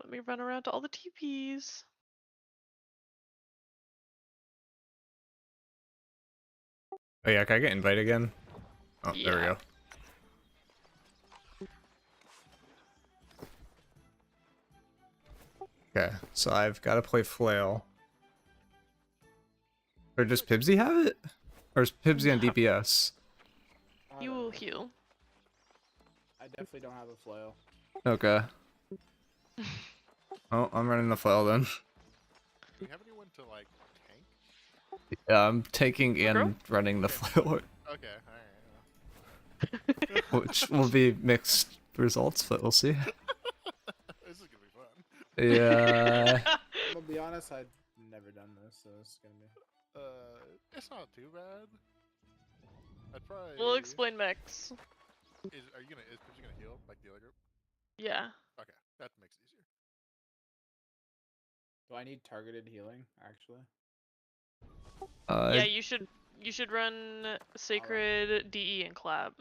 Let me run around to all the TPs. Oh yeah, can I get invite again? Oh, Yeah. there we go. Okay, so I've got to play Flail. Or does Pibsy have it? Or is Pibsy on No. DPS? You will heal. I definitely don't have a flail. Okay. Oh, I'm running the Flail then. Do we have anyone to like tank? Yeah, I'm taking and Miicrow? running the Flail, Okay, alright. which will be mixed results, but we'll see. This is gonna be fun. Yeah. I'm gonna be honest, I've never done this, so it's gonna be. It's not too bad. I'd probably. We'll explain mechs. Is Pidgey gonna heal like the other group? Yeah. Okay, that makes it easier. Do I need targeted healing, actually? Yeah, you should run Sacred, DE, and Collab.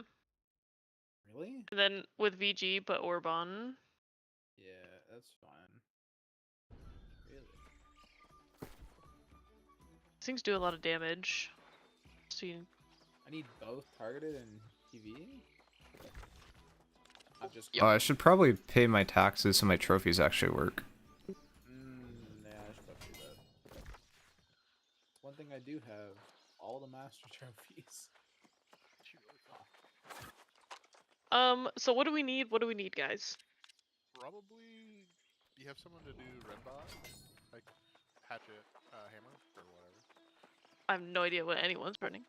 Really? And then with VG, but Orban. Yeah, that's fine. Really? These things do a lot of damage. So you... I need both targeted and TV? Not just. Yep. Oh, I should probably pay my taxes so my trophies actually work. Yeah, I should probably do that. One thing I do have, all the master trophies. So what do we need? What do we need, guys? Probably. Do you have someone to do Renbot? Like hatchet, hammer, or whatever. I have no idea what anyone's running.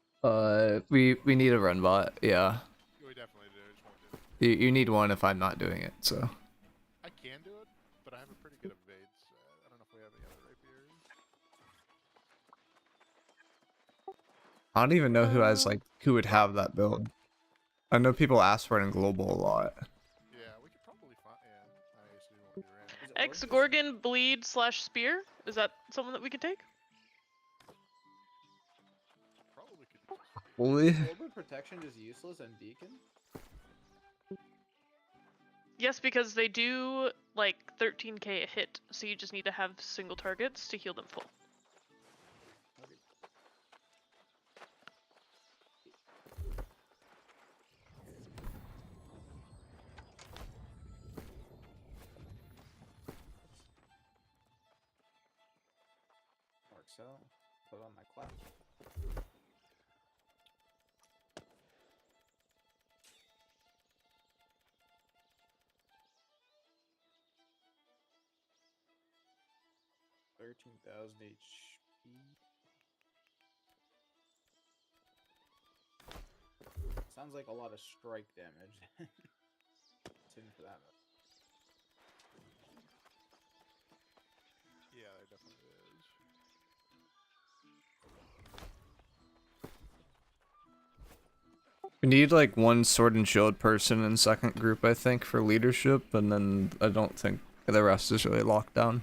We need a run bot, yeah. We definitely do. I just won't do it. You need one if I'm not doing it, so. I can do it, but I have a pretty good evade set. I don't know if we have any other rapiers. I don't even know who has, like, who would have that build. I know people ask for it in global a lot. Yeah, we could probably find. Yeah, I actually won't do random. X Gorgon Bleed / Spear? Is that someone that we can take? Probably could do this. Holy. Is Orbit Protection just useless and Beacon? Yes, because they do like 13k a hit, so you just need to have single targets to heal them full. Works out. Put on my clap. $13,000 HP. Sounds like a lot of strike damage. Tin for that. Yeah, there definitely is. We need, like, one sword and shield person in second group, I think, for leadership, and then I don't think the rest is really locked down.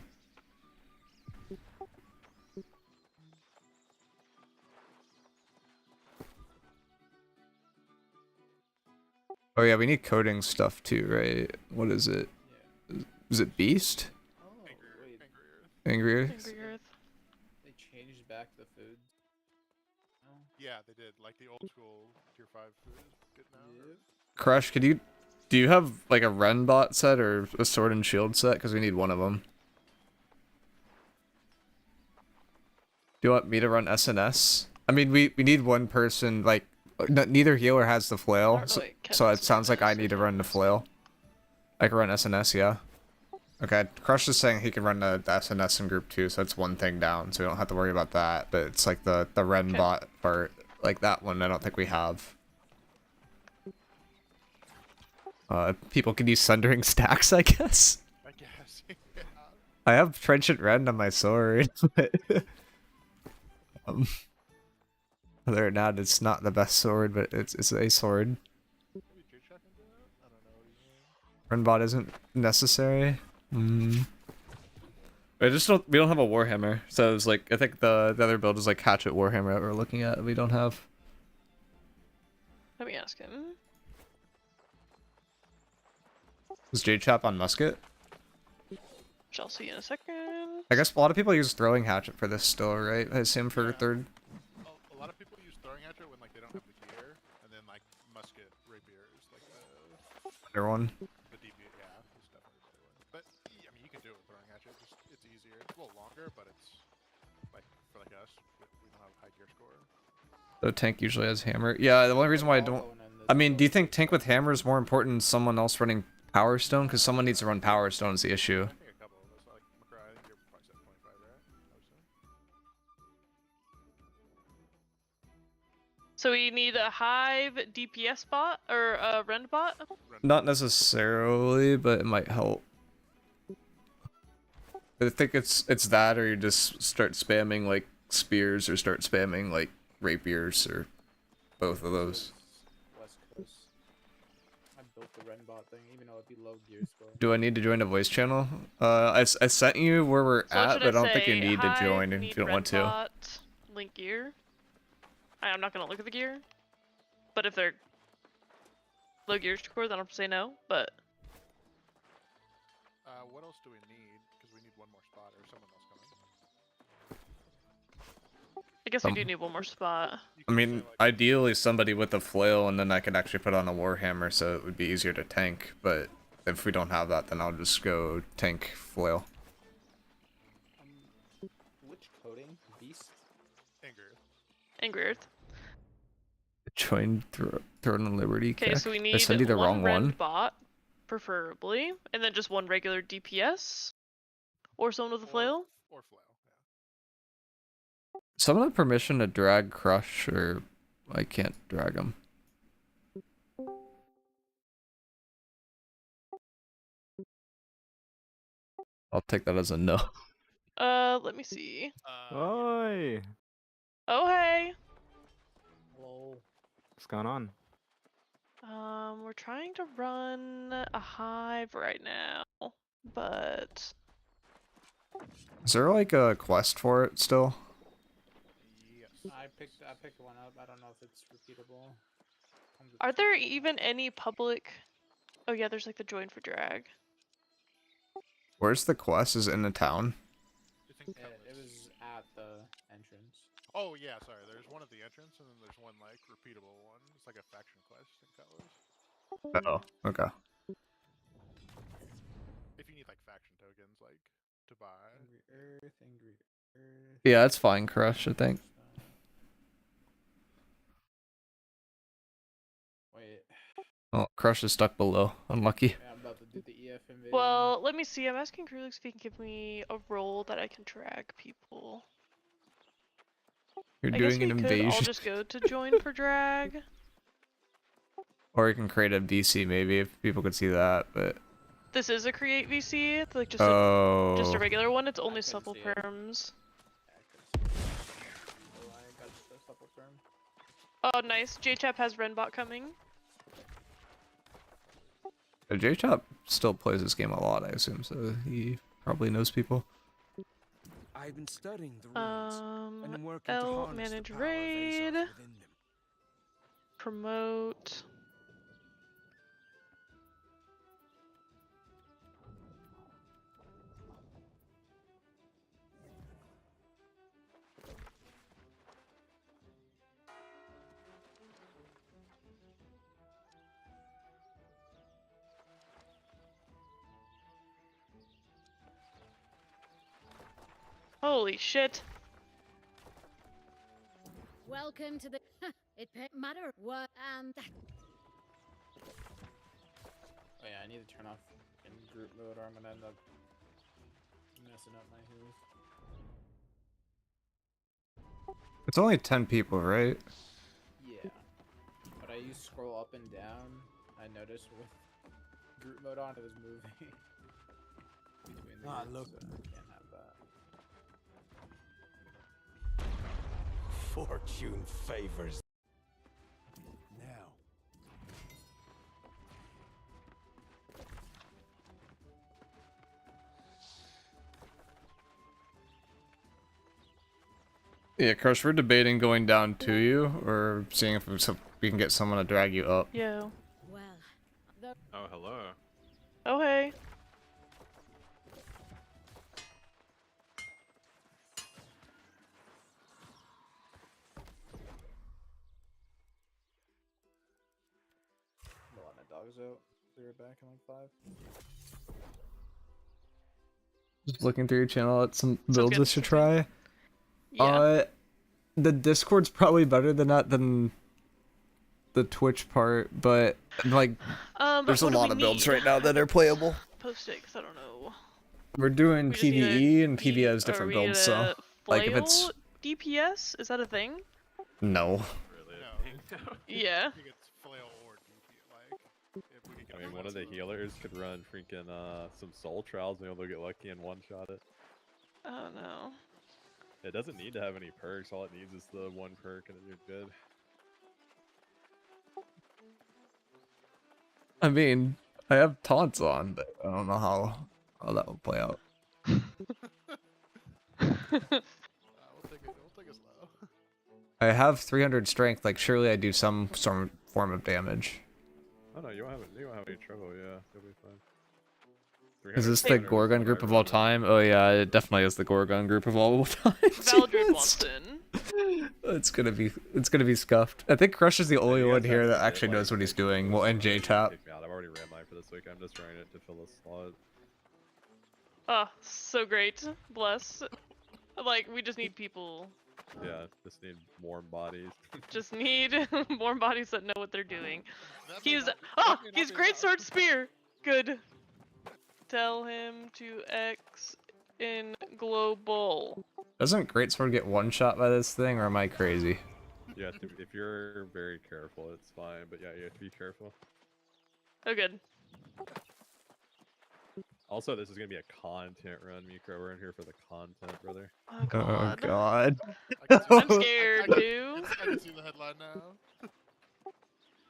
Oh yeah, we need coding stuff too, right? What is it? Yeah. Is it Beast? Oh, wait. Angry Earth? Angry Earth. They changed back the food. Oh. Yeah, they did. Like the old school tier 5 food is good now. Yep. Crush, do you have like a run bot set or a sword and shield set? Because we need one of them. Do you want me to run SNS? I mean, we need one person, like, neither healer has the flail, so it sounds like I need to run the flail. I can run SNS, yeah. Okay, Crush is saying he can run the SNS in group 2, so that's one thing down, so we don't have to worry about that. But it's like the Ren bot part, like that one I don't think we have. People can use Sundering Stacks, I guess. I guess. Yeah. I have Trenchant Ren on my sword, but... Whether or not it's not the best sword, but it's a sword. Maybe J-Chuck can do that? I don't know what you mean. Runbot isn't necessary. I just don't. We don't have a Warhammer, so it's like I think the other build is like Hatchet Warhammer that we're looking at. That we don't have. Let me ask him. Is J-Chap on musket? Shall see in a second. I guess a lot of people use throwing hatchet for this still, right? I assume for Yeah. third. A lot of people use throwing hatchet when like they don't have the gear, and then like musket rapier is like Better one. the DP. Yeah, it's definitely the better one. But I mean, you can do it with throwing hatchet. Just it's easier. It's a little longer, but it's like for like us, we don't have a high gear score. The tank usually has hammer. Yeah, the only reason why I don't. I mean, do you think tank with hammer is more important than someone else running Power Stone? Because someone needs to run Power Stone is the issue. I think a couple of us, like miicrow, I think you're probably 725, right? I would say. So we need a Hive DPS bot or a Rend bot. Not necessarily, but it might help. I think it's that, or you just start spamming like spears, or start spamming like rapiers, or both of those. West Coast. I built the Renbot thing, even though it'd be low gear score. Do I need to join a voice channel? I sent you where we're So what at, should but I don't say? think you need to Hive, join if need you don't want to. Rend-bot, link gear. I'm not gonna look at the gear, but if they're low gear score, then I'll say no. But What else do we need? Because we need one more spot, or someone else coming. I guess we do need one more spot. You I could mean, say, like, ideally somebody with a flail, and then I could actually put on a warhammer, so it would be easier to tank. But if we don't have that, then I'll just go tank flail. Which coding? Beast? Anger. Angry Earth. Join Throne of Liberty. Okay, so we need I sent you the one wrong Rend one. bot, preferably, and then just one regular DPS, or someone with a flail. Or flail, yeah. Someone have permission to drag Crush, or I can't drag him. I'll take that as a no. Let me see. Oi! Oh hey. Hello. What's going on? We're trying to run a hive right now, but Is there like a quest for it still? Yes. I picked one up. I don't know if it's repeatable. Comes with are there even any public? Oh yeah, there's like the join for drag. Where's the quest? Is it in the town? You think It was at the entrance. Oh yeah, sorry. There's one at the entrance, and then there's one like repeatable one. It's like a faction quest in Cutlass. Oh, okay. If you need like faction tokens, like to buy. Angry Earth. Yeah, that's fine, Crush, I think. Wait. Oh, Crush is stuck below. Unlucky. Yeah, I'm about to do the EF invasion. Well, let me see. I'm asking Krulix if he can give me a role that I can drag people. You're I guess doing an we could all invasion. just go to join for drag. Or you can create a DC maybe if people could see that, but This is a create VC, like just oh, a regular one. It's only couldn't supple see it. perms. Yeah, I couldn't see it. Oh, I got the supple firm. Oh, nice. JChap has Renbot coming. J-Chop still plays this game a lot, I assume, so he probably knows people. I've been studying the runes and I'm working to L, harness manage the power of Azoth raid. within them. Promote. Holy shit. Welcome to the. It matter what that. Oh yeah, I need to turn off in group mode or I'm gonna end up messing up my heals. It's only 10 people, right? Yeah. But I use scroll up and down. I noticed with group mode on it was moving between the Ah, groups, look. so I can't have that. Fortune favors. Now. Yeah, Crush, we're debating going down to you, or seeing if we can get someone to drag you up. Yo. Well, the Oh, hello. Oh hey. logs out. We were back in like 5. Just looking through your channel at some Sounds builds good. I should try. Yeah. The Discord's probably better than that than the Twitch part, but like there's a what do lot we of builds need? right now that are playable. Post it, 'cause I don't know. We're doing We just need PvE a and PvE has different are we builds, so a like if flail it's DPS, is that a thing? no. Really? No, Yeah. I think it's flail or DP. Like, if we could get I mean, a one of the balance healers could run freaking some soul trials and they'll get lucky and one-shot it. Oh no. It doesn't need to have any perks. All it needs is the one perk and then you're good. I mean, I have taunts on, but I don't know how that will play out. we'll take it slow. I have 300 strength. Like surely I do some form of damage. Oh no, you won't have any trouble. Yeah, you'll be fine. Is this the 300 Gorgon group of all time? Oh yeah, it definitely is the Gorgon group of all time. Valdred wants in. It's gonna be scuffed. I think Crush is the only you one guys here have that to actually get, knows what he's like, doing. Well, and J-Tap. Kick me out. I've already ran mine for this week. I'm just running it to fill the slot. Oh, so great. Bless. Like, we just need people. Yeah, just need warm bodies. Just need more bodies that know what they're doing. That may He's not- oh, that may not he's be great enough. sword spear. Good. Tell him to X in global. Doesn't Greatsword get one shot by this thing, or am I crazy? You have to, if you're very careful, it's fine. But yeah, you have to be careful. Oh, good. Also, this is gonna be a content run, miicrow. We're in here for the content, brother. Oh Oh god. god. I can see I'm the- scared, I dude. can see the headline now.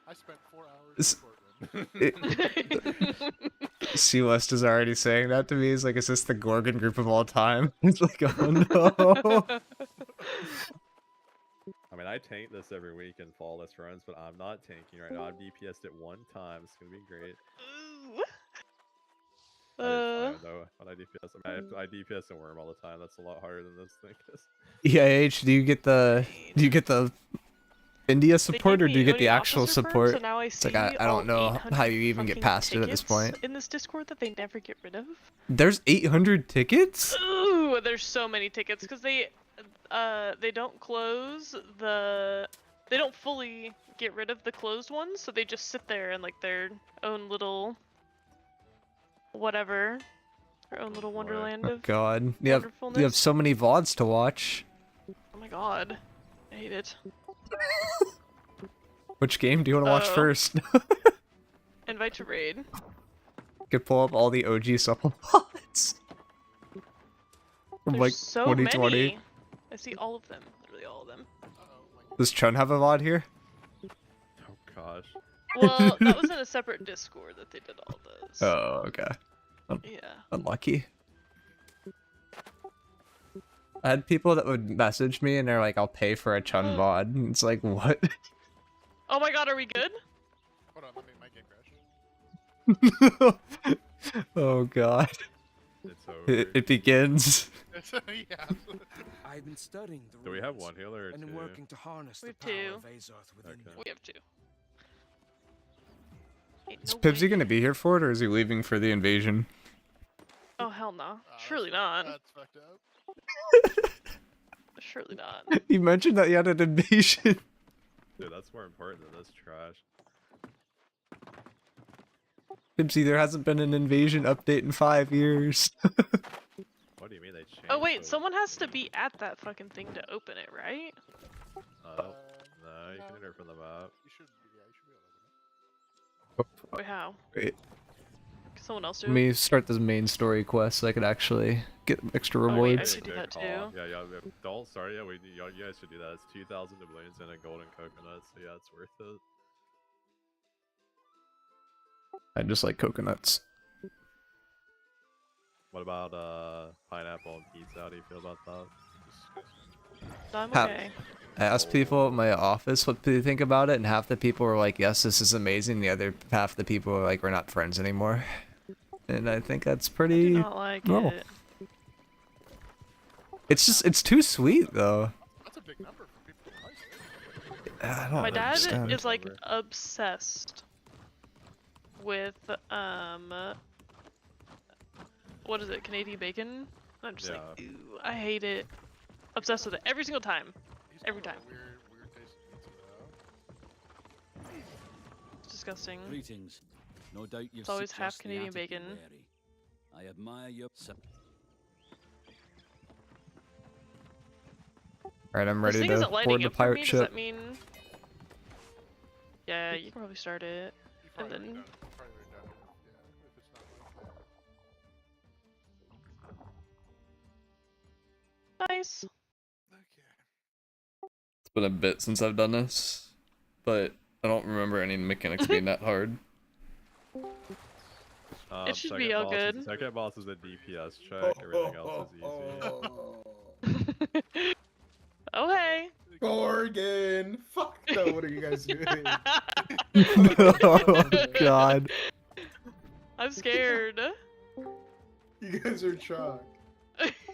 I spent 4 hours Is- in the courtroom. C West is already saying that to me. He's like, is this the Gorgon group of all time? It's like, oh no. I mean, I tank this every week in flawless runs, but I'm not tanking right now. I've DPS'd it one time. It's gonna be great. I did fine though when I DPS. I mean, I DPS and worm all the time. That's a lot harder than this thing is. EIH, do you get the India They support, gave or do you me get the Oni actual officer perk, support? So now I It's see like, I don't know how you even get fucking past it at this point. tickets in this Discord that they never get rid of. There's 800 tickets? Ooh, there's so many tickets because they don't close the, they don't fully get rid of the closed ones, so they just sit there in like their own little whatever, their own little wonderland Oh of god. You have wonderfulness. so many VODs to watch. Oh my god, I hate it. Which game do you want to watch Oh. first? Invite to raid. Could pull up all the OG supplements. From There's like so 2020. many. I see all of them, literally all of them. Does Chun have a VOD here? Oh gosh. Well, that was in a separate Discord that they did all those. Oh, okay. Yeah. Unlucky. I had people that would message me and they're like, I'll pay for a Chun VOD. And it's like, what? Oh my god, are we good? Hold on, let me my game crash. Oh god. It's over. It begins. Yeah. I've been studying the Do we have ruins one healer or and two? am working to harness We the have two. power of Azoth within Okay. me. We have two. Ain't Is no Pibsy way. gonna be here for it, or is he leaving for the invasion? Oh hell no. Oh, Surely that's- not. That's fucked up. Surely not. You mentioned that you had an invasion. Dude, that's more important than this trash. Pibsy, there hasn't been an invasion update in 5 years. What do you mean they changed? Oh wait, the- someone has to be at that fucking thing to open it, right? No, you can enter from the map. You should, yeah, you should be able to open it. Wait, how? Wait, Can someone else do let it? me start this main story quest so I could actually get extra Oh, wait, I rewards. should do Good that call. too. Yeah, don't start. Yeah, you guys should do that. It's 2,000 doubloons and a golden coconut. So yeah, it's worth it. I just like coconuts. What about pineapple and pizza? How do you feel about that? No, I'm Ha- okay. I asked people in my office what they think about it, and half the people were like, yes, this is amazing. The other half of the people were like, we're not friends anymore. And I think that's I do pretty... not like normal. it. It's too sweet, though. That's a big number for people to like it. I don't My dad understand. is like Number. obsessed. with what is it, Canadian bacon? I'm just like, ooh, I hate it. Obsessed with it every single time. He's Every got a time. Weird taste in pizza though. It's disgusting. Greetings. No doubt you're It's always just half the Canadian attitude bacon. wary. I admire your Alright, I'm This ready thing to isn't lighting board the up for pirate me. Does ship. that mean? Yeah, you can probably start it. He's And probably already then done it. Probably already done it. Yeah, if it's not. Nice. Okay. It's been a bit since I've done this, but I don't remember any mechanics being that hard. It should second be all boss good. Second boss is a DPS check. Everything else is easy. Oh hey. Gorgon! Fuck no, what are you guys doing? Oh god. I'm scared. You guys are chalk.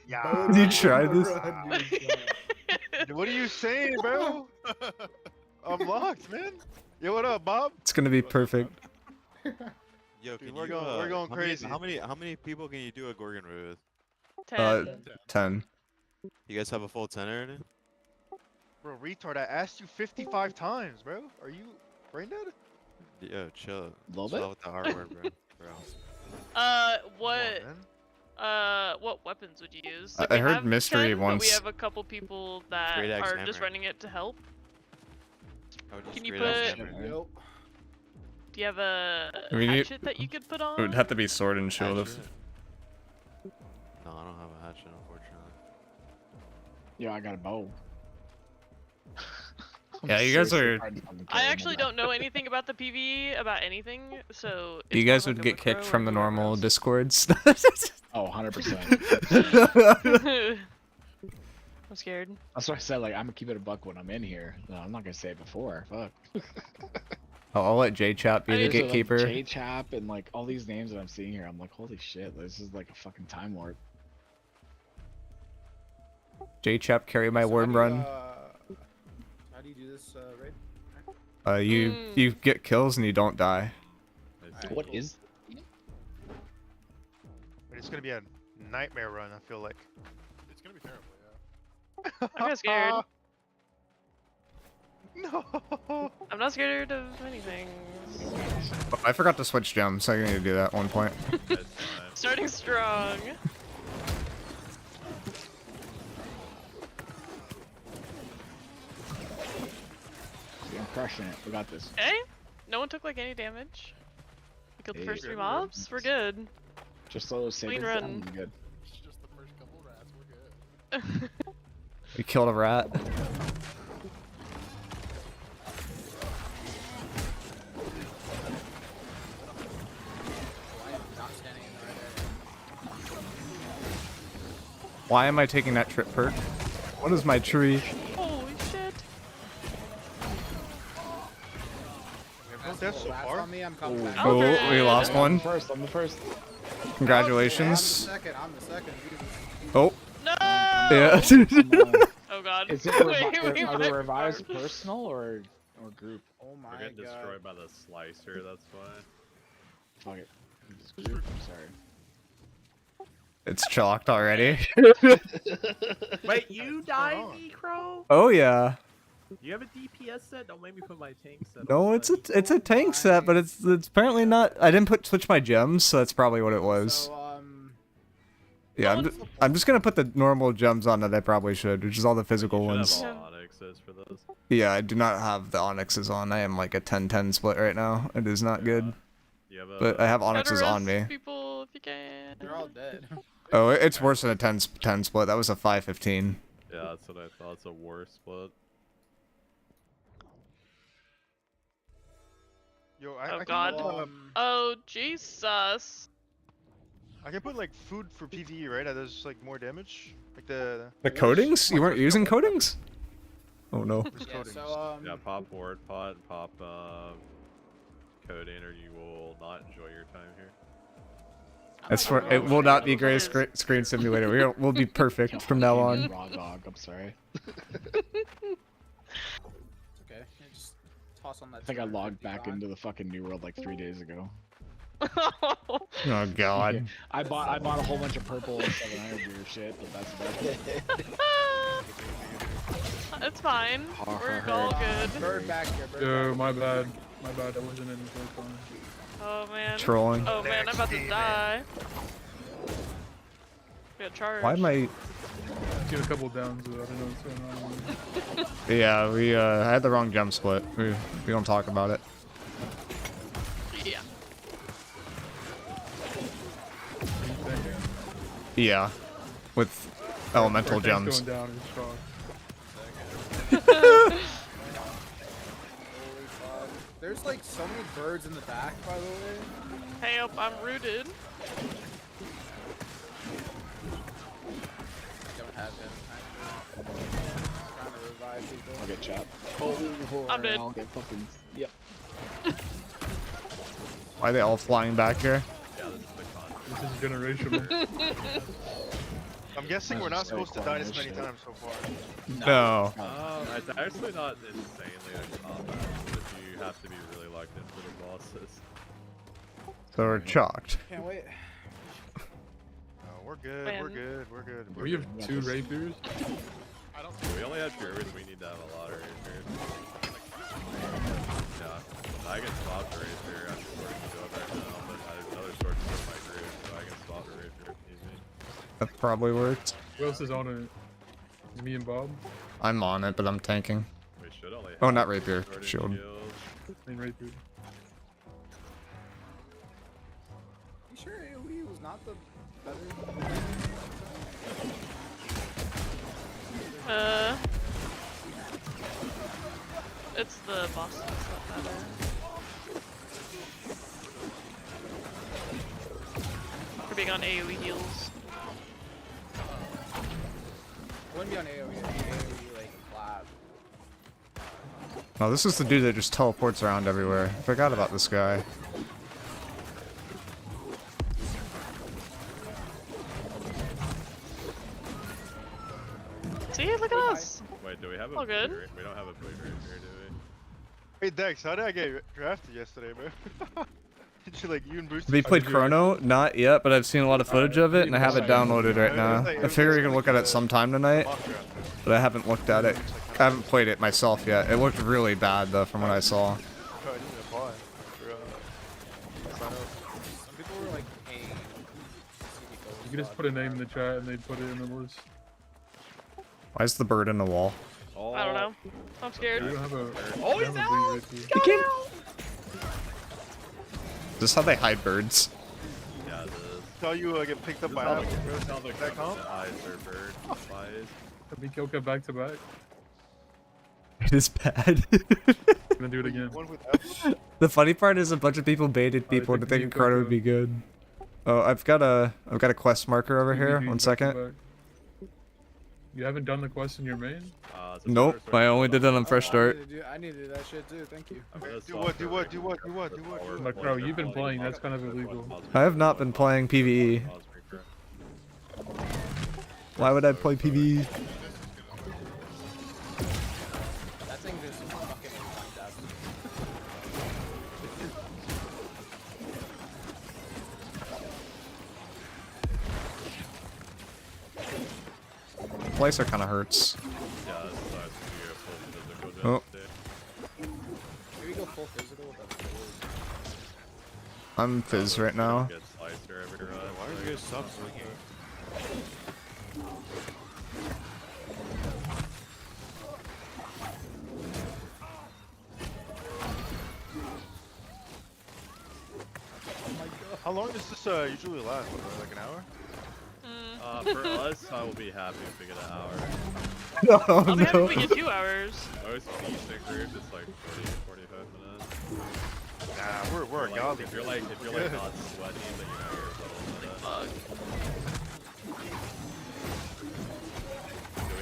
Yeah. Did you try this? What are you saying, bro? I'm locked, man. Yo, what up, Bob? It's gonna be perfect. Yo, Dude, can we're you, going- we're going how crazy. Many, how many people can you do a Gorgon raid with? 10. 10. You guys have a full 10 already? Bro, retard, I asked you 55 times, bro. Are you brain dead? Yo, chill. Little Chill bit? with the hard word, bro. What? Come on, man. What weapons would you use? I we heard have mystery 10, but we once. have a couple people that Great axe are just hammer. running it to help. I would Can just you grade axe put- hammer. Yep. Do you have a I mean, hatchet that you could put on? It would have to be sword and shield. Hatchet? No, I don't have a hatchet, unfortunately. Yeah, I got a bow. Yeah, you guys are. I actually don't know anything about the PvE, about anything, so. You it's guys more would like a get kicked miicrow from the or whoever normal else. discords. Oh, 100%. I'm scared. That's why I said, like, I'm gonna keep it a buck when I'm in here. No, I'm not gonna say it before. Fuck. I'll let J-Chap be the There's a, gatekeeper. J-Chap and, like, all these names that I'm seeing here. I'm like, holy shit, this is like a fucking time warp. J-Chap carry my So worm how do you, run. How do you do this raid? You get kills and you don't die. What is? But it's gonna be a nightmare run, I feel like. It's gonna be terrible, yeah. I'm kinda scared. No. I'm not scared of anything. Oh, I forgot to switch gems, so I need to do that at one point. That's fine. Starting strong. See, I'm crushing it. We got this. Okay. No one took like any damage. We killed the Hey, first good 3 mobs. We're good. Just those Clean savings. run. I'm good. It's just the first couple rats, we're good. We killed a rat. Not standing in the right area. Why am I taking that trip perk? What is my tree? Holy shit. That's so far. On me, I'm coming back. Oh, Okay. we lost one. I'm the first. Congratulations. I'm the second. Oh, No! yeah. I'm Oh god. Is it Wait, are my the revives arm. personal or group? Oh my We're getting god. destroyed by the slicer, that's fine. Fuck it. Just group. I'm sorry. It's chalked already. Wait, you died, on? miicrow? Oh yeah. You have a DPS set? Don't make me put my tank set No, on. it's a tank set, but it's apparently not. I didn't switch my gems, so that's probably what it was. So, Yeah, I'm just gonna put the normal gems on that I probably should, which is all the physical You ones. should have all onyxes for those. Yeah, I do not have the onyxes on. I am like a 10-10 split right now. It is not good. You have a, But I have Try to onyxes on res me. people if you can. they're all dead. Oh, it's worse than a 10 split. That was a 5-15. Yeah, that's what I thought. It's a worse split. Yo, Oh, I God. Can, Oh Jesus. I can put like food for PvE, right? That does like more damage. Like the. The coatings? You weren't using coatings? Oh no. There's Yeah, coatings. so, Yeah, pop ward pot, pop coding, or you will not enjoy your time here. That's for it will not be gray screen simulator. We'll be perfect from now on. Raw dog. I'm sorry. okay. Yeah, just toss on that. I think I logged 250 back con. into the fucking new world like 3 days ago. Oh god. I bought a whole bunch of purple 700 gear shit, but that's about it. It's fine. We're all good. Bird back here. Yo, my bad. My bad. I wasn't in the phone. Oh man. Trolling. Oh man, I'm about to die. Got charged. Why am I? Get a couple downs. I don't know what's going on. Yeah, we I had the wrong jump split. We don't talk about it. Yeah. Yeah, with elemental Our tank's gems. Going down in strong. There's like so many birds in the back, by the way. Hey up, I'm rooted. I don't have him. Trying to revive people. I'll get chopped. I'm dead. I'll get fucking. Yep. Why are they all flying back here? This is generational. I'm guessing we're not supposed to die this many times so far. No. It's actually not insanely uncommon if you have to be really locked in for the bosses. So we're chalked. Can't wait. No, we're good. Man. We're good. We're good. We're We have good. 2 rapiers. I don't We only have Furies, we need to have a lot of Rapiers. Yeah. I can swap the Rapier after Sword to go right now, but I have another Sword to my group, so I can swap the Rapier easy. That probably worked. Who else is on it? Is me and Bob? I'm on it, but I'm tanking. We should only Oh, have not rapier. Sword and Shield. Shield. Main rapier. You sure AoE was not the better? It's the boss that's not better. For being on AoE heals. Wouldn't be on AoE. It'd be AoE like flat. No, this is the dude that just teleports around everywhere. I forgot about this guy. See, look at us. Wait, do we have a All good. Blade Ra- We don't have a Blade Rapier, do we? Hey Dex, how did I get drafted yesterday, bro? Did you like you and Bruce? Have you played Chrono? Not yet, but I've seen a lot of footage of it, and I have it downloaded right now. I figure we can look at it sometime tonight, but I haven't looked at it. I haven't played it myself yet. It looked really bad, though, from what I saw. Some people were like, hey. You can just put a name in the chat and they'd put it in the list. Why is the bird in the wall? Oh, I don't know. I'm scared. We don't have a. Oh, we he's don't have a out! bleed rapier. Got out! Is this how they hide birds? Yeah, it is. Tell you get picked up by Sounds animals, bro. like, sounds like That comp? eyes are bird. Spies. Mikoka back to back. It is bad. Gonna do it again. One with F. The funny part is a bunch of people baited people into thinking Chrono would be good. Oh, I've got a quest marker over here. 1 second. You haven't done the quest in your main? Nope, I only did that on fresh start. I need to do that shit too. Thank you. Do what? Bro, you've been playing. That's kind of illegal. I have not been playing PvE. Why would I play PvE? That thing just fucking fucked up. Placer kind of hurts. Yeah, that's nice to be a full physical Oh. jump stick. Maybe go full physical with that. I'm fizz right now. Get slicer every run. Why are you guys sub so good? How long does this usually last? Like an hour? For us, I will be happy if we get an hour. Oh I'll be happy no. if we get 2 hours. Most decent group is like 40-45 minutes. Nah, we're Like, godly. if you're like not sweaty, then you know you're a little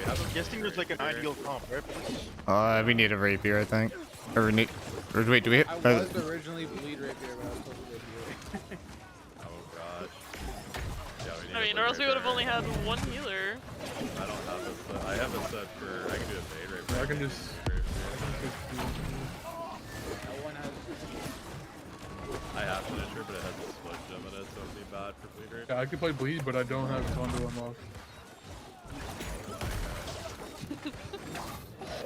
I'm guessing there's like an ideal comp, right? We need a rapier, I think. Or we need. Or wait, do we? I was originally bleed rapier, but I was told to rapier. Oh gosh. Yeah, we need I a mean, blade or else we would have rapier. only had 1 healer. I don't have a set. I have a set for. I can do a fade rapier. I can just. No one has. I have finisher, but it has a split gem in it, so it'd be bad for bleeder. Yeah, I could play bleed, but I don't have Tondo unlocked.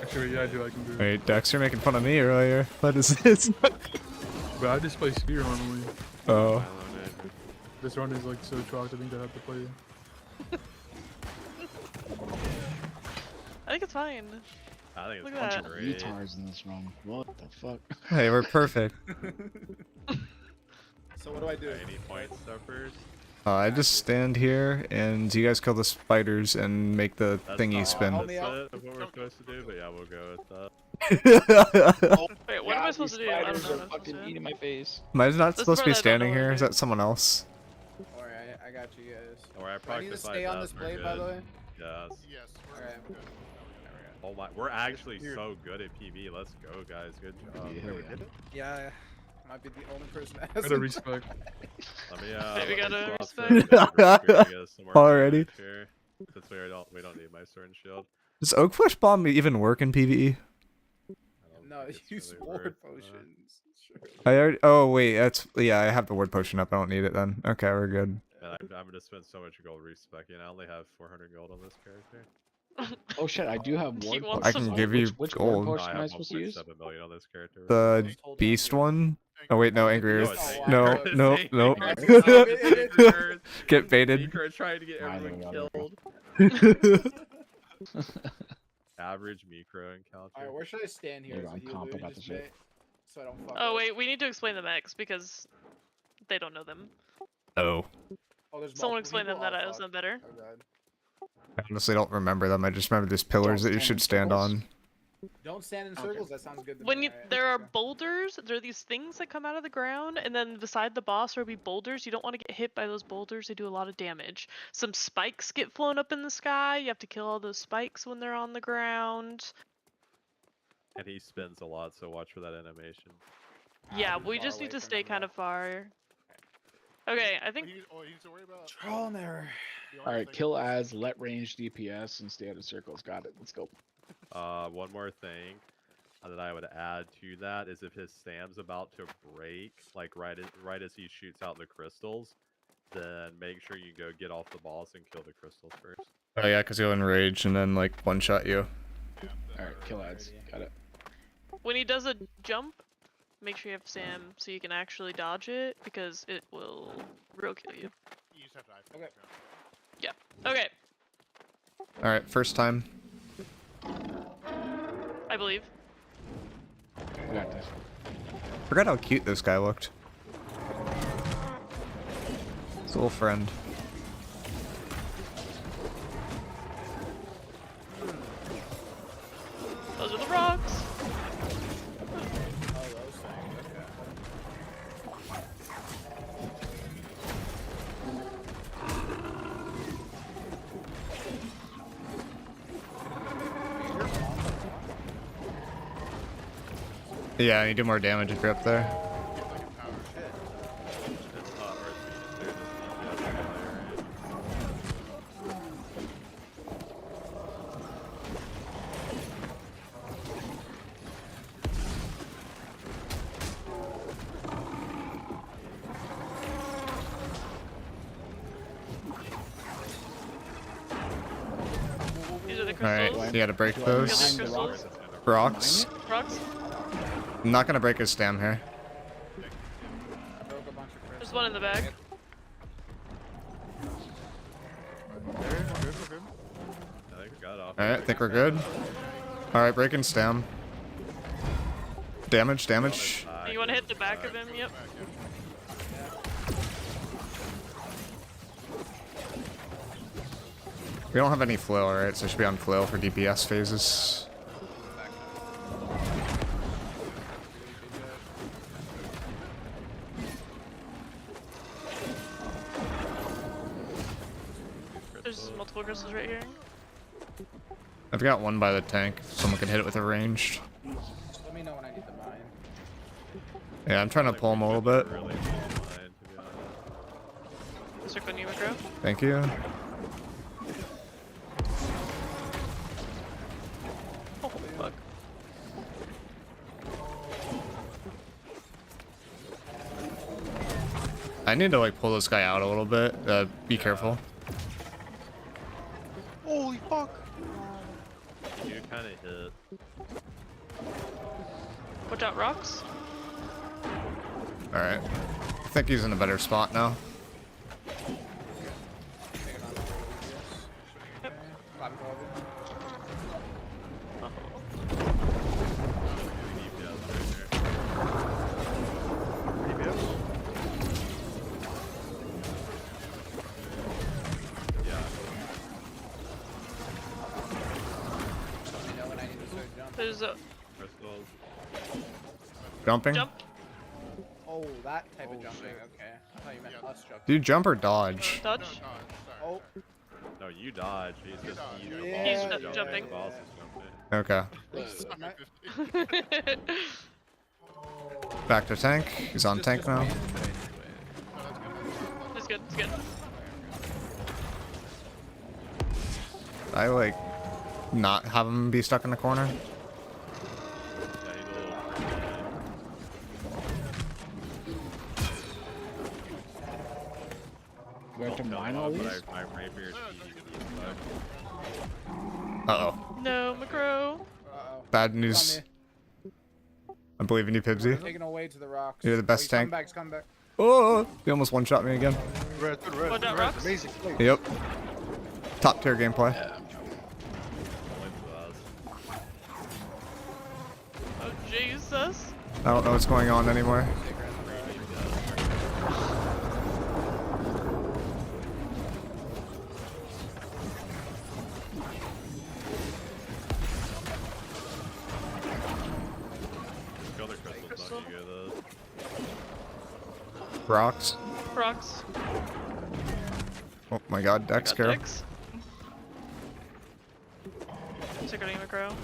Actually, yeah, I do. I can do it. Wait, Dex, you're making fun of me earlier. What is this? But I just play spear normally. Oh. This run is like so chalked. I think I have to play. I think it's fine. I think it's Look at that. great. Retards in this run. What the fuck? Hey, we're perfect. So what do I do? Any point stuffers? I just stand here, and you guys kill the spiders and make the thingy spin. Help me out. That's what we're supposed to do, but yeah, we'll go with that. Wait, what am I supposed to do? I don't know what I'm supposed to Fucking do. eating my face. Am I not This supposed to be part I don't know standing what to here? Is do. that someone else? Alright, I got you guys. Alright, Do I need to practice stay on this blade, by the way? Yes. Yes. Alright. Oh my, we're actually so good at PB. Let's go, guys. Good job. Yeah, might be the only person that Gotta has respect. Let me, Hey, we let gotta me respect. Already? Since we don't need my sword and shield. Does Oak Flesh Bomb even work in PvE? No, It's use really ward worth, potions. Sure. I already. Oh wait, that's yeah. I have the ward potion up. I don't need it then. Okay, we're good. Man, I'm gonna spend so much gold respecking. I only have 400 gold on this character. Oh shit, I do have He ward wants I potions. can give you Which gold. ward No, potion I am I have supposed to use? 1.7 million on this character. The Just hold on beast to it. one. Oh wait, no, Angry No, Earth. it's No, Angry no, Earth. no. Angry Earth. Get baited. Micro trying to get I everything know. killed. Average micro encounter. Alright, where should I stand here? There you as go, a I'm healer? confident about Just this shit. bait, so I don't fuck Oh up. wait, we need to explain the mechs because they don't know them. Oh. Oh, there's Someone multiple explain them people? that Oh, knows fuck. them better. Oh god. I honestly don't remember them. I just remember these pillars that you should stand on. Don't stand in circles. That sounds good to When me. you there are boulders, there are these things that come out of the ground, and then beside the boss there will be boulders. You don't want to get hit by those boulders; they do a lot of damage. Some spikes get flown up in the sky. You have to kill all those spikes when they're on the ground. And he spins a lot, so watch for that animation. Yeah, I'm we far just away need to from stay him, kind though. of far. Okay, I think He needs to worry about. Trial and error. the only Alright, thing kill is- as, let range DPS, and stay out of circles. Got it. Let's go. One more thing that I would add to that is if his stam's about to break, like right as he shoots out the crystals, then make sure you go get off the boss and kill the crystals first. Oh yeah, because he'll enrage and then like one shot you. Alright, kill ads. Got it. when he does a jump, make sure you have Sam so you can actually dodge it because it will real kill you. You just have to iPhone. Okay. Okay, All right, first time. I believe. We got this. Forgot how cute this guy looked. His little friend. Those are the rocks. Oh, those things. Okay. Yeah, you do more damage if you're up there. It's not worth being there, just not the These are the All crystals. right, you gotta break Kill those. these crystals. Rocks. Rocks. I'm not gonna break his stam here. I broke a bunch of crystals. There's one in the back. I think we got it off. All right, I think we're good. All right, breaking stam. Damage, damage. You want to hit the back of him? Yep. We don't have any flail, right? So it should be on flail for DPS phases. There's multiple crystals right here. I've got one by the tank. Someone can hit it with a ranged. Just let me know when I need the mine. Yeah, I'm trying to pull him a little bit. Really need mine, to be honest. Circle you, miicrow. Thank you. Oh fuck. I need to like pull this guy out a little bit. Be careful. Holy fuck! You kind of hit. Watch out, rocks. Alright. I think he's in a better spot now. There's a Crystals. Jumping? jump. Oh, that type of jumping. Okay. I thought you meant us jumping. Do you jump or dodge? Dodge. Oh. No, you dodge. He's just Yeah, jumping. Boss is jumping. Okay. Back to tank. He's on tank now. It's good. It's good. I like not have him be stuck in the corner. Yeah, he's a little We have to mine all these? My rapier's easy to be stuck. Uh-oh. No, miicrow. Uh-oh. Bad news. I believe in you, Pibsy. Taken away to the rocks. You're the best tank. Come back. Oh, he almost one-shot me again. Watch out, rocks. Amazing. Yep. Top tier gameplay. Oh Jesus. I don't know what's going on anymore. Kill the crystals, don't you go those? Rocks. Rocks. Oh my god, Dex, Got Carol. Dex. Secreting miicrow.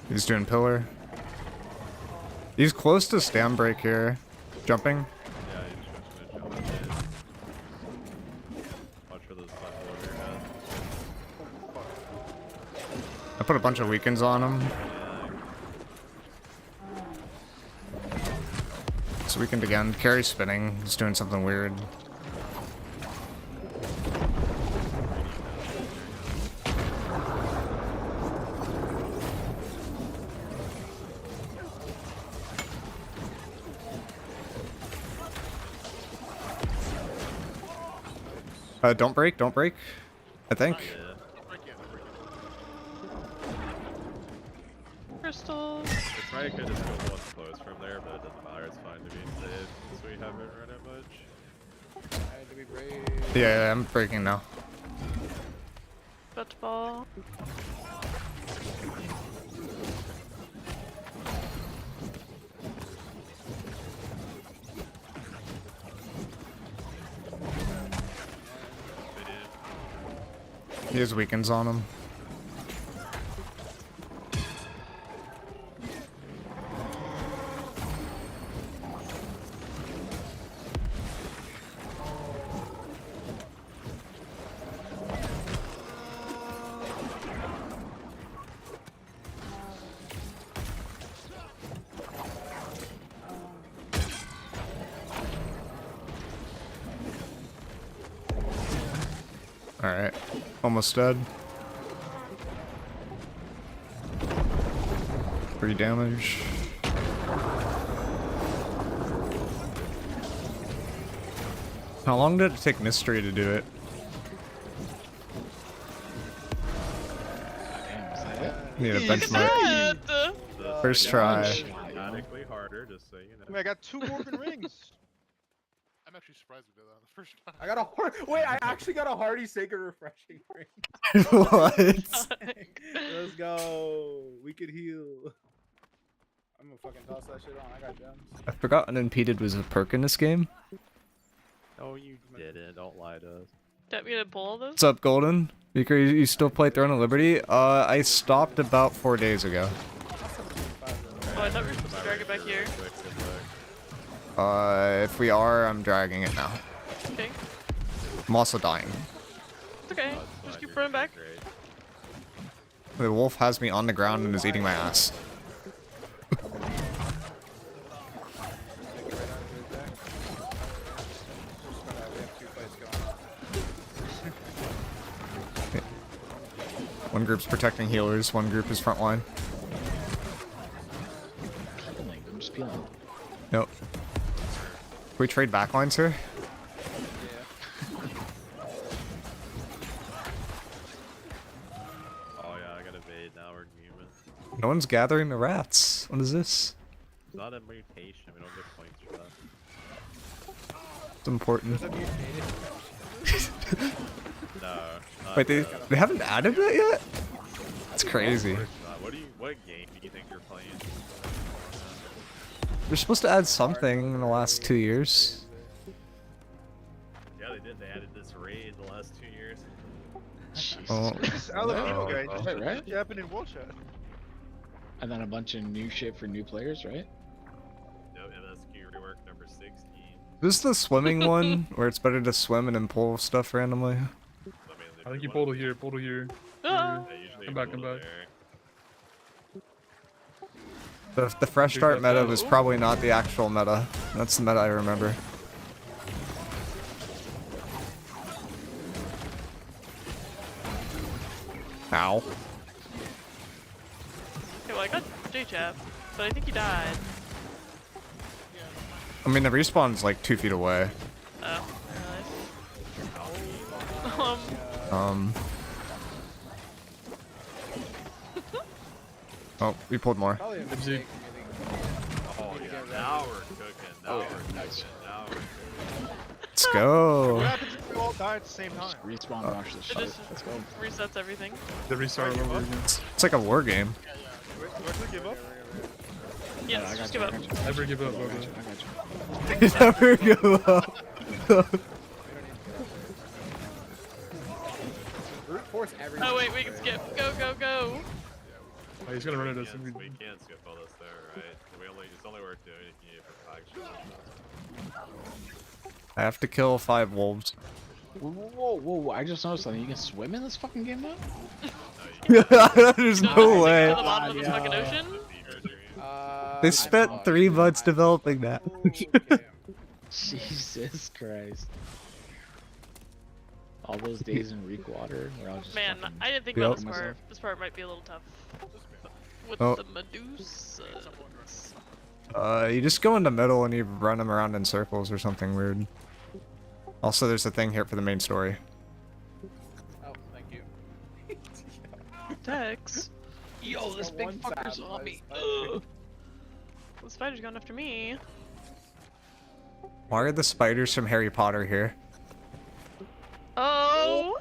He's doing pillar. He's close to stand break here. Jumping. Yeah, he's just gonna jump in. Watch for those side order I put a bunch of weekends on him. It's weekend again. Carry's spinning. He's doing something weird. Don't break, don't break. I think. Crystals. It's right, could just go one close from there, but it doesn't matter. It's fine to be saved since we haven't run it much. Yeah, I'm breaking now. Butt ball. He has weekends on him. Alright. Almost dead. 3 damage. How long did it take Mystery to do it? Need a benchmark. First try. Dramatically harder, just so you know. I mean, I got 2 Morgan rings. I'm actually surprised we did that on the first time. I got a wait. I actually got a Hardy Sacred Refreshing ring. What? Let's go. We could heal. I'm gonna fucking toss that shit on. I got gems. I forgot Unimpeded was a perk in this game. Oh, you didn't. Don't lie to us. Don't me to pull all those? What's up, Golden? You still play Throne of Liberty? I stopped about 4 days ago. Oh, I thought we were supposed to drag it back here. If we are, I'm dragging it now. Okay. I'm also dying. It's okay. Just keep running back. The wolf has me on the ground and is eating my ass. One group's protecting healers, one group is frontline. I'm just peeling. Nope. Can we trade backlines here? Oh yeah, I got evade now. We're human. No one's gathering the rats. What is this? It's not a mutation. We don't get points for that. It's important. No. Wait, they haven't added that yet? It's crazy. What game do you think you're playing? They're supposed to add something in the last 2 years. Yeah, they did. They added this raid the last 2 years. Oh. This Alabama guy just right? happened in World Chat. And then a bunch of new shit for new players, right? No, MSQ rework number 16. This is the swimming one, where it's better to swim and then pull stuff randomly. I think you pulled it here, pulled it here. Ah. Come back, come back. The fresh start meta was probably not the actual meta. That's the meta I remember. Ow. Okay, well I got J-Chap, but I think he died. I mean, the respawn's like 2 feet away. Oh, Oh, we pulled more. Oh yeah, now we're cooking. Now we're cooking. Now we're cooking. Let's go. What happens if we all die at the same time? Respawn rush this It shit. just Let's go. resets everything. The restart all over again. It's like a war game. Do I click give up? Yes, I just got give you, up. Never give up, I brother. got you. Never go up. Brute force everything. Oh wait, we can skip. Go, go, go. Oh, he's gonna run at us. We can't skip all this there, right? It's only worth doing if you need it for faction. I have to kill 5 wolves. Whoa, I just noticed something. You can swim in this fucking game now? There's No, no To way. the bottom of the fucking ocean? They spent 3 months developing that. Jesus Christ. All those days in Reek water where I was just Man, fucking I didn't think Yep. about this part. This part might be a little tough. With Oh. the Medusas. You just go in the middle and you run them around in circles or something weird. Also, there's a thing here for the main story. Oh, thank you. Dex. Yo, this Got big one fucker's stab, on me. guys. The spider's going after me. Why are the spiders from Harry Potter here? Oh!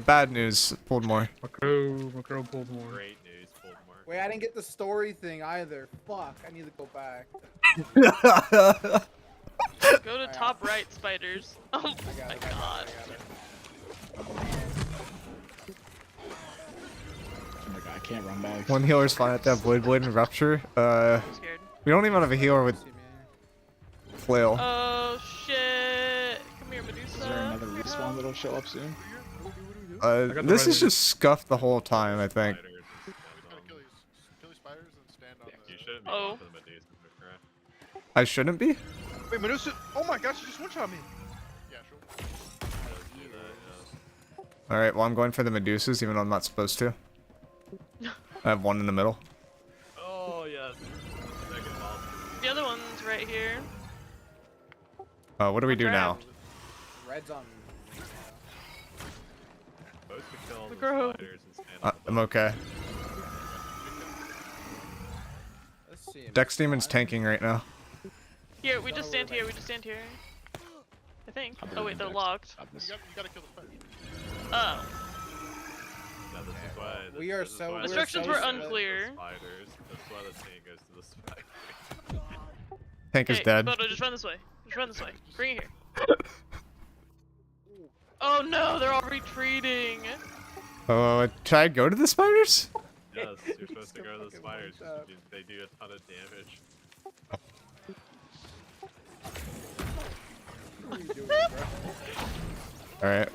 Bad news. Pulled more. Miicrow pulled more. Great news, pulled more. Wait, I didn't get the story thing either. Fuck, I need to go back. Go to top right, spiders. Oh my god. Oh my god, I can't run back. One healer's fine at that Void Blade and Rupture. I'm scared. We don't even have a healer with Flail. Oh shit. Come here, Medusa. Is there another respawn that'll show up soon? This is just scuffed the whole time, I think. Kill these spiders and stand on You shouldn't be Oh. going for the Medusa, correct? I shouldn't be? Wait, Medusa! Oh my gosh, you just one-shot me! Yeah, sure. Does do that, yes. Alright, well I'm going for the Medusas, even though I'm not supposed to. I have one in the middle. Oh, yes. Second boss. The other one's right here. What do we do now? Red's on. Supposed to kill the Miicrow. spiders and stand on the I'm okay. Let's see. Dex Demon's tanking right now. Here, we just stand here, we just stand here. I think. Oh wait, they're locked. You gotta kill the spider. Oh. Yeah, this is why. We are this is so- why we're the Instructions so were split. unclear. Spiders. That's why the tank goes to the spider. Tank is Okay, dead. Bodo, just run this way. Just run this way. Bring it here. Oh no, they're all retreating. Should I go to the spiders? Yes, you're supposed to go to the spiders. They do a ton of damage. What are you doing, bro? Alright.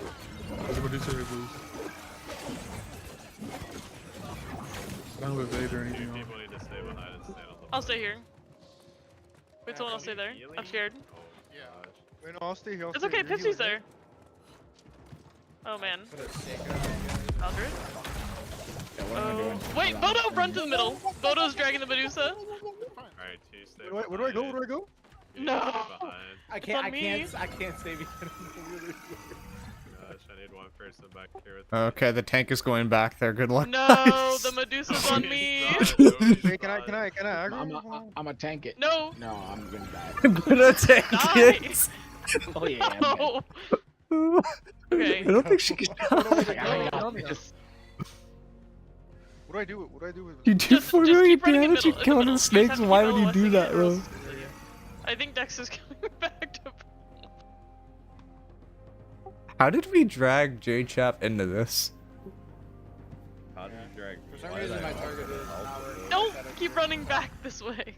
There's a Medusa here, please. I don't have evade or anything on. People need to stay behind and stand on the I'll stay here. Wait, someone else stay there. I'm scared. Oh, Yeah. gosh. Wait, no, I'll stay here. It's okay, Pipsy's there. Oh man. Aldred? Yeah, what am I doing? Wait, Bodo, run to the middle. Bodo's dragging the Medusa. Alright, two stay Where do I go? behind. Where do I go? You No. stay behind. I can't. On I me. can't save you. Gosh, I need one person back here with Okay, the tank is going back there. Good luck. No, guys. the Medusa's on me. Hey, can I I'm a tank it. No. No, I'm gonna die. I'm gonna tank Die. it. Oh yeah, I'm dead. No. Okay. I don't think she can What do I do? What do I do with You do Just 4 keep million running in damage middle, and in the killing middle. the You just snakes. have to Why keep would you do LSing that, it or else bro? it's gonna kill you. I think Dex is coming back to. How did we drag J-Chap into this? How do you drag? For some why reason, did I my target is help not with working. it? No, keep running back this way.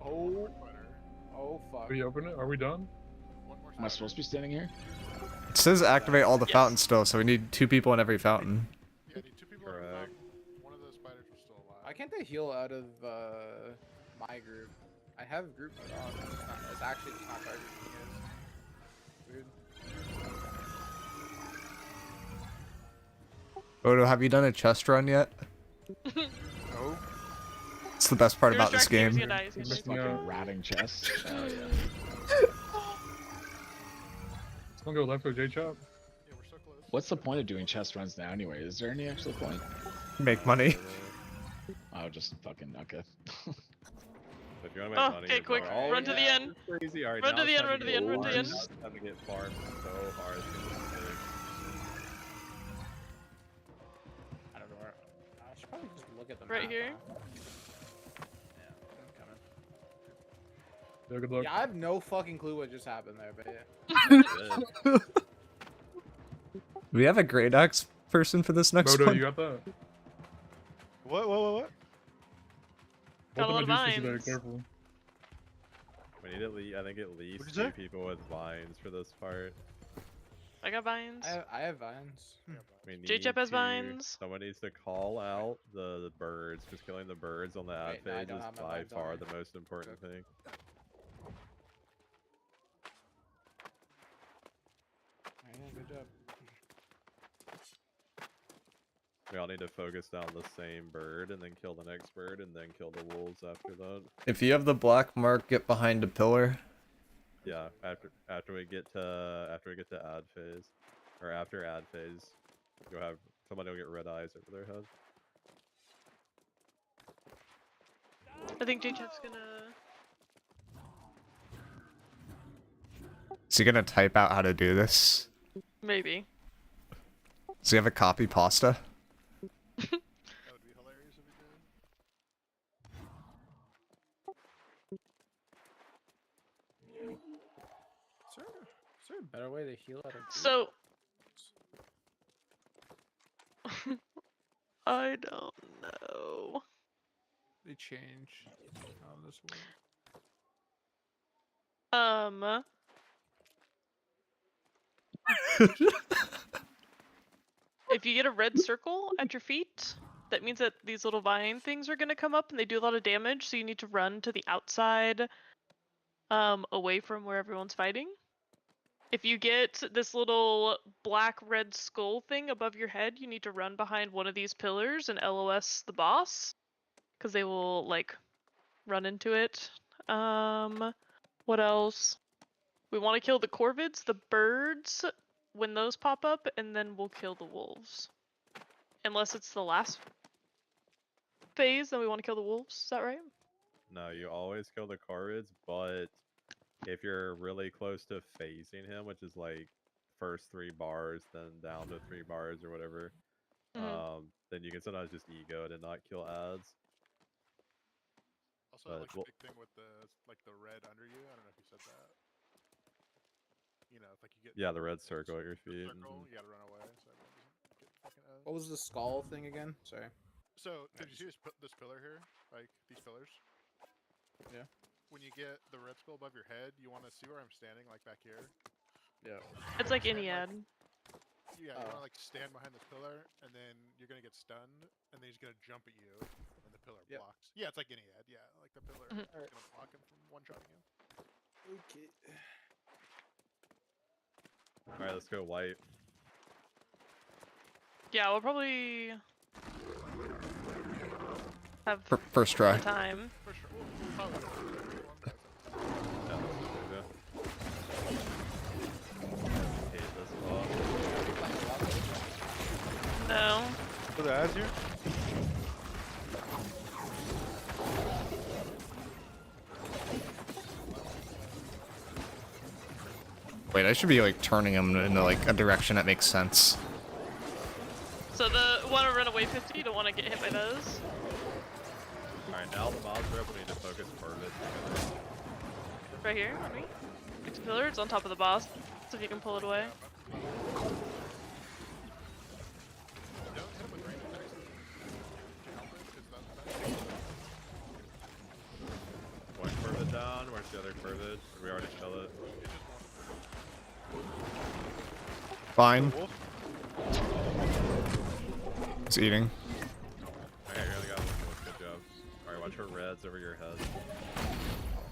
Oh fuck. Can we open it? Are we done? Am I supposed to be standing here? It says activate all the Yes. fountains still, so we need 2 people in every fountain. Yeah, I need 2 people. Correct. One of those spiders was still alive. Why can't they heal out of my group? I have group mode on. It's actually just not targeting you guys. Weird. Odo, have you done a chest run yet? No. It's the best part You're about this distracting, game. he's gonna die, he's gonna Missing die. out. Ratting chest. Oh yeah. Let's go left with J-Chop. Yeah, we're so close. What's the point of doing chest runs now anyway? Is there any actual point? Make money. Oh, just fucking okay. If you want to make Oh, money, okay, it's quick, like, run to the end. Crazy. All right, Run now to the it's end, time run to the end, get run to the end. farmed. Now it's time to get farmed so hard. It's gonna be sick. I don't know where. I should probably just look at the Right map, here? huh? Yeah, I'm coming. Yeah, good luck. Yeah, I have no fucking clue what just happened there, but yeah. Good. We have a great axe person for this next Bodo, one. you got that? What? Got a Both lot the of Medusas are there, vines. careful. We need at least, I think at least What'd you 2 say? people with vines for this part. I got vines. I have vines. We need J-Chap has to- vines. Someone needs to call out the birds, because killing the birds on the ad Wait, no, I phase don't is have my by vines on far me. the most important thing. Yeah, good job. We all need to focus down the same bird and then kill the next bird and then kill the wolves after that. If you have the black mark, get behind a pillar. Yeah, after we get to ad phase, or after ad phase, you'll have somebody will get red eyes over their head. I think J-Chap's gonna. Is he gonna type out how to do this? Maybe. Does he have a copy pasta? That would be hilarious if he did. Is there a better way to heal out of group? So. I don't know. They change how this works. If you get a red circle at your feet, that means that these little vine things are gonna come up and they do a lot of damage, so you need to run to the outside, away from where everyone's fighting. If you get this little black-red skull thing above your head, you need to run behind one of these pillars and LOS the boss, because they will, like, run into it. What else? We want to kill the corvids, the birds, when those pop up, and then we'll kill the wolves. Unless it's the last phase, then we want to kill the wolves. Is that right? No, you always kill the corvids, but if you're really close to phasing him, which is like first 3 bars, then down to 3 bars or whatever, then you can sometimes just ego it and not kill ads. Also, like the big thing with the red under you. I don't know if you said that. You know, if like you get Yeah, the red circle at your feet. circle, you gotta run away so everyone doesn't get fucking ads. What was the skull thing again? Sorry. So, did you see this pillar here? Like these pillars? Yeah. When you get the red skull above your head, you want to see where I'm standing, like back here. Yeah. It's like any ad. Yeah, you wanna like stand behind the pillar, and then you're gonna get stunned, and then he's gonna jump at you, and the pillar blocks. Yeah, it's like any ad. Yeah, like the pillar is gonna block him from one-shotting you. Okay. Alright, let's go white. Yeah, we'll probably have First try. more time. For sure. We'll probably go for one, but Yeah, let's do that. Hate this ball. No. So the ads here? Wait, I should be like turning him into like a direction that makes sense. So the want to run away 50, you don't want to get hit by those. Alright, now the mobs are up, we need to focus Pervit. Right here, on me. Get to pillar, it's on top of the boss, so if you can pull it away. don't hit him with range attacks. Help it, 'cause that's One Pervit down, where's the other Pervit? We already kill it. Fine. It's eating. Okay, I really got one wolf, good job. Alright, watch her reds over your head.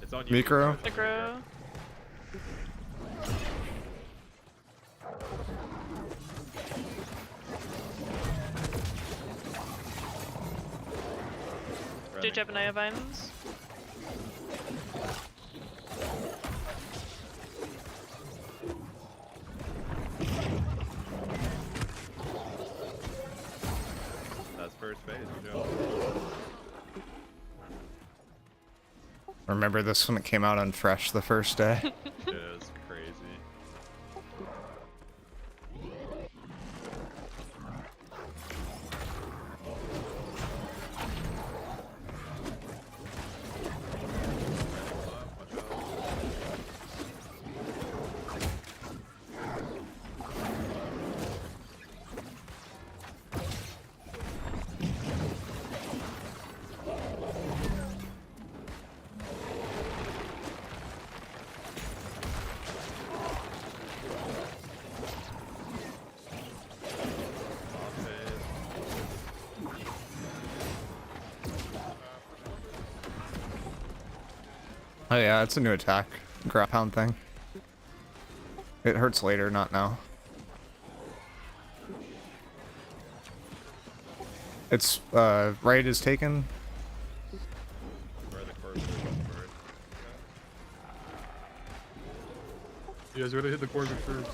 It's on you. Miicrow. Miicrow. Do Jebediah vines. That's first phase, good job. Remember this when it came out on Fresh the first day? It is crazy. Oh yeah, it's a new attack. Ground pound thing. It hurts later, not now. It's, right is taken. Where the corpse is first. You guys gotta hit the Corvette first.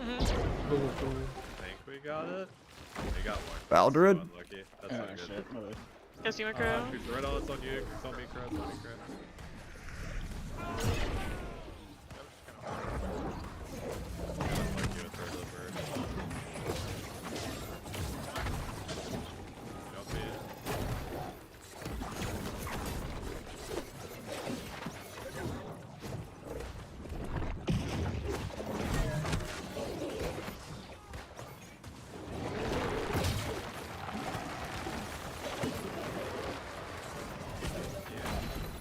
I think we got it. We got one. Valdred? So unlucky. That's not good. Guess you Miicrow. Who's right on? It's on you. It's on me, Crow. It's on me, Crow. Like you, a third of the bird. Jump in.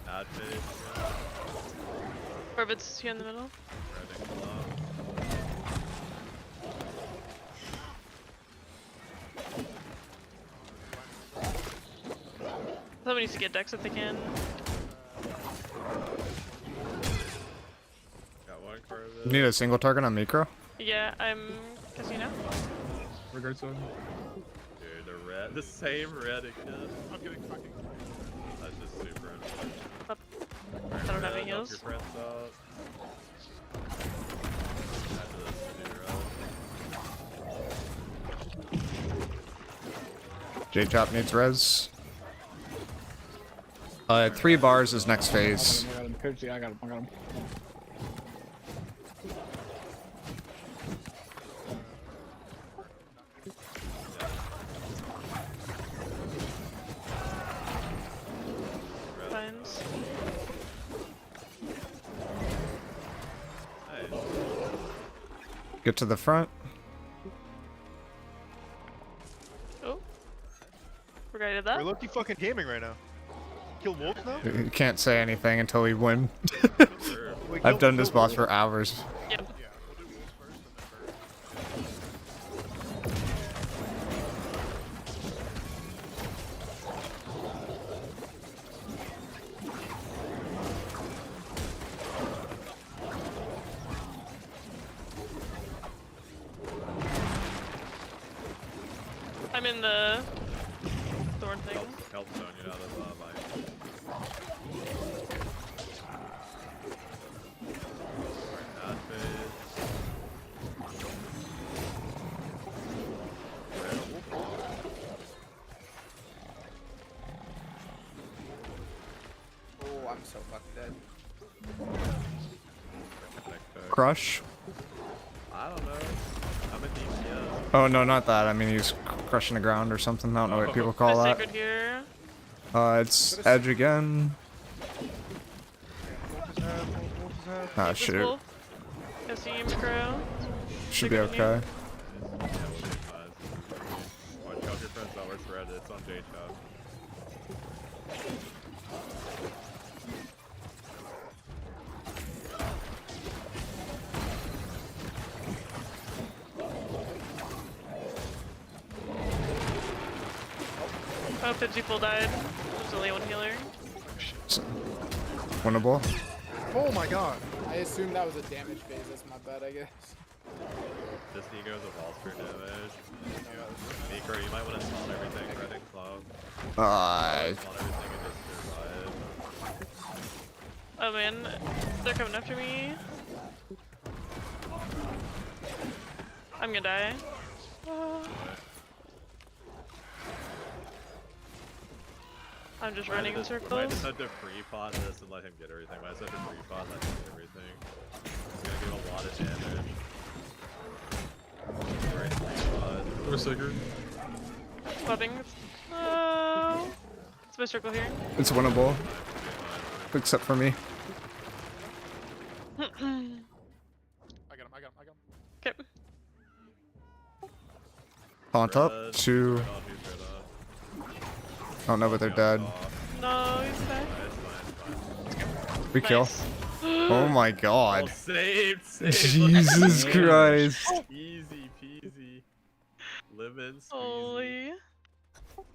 Add phase. Corbett's here in the middle. Redding below. Somebody needs to get Dex if they can. Got one Corvette. You need a single target on Miicrow? Yeah, I'm Casino. Regards on. Dude, the same red again. I'm getting fucking. That's just super unfortunate. I don't have any Red, help heals. your friends out. After this, do red. J-Chop needs res. 3 bars is next phase. I got him. Coach, I got him. Vines. Nice. Get to the front. Oh. Regretted that. We're lucky fucking gaming right now. Kill wolves now? You can't say anything until we win. Sure. Wait, I've kill- done this kill boss for hours. Yep. Yeah, we'll do wolves I'm in the thorn thing. Help zone you out of mine. That phase. Oh, I'm so fucking dead. Crush? I don't know. I'm a DPS. Oh no, not that. I mean, he's crushing the ground or something. I don't know what people call that. Sacred here. It's Edge again. Ah, shoot. I see you, miicrow. Should be okay. Watch out your friends that works for Reddit. It's on JChat. Oh, Pidgey full died. There's only one healer. Winnable. Oh my god. I assumed that was a damage phase. That's my bad, I guess. This ego is a monster damage. miicrow, you might want to spawn everything red and cloud. Spawn everything and just survive. Oh man, they're coming after me. I'm gonna die. I'm just running in circles. I just had to free pot this and let him get everything. I just had to free pot and let him get everything. It's gonna give a lot of damage. Right, free pot. We're sacred. Clubbing. Oh. It's my circle here. It's winnable. Except for me. I got him. Okay. Taunt up. 2. Oh no, but they're dead. No, he's back. We kill. Oh my god. Oh, saved. Jesus Christ. Easy peasy. Lemon squeezy. Holy.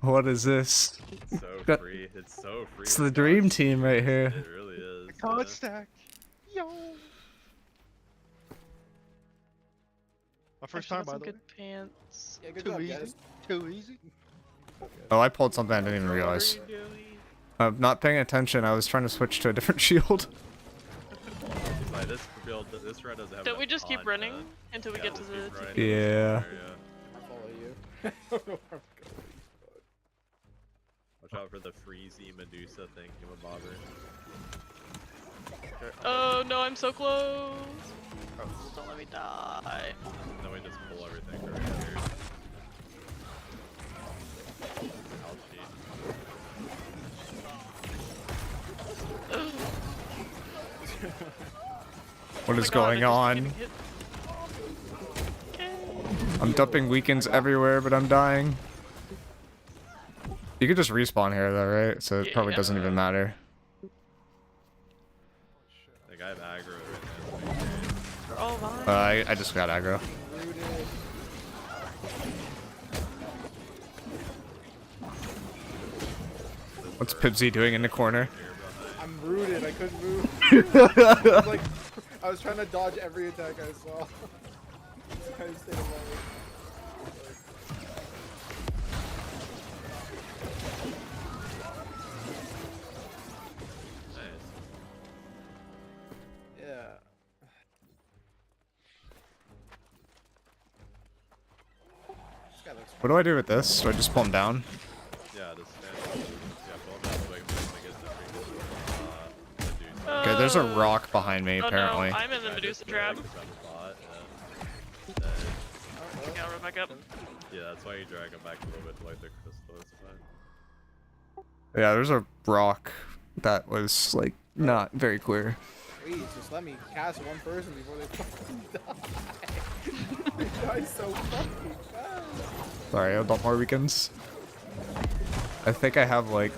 What is this? It's so free. It's so free. It's the dream team right here. It really is. God stack. Yo. My first time, by the way. Good pants. Yeah, good Too job, easy. guys. Too easy. Oh, I pulled something I didn't even realize. I'm not paying attention. I was trying to switch to a different shield. Like this build, this red doesn't have. Don't we just keep running until we get to the right. TP? Yeah. I'll follow you. I don't know where I'm going. Watch out for the freezy Medusa thing, give a bobber. Oh no, I'm so close. Don't let me die. Then we just pull everything right here. What is going on? I'm dumping weekends everywhere, but I'm dying. You could just respawn here though, right? So it probably doesn't even matter. Like I have aggro right now. They're all mine. I just got aggro. What's Pibsy doing in the corner? I'm rooted. I couldn't move. I was trying to dodge every attack I saw. I just stayed alone. Yeah. What do I do with this? Do I just pull him down? Yeah, just stand. Yeah, pull him down so I can Medusa. Okay, there's a rock behind me Oh apparently. no, I'm in the Medusa trap. Okay, I'll run back up. Yeah, that's why you drag him back a little bit to like the crystal. It's fine. Yeah, there's a rock that was like not very clear. Please, just let me cast one person before they fucking die. They die so fucking fast. Sorry, I'll dump more weekends. I think I have like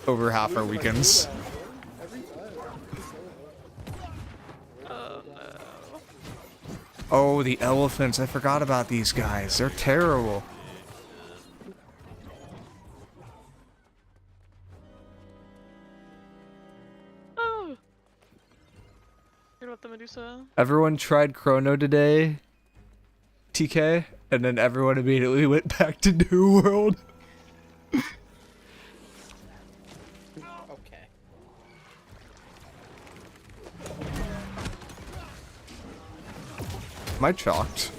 over half our weekends. Every time. Oh no. Oh, the elephants. I forgot about these guys. They're terrible. Oh. Heard about the Medusa? Everyone tried Chrono today. TK? and then everyone immediately went back to New World. Okay. Am I chalked?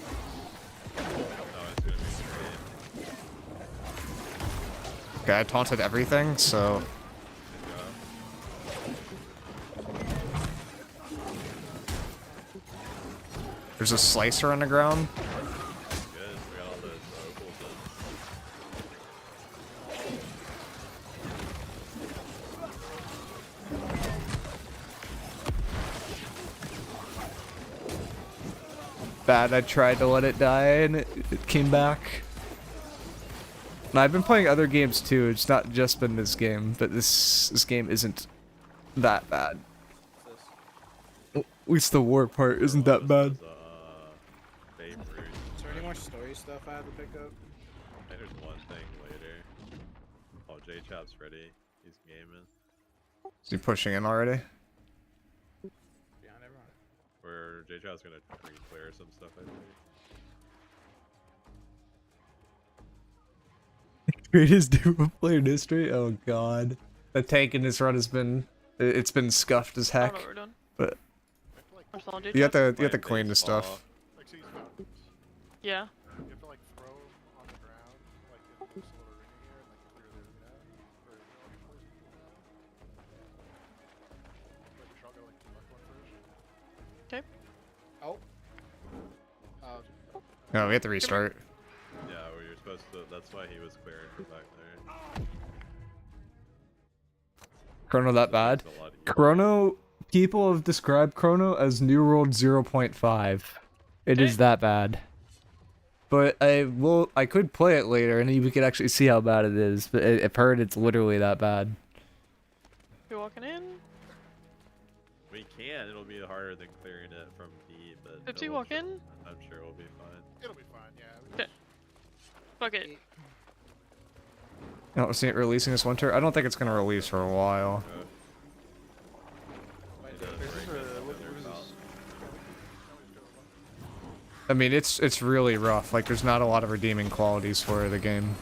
Okay, I taunted everything, so... There's a slicer on the ground. Bad, I tried to let it die and it came back. And I've been playing other games too, it's not just been this game, but this game isn't that bad. At least the war part isn't that bad. Is there any more story stuff I have to pick up? There's one thing later. Oh, J-Chap's ready. He's gaming. Is he pushing in already? Yeah, never mind. Where J-Chap's gonna pre-clear some stuff, I think. Greatest duo player in history? Oh god. The tank in this run has been... It's been scuffed as heck. But... You have to clean the stuff. Yeah. You have to like throw them on the ground, like in this little ring here, and like clear the arena for like y'all gotta like mark one first. Okay. Oh. No, we have to restart. Yeah, well, you're supposed to. That's why he was clearing from back there. Chrono that bad? Chrono... People have described Chrono as New World 0.5. It is that bad. But I could play it later and we could actually see how bad it is, but I've heard it's literally that bad. You're walking in? We can, it'll be harder than clearing it from deep, but... Pipsy, walk in? I'm sure it'll be fine. It'll be fine, yeah. Okay. Fuck it. I don't see it releasing this winter. I don't think it's gonna release for a while. I mean, it's really rough. Like, there's not a lot of redeeming qualities for the game.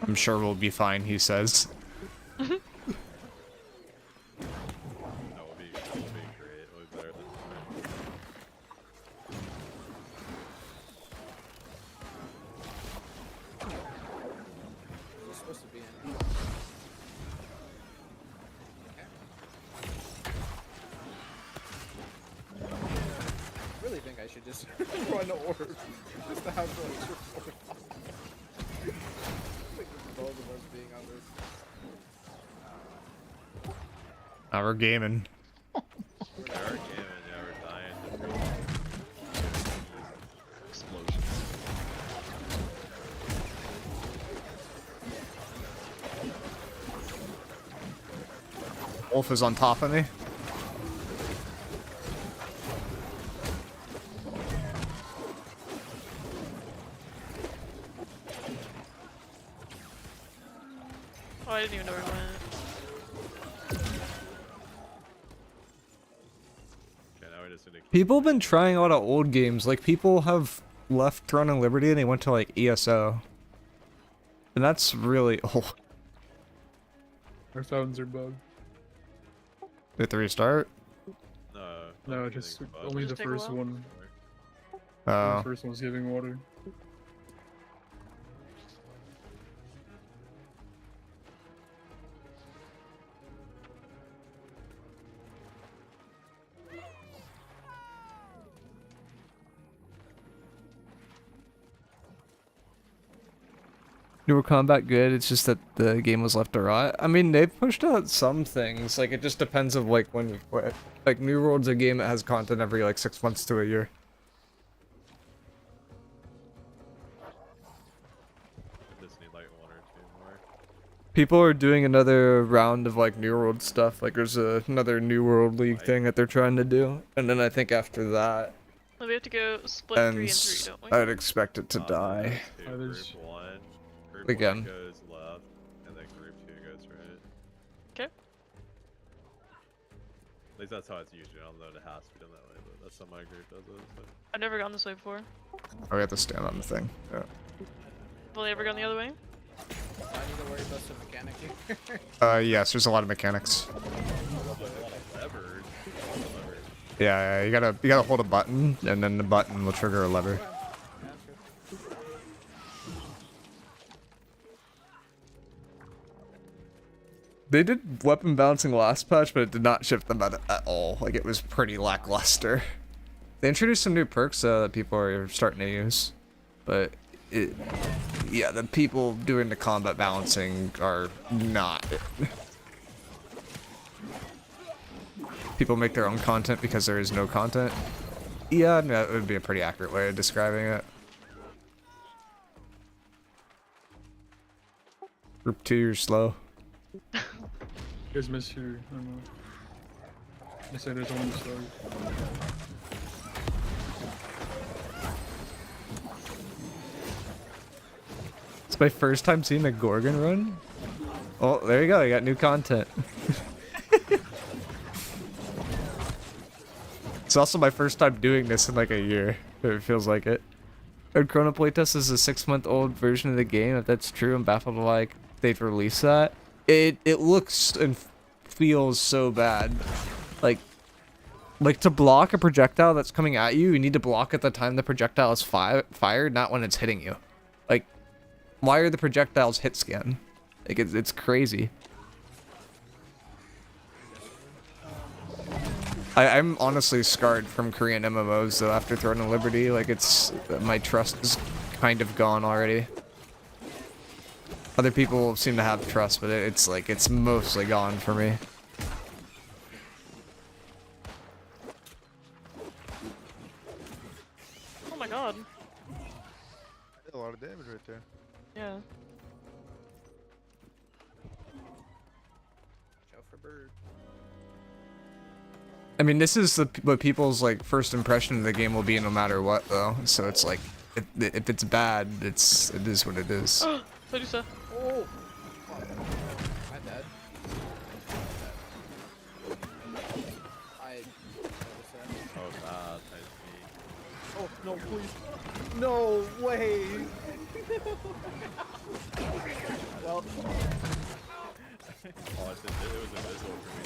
I'm sure we'll be fine, he says. Just run the orb. Just to have the both of us being on this. Now we're gaming. We are gaming, yeah, we're dying. Explosions. Wolf is on top of me. Oh, I didn't even know where it went. Okay, now we just need to keep People have been trying a lot of old games. Like, people have left Throne and Liberty and they went to, like, ESO. And that's really old. Our phones are bugged. We have to restart? No, just only the first one. Oh. The first one's giving water. Newer combat good, it's just that the game was left to rot. I mean, they've pushed out some things, like, it just depends of, like, when you quit. Like, New World's a game that has content every, like, 6 months to a year. just need like 1 or 2 more. People are doing another round of like New World stuff. Like there's another New World League thing that they're trying to do, and then I think after that, Well, we have to go split 3 and 3, don't we? I'd expect it to die. Group 1. Group Again. 1 goes left, and then Group 2 goes right. Okay. At least that's how it's usually. I don't know if it has to be done that way, but that's how my group does it. So. I've never gone this way before. Oh, we have to stand on the thing. Yeah. Will they ever gone the other way? I need to worry about some mechanic here. Yes, there's a lot of mechanics. Levers. Yeah, you gotta hold a button, and then the button will trigger a lever. They did weapon balancing last patch, but it did not shift the meta at all. Like, it was pretty lackluster. They introduced some new perks that people are starting to use, but yeah, the people doing the combat balancing are not. People make their own content because there is no content. Yeah, that would be a pretty accurate way of describing it. Group 2, you're slow. You guys missed your, I don't know. I said there's only stars. It's my first time seeing a Gorgon run. Oh, there you go, you got new content. It's also my first time doing this in like a year. It feels like it. Our Chrono playtest is a 6-month-old version of the game. If that's true, I'm baffled why they've released that. It looks and feels so bad. Like to block a projectile that's coming at you, you need to block at the time the projectile is fired, not when it's hitting you. Like, why are the projectiles hit scan? Like, it's crazy. I'm honestly scarred from Korean MMOs though after Throne of Liberty. Like, my trust is kind of gone already. Other people seem to have trust, but it's mostly gone for me. Oh my god. A lot of damage right there. Yeah. Watch out for bird. I mean, this is what people's like first impression of the game will be no matter what, though. So it's like, if it's bad, it is what it is. Medusa. Oh! My bad. Oh god, I see. Oh, no, please. No way! Well... Oh, it was invisible for me.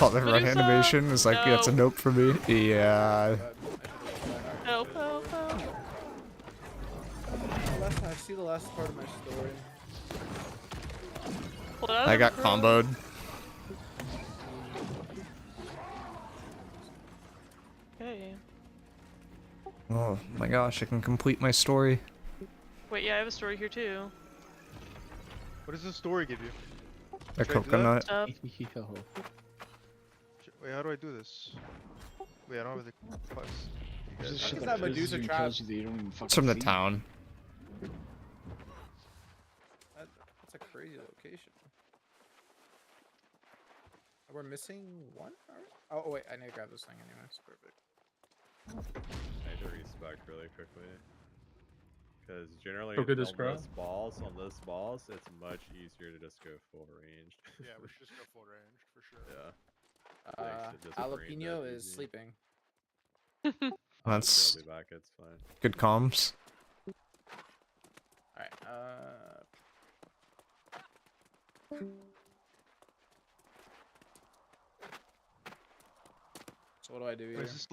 Oh, the run animation is like, no. That's a nope for me. Yeah. Help, help, help. I see the last part of my story. I got comboed. Okay. Oh my gosh, I can complete my story. Wait, yeah, I have a story here too. What does the story give you? A coconut. Wait, how do I do this? Wait, I don't have the plus. Shit Is that that Medusa Medusa trap? tells you that you don't even fucking It's from the see. town. That's a crazy location. We're missing one? Oh, wait, I need to grab this thing anyway. It's perfect. I need to respec really quickly. Because generally Okay, on this crowd? this balls, it's much easier to just go full range. Yeah, we should just go full range for sure. Yeah. Makes it just brain Jalapeno dead is easy. sleeping. That's I'll be back, it's fine. good comms. Alright, so what do I do here? Is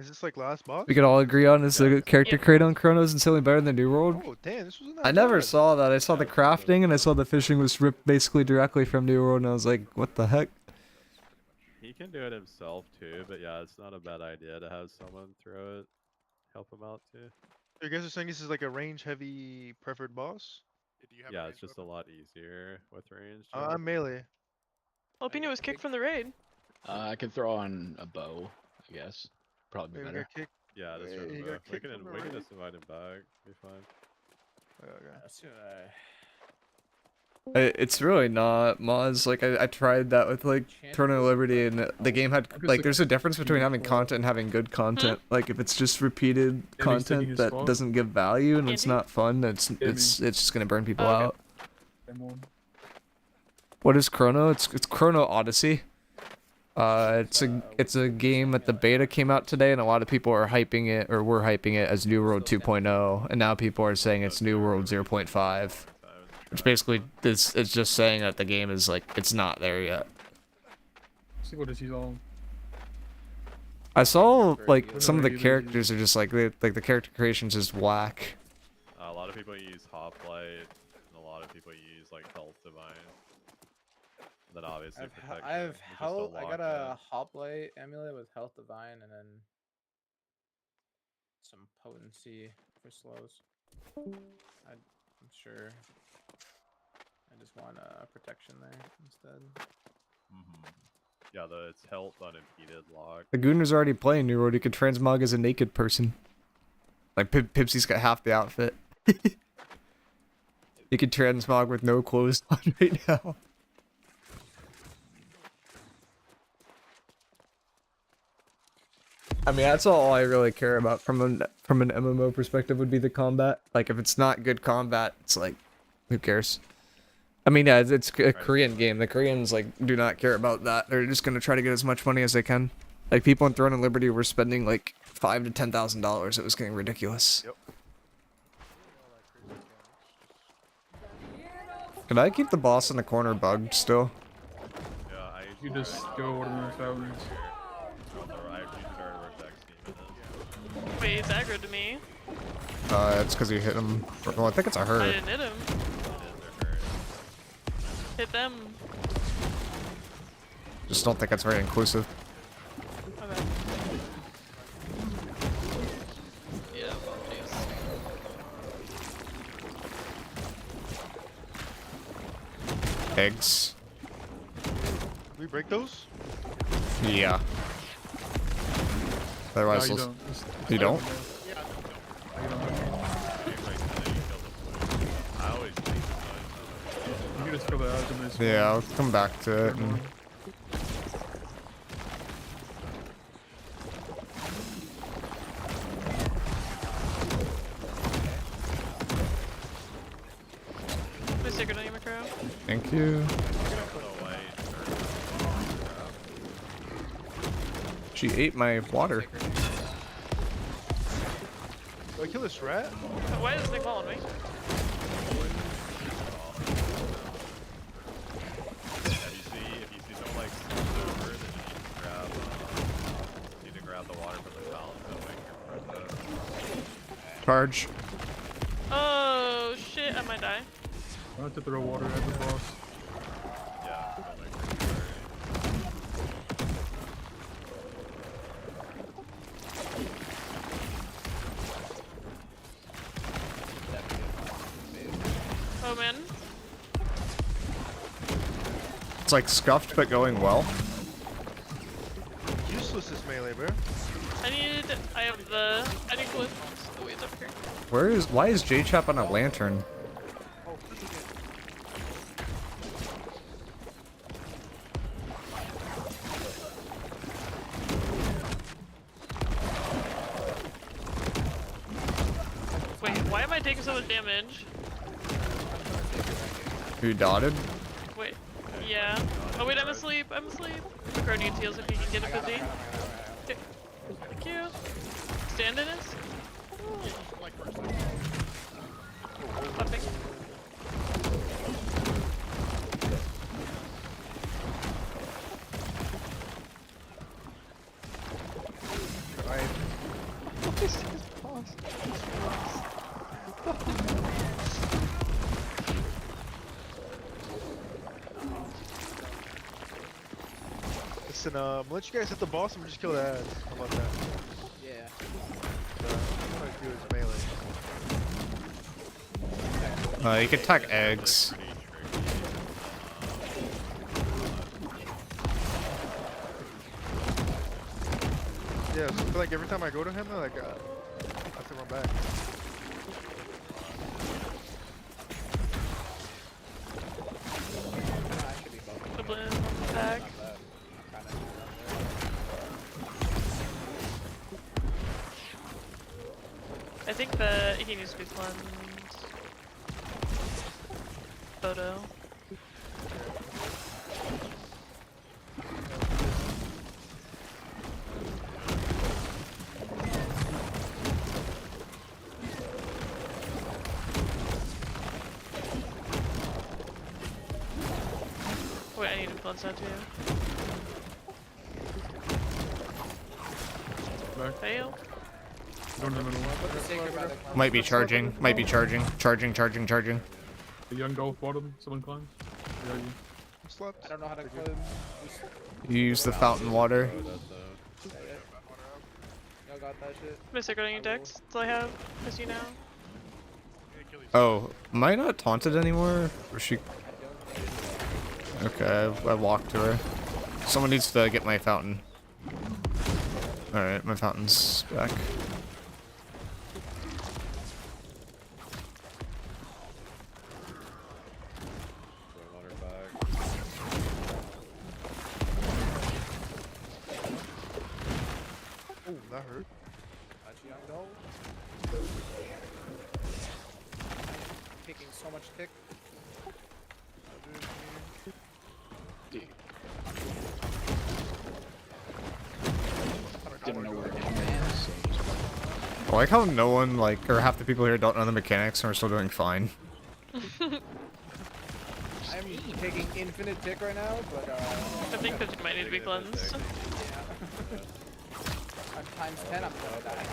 this like last boss? We could all agree on is the character Yep. created on Chronos insanely better than New World. Oh damn, this wasn't that I never bad. saw that. I saw the crafting and I saw the fishing was ripped basically directly from New World, and I was like, what the heck? He can do it himself too, but yeah, it's not a bad idea to have someone throw it, help him out too. You guys are saying this is like a range heavy preferred boss? Do you have Yeah, a it's just a lot easier with range. I'm melee. Jalapeno was kicked from the raid. I could throw on a bow, I guess. Probably be Wait, we better. got kicked. Yeah, just Wait, run he the got bow. We kicked can from the we can raid? just invite him back. Be fine. It's really not mods. Like I tried that with like Chrono Liberty, and the game had like there's a difference between having content and having good content. Like if it's just repeated content that doesn't give value and it's not fun, it's just gonna burn people out. What is Chrono? It's Chrono Odyssey. It's a game that the beta came out today, and a lot of people are hyping it, or were hyping it as New World 2.0, and now people are saying it's New World 0.5, which basically it's just saying that the game is like it's not there yet. See what is he on? I saw like some of the characters are just like the character creation's just whack. A lot of people use Hoplite, and a lot of people use like Health Divine. Then obviously protection. I have health. I got a Hoplite amulet with Health Divine, and then some potency for slows. I'm sure. I just want protection there instead. Yeah, it's health unimpeded lock. The Gooner's already playing New World. You could transmog as a naked person. Like Pipsy's got half the outfit. You could transmog with no clothes on right now. I mean, that's all I really care about from an MMO perspective would be the combat. Like, if it's not good combat, it's like, who cares? I mean, yeah, it's a Korean game. The Koreans, like, do not care about that. They're just gonna try to get as much money as they can. Like, people in Throne of Liberty were spending, like, $5,000 to $10,000. It was getting ridiculous. Yep. Can I keep the boss in the corner bugged still? Yeah, You just go over the fountains. Wait, he's aggro to me. It's because you hit him. Well, I think it's a her. I didn't hit him. Hit them. Just don't think it's very inclusive. Okay. Yeah, jeez. Eggs. We break those? Yeah. Otherwise, No, you don't? You can just kill the alchemist. Yeah, I'll come back to it. And... My secret on your miicrow. Thank you. She ate my water. Do I kill this rat? Why is this thing following me? If you see someone like scoot over, then you need to grab the water from the fountain. Charge. Oh shit! I might die. I have to throw water at the boss. Yeah. Oh man. It's like scuffed but going well. Useless is melee, bro. I need glyph. Oh wait, it's up here. Why is J-Chap on a lantern? Wait, why am I taking so much damage? You dotted? Wait, yeah. Oh wait, I'm asleep. I'm asleep. miicrow needs heals if you can get a 50. Okay. Thank you. Stand in it. Clapping. What is this boss? Listen, let you guys hit the boss and we just kill the ads. How about that? Yeah. What I do is melee. You can attack eggs. Yeah, so I feel like every time I go to him, like, I have to run back. tag. I think that he needs to be cleansed. Photo. Wait, I need to cleanse that too. Fail. Might be charging. Might be charging. Charging. The young golf bottom. Someone climb. Yeah, you. I don't know how to cleanse. You use the fountain water. Y'all got that shit? Mystic, on your decks? That's all I have. As you know. Oh, am I not taunted anymore? Or she? Okay, I walked to her. Someone needs to get my fountain. Alright, my fountain's back. Oh, that hurt. Taking so much tick. Didn't know where it is, so I like how no one, like, or half the people here don't know the mechanics and we're still doing fine. I'm taking infinite tick right now, but I think that you might need to be cleansed. yeah. I'm times 10, I'm gonna die.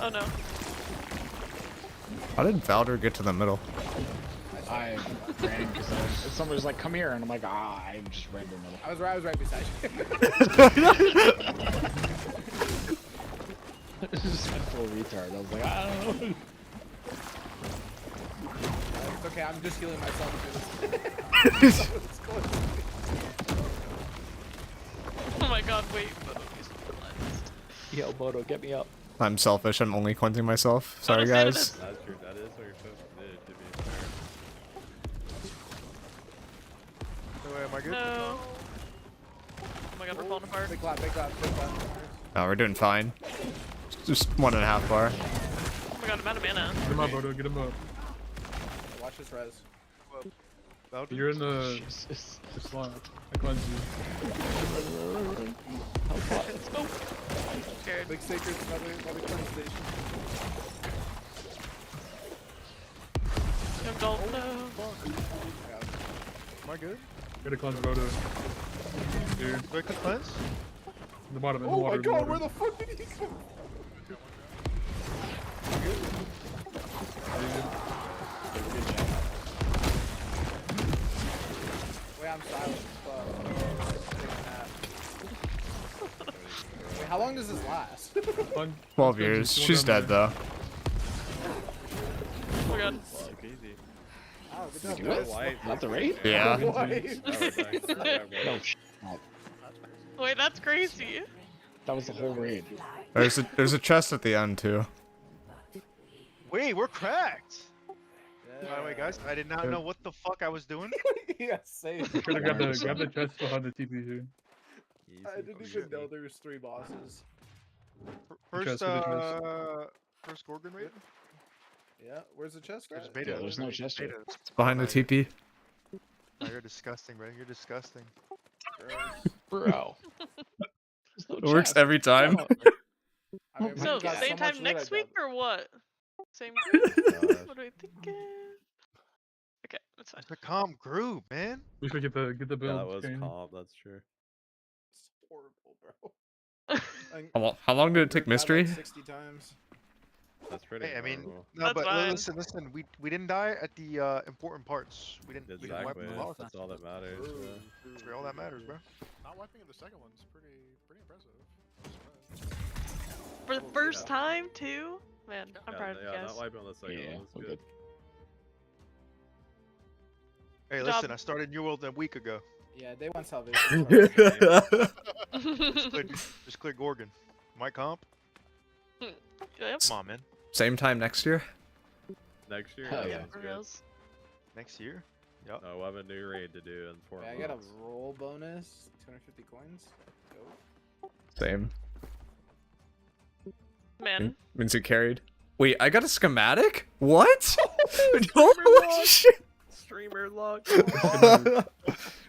Oh no. How did Valder get to the middle? I ran because someone was like, "Come here," and I'm like, "Ah, I just ran to the middle." I was right beside you. This is a full retard. I was like, I don't know. It's okay, I'm just healing myself through this. Oh my god, wait. Both of these are cleansed. Yo, Bodo, get me up. I'm selfish, I'm only cleansing myself. Sorry, guys. That's true. That is what you're supposed to do, to be fair. No way, am I good? No. Oh my god, we're falling apart. Big clap, big clap, big clap. No, we're doing fine. Just 1.5 bar. Oh my god, I'm out of mana. Get him up, Bodo. Get him up. Watch this res. You're in the slot. I cleanse you. Let's go. Scared. Big sacred, another cleanse station. I'm Dalton. Am I good? Get a cleanse, Bodo. Here. Do I click cleanse? In the bottom, in the Oh water. my god, where the fuck did he come? Wait, I'm silent. Wait, how long does this last? 12 years. She's dead, though. Oh my god. Oh, good job, Do it? guys. Not the raid? Yeah. No, Wait, that's crazy. that was the whole raid. There's a chest at the end, too. Wait, we're cracked! By the way, guys, I did not know what the fuck I was doing. Yeah, same. You could have grabbed the chest behind the TP here. I didn't even know there was 3 bosses. First, Chest with the first Gorgon raid? Yeah, where's the chest at? Yeah, there's no chest here. It's behind the TP. Oh, you're disgusting, bro. You're disgusting. Bro. It works every time. I mean, So, got same so time much next loot, I week or what? Same group? What are we thinking? Okay, that's fine. The calm grew, man. We should get the build. Yeah, that was screen. calm, that's true. It's horrible, bro. How long did it take Died like Mystery? 60 times. That's pretty Hey, I mean, normal. no, That's but fine. listen. We didn't die at the important parts. We didn't wipe Exactly, them off. that's all that matters. Yeah. That's all that matters, bro. Not wiping in the second one's pretty impressive. For the first time, too? Man, I'm proud of you Yeah, guys. not wiping on the second Yeah, one. we're That's good. Hey, Good listen, job. I started New World a week ago. Yeah, day 1 salvation. Just clear Gorgon. My comp? Yep. Come on, man. Same time next year? Next year? Hell yeah. Sounds For good. reals. Next year? Yep. we'll have a new raid to do in 4 Wait, months. I got a roll bonus, 250 coins. Go. Same. Man. Means you carried. Wait, I got a schematic? What? Streamer Holy luck. shit! Streamer luck.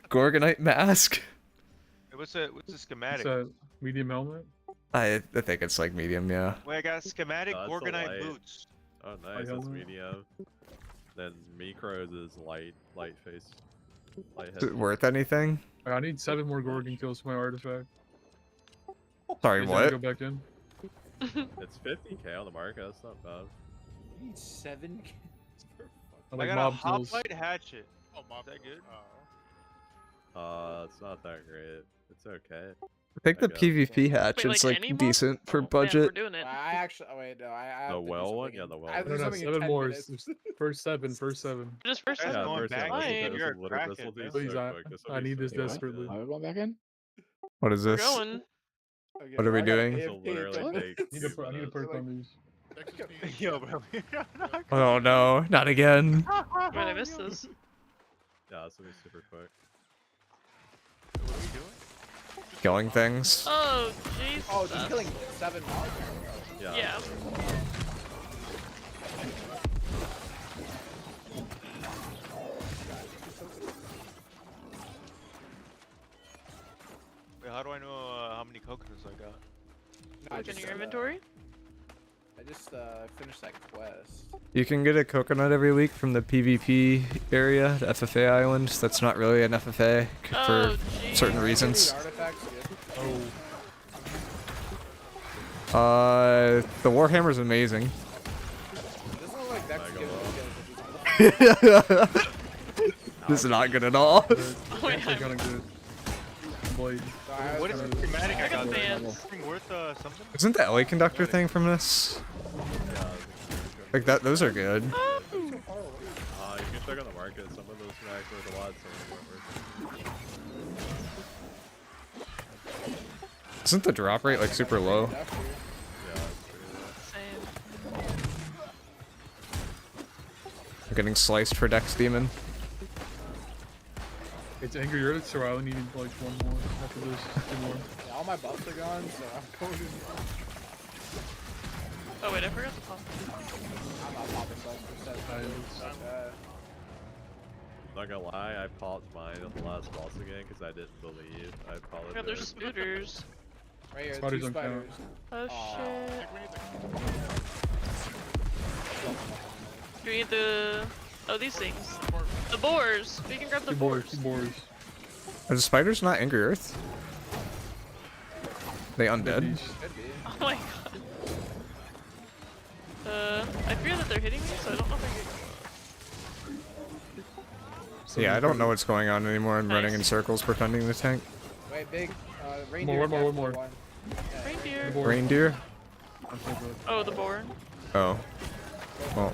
Gorgonite mask. What's the schematic? It's a medium helmet. I think it's like medium, yeah. Wait, I got a schematic. No, it's a Gorgonite light. boots. Oh, nice. That's medium. Then miicrows is light face. Light Is it head. worth anything? I need 7 more Gorgon kills for my artifact. Sorry, Please what? Go back in. It's 50k on the market. That's not bad. You need 7 I I like got a mob kills. hoplite hatchet. Oh, mob. Is that good? It's not that great. It's okay. I think the guess. PvP hatch Wait, is like like any mob? decent for Oh, man, budget. we're doing it. I actually. Oh, wait, no. I have The to do well one? something Yeah, in- the well I have to No, do no, something in 7 10 more. minutes. First 7. First 7. Just first Guys, seven. going first back seven. in, Fine. you're a This will crackhead, be man. Please, so quick. This will I be need so this quick. desperately. Are we going back in? What is We're this? going. Okay, What are we I gotta doing? This will AFK literally in 10 take I need a 2 I need a minutes. perk on these. Yo, bro. Oh no, not again. Wait, I missed this. Yeah, this will be super quick. What are we doing? Killing things. Oh, jeez. Oh, just killing 7 mobs? Yeah. Yeah. Wait, how do I know how many coconuts I got? No, I Look in just, your inventory. I just finished that quest. You can get a coconut every week from the PvP area, the FFA island. That's not really an FFA for certain reasons. Artifacts, good. The Warhammer's amazing. Doesn't look like that's good. This is not good at all. It's actually kind of good. Blade. What is the schematic I got there? fans. Is this thing worth something? Isn't the LA conductor thing from this? Like that, those are good. You can check on the market. Some of those are actually worth a lot. Some of them aren't worth. Isn't the drop rate like super low? Yeah, that's true. Same. I'm getting sliced for Dex Demon. It's Angry Earth, so I only need like 1 more after this. 2 more. Yeah, all my buffs are gone, so I'm going to. Oh wait, I forgot to pop. I'm not popping buffs for 7. Not gonna lie, I popped mine on the last boss again because I didn't believe. I apologize. God, there's spooters. Right here, Spiders 2 don't count. spiders. Oh Aw. shit. Do we need the... Oh, these things. The boars! We can grab the 2 boars. boars. 2 boars. Are the spiders not Angry Earth? They undead? Could be. Oh my god. I fear that they're hitting me, so I don't know if I can... Yeah, I don't know what's going on anymore. I'm running in Nice. circles pretending to tank. Wait, big. Reindeer. One more. Yeah, Reindeer. Boar. Reindeer? Oh, the boar. Oh. Well,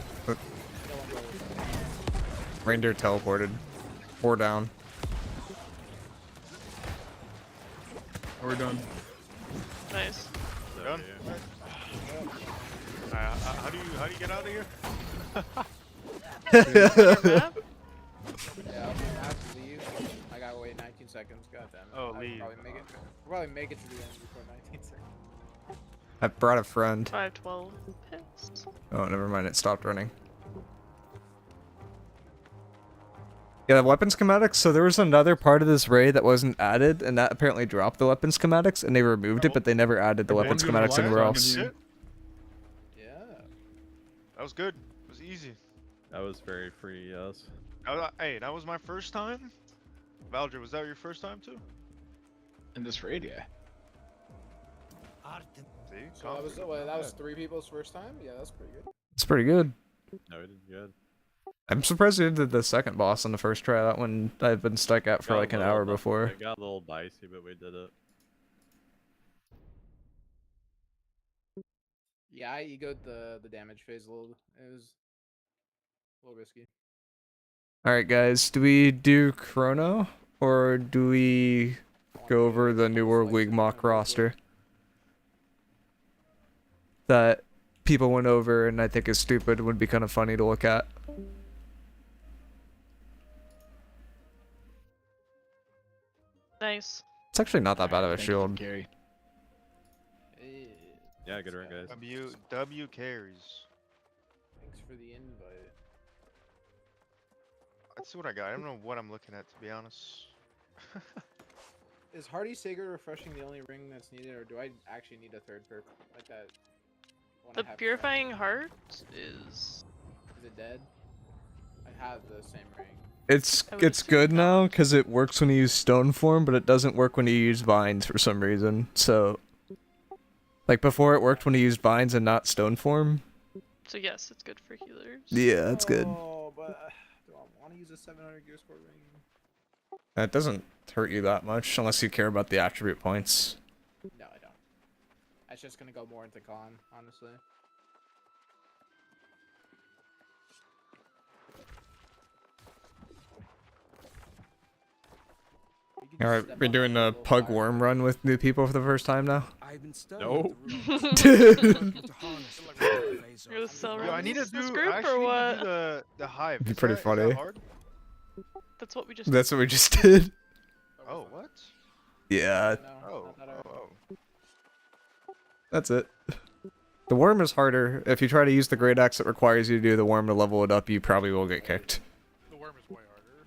reindeer teleported. 4 down. We're done. Nice. Done? How do you get out of here? Map? Yeah, I have to leave. I gotta wait 19 seconds. God damn it. Oh, I'll leave. probably make it to the end before 19 seconds. I brought a friend. 512. Pissed. Oh, never mind. It stopped running. Yeah, the weapon schematics. So there was another part of this raid that wasn't added, and that apparently dropped the weapon schematics, and they removed it, but they never added the They weapon didn't do it schematics last anywhere time, else. and Yeah. That was good. It was easy. That was very free, yes. Hey, that was my first time. Valdre, was that your first time too? In this raid, yeah. See? So that was 3 people's first time? Yeah, that's pretty good. It's pretty good. No, we did good. I'm surprised they did the second boss on the first try. That one I've been stuck at for Got a like an little hour di- before. It got a little dicey, but we did it. Yeah, I egoed the damage phase a little. It was a little risky. Alright guys, do we do Chrono? Or do we go over the New World League mock roster? That people went over and I think is stupid, would be kind of funny to look at. Nice. It's actually not that bad of a Thank you, shield. Gary. Yeah, good run, guys. W carries. Thanks for the invite. Let's see what I got. I don't know what I'm looking at, to be honest. Is Hardy Sager refreshing the only ring that's needed, or do I actually need a third perk like that? The Purifying Heart is... Is it dead? I have the same ring. It's good now because it works when you use stone form, but it doesn't work when you use vines for some reason. So, like before, it worked when you used vines and not stone form. So yes, it's good for healers. Yeah, that's good. Oh, but do I want to use a 700 gear score ring? That doesn't hurt you that much unless you care about the attribute points. No, I don't. It's just gonna go more into con, honestly. Alright, we're doing a pug worm run with new people for the first time now. I've been Nope. You're the cell Yo, I run need to this do. group I or actually need what? to do the hive. It'd be Is pretty that funny. hard? That's what we just That's what we just did. Oh, what? Yeah, Oh, that's it. The worm is harder. If you try to use the great axe that requires you to do the worm to level it up, you probably will get kicked. The worm is way harder.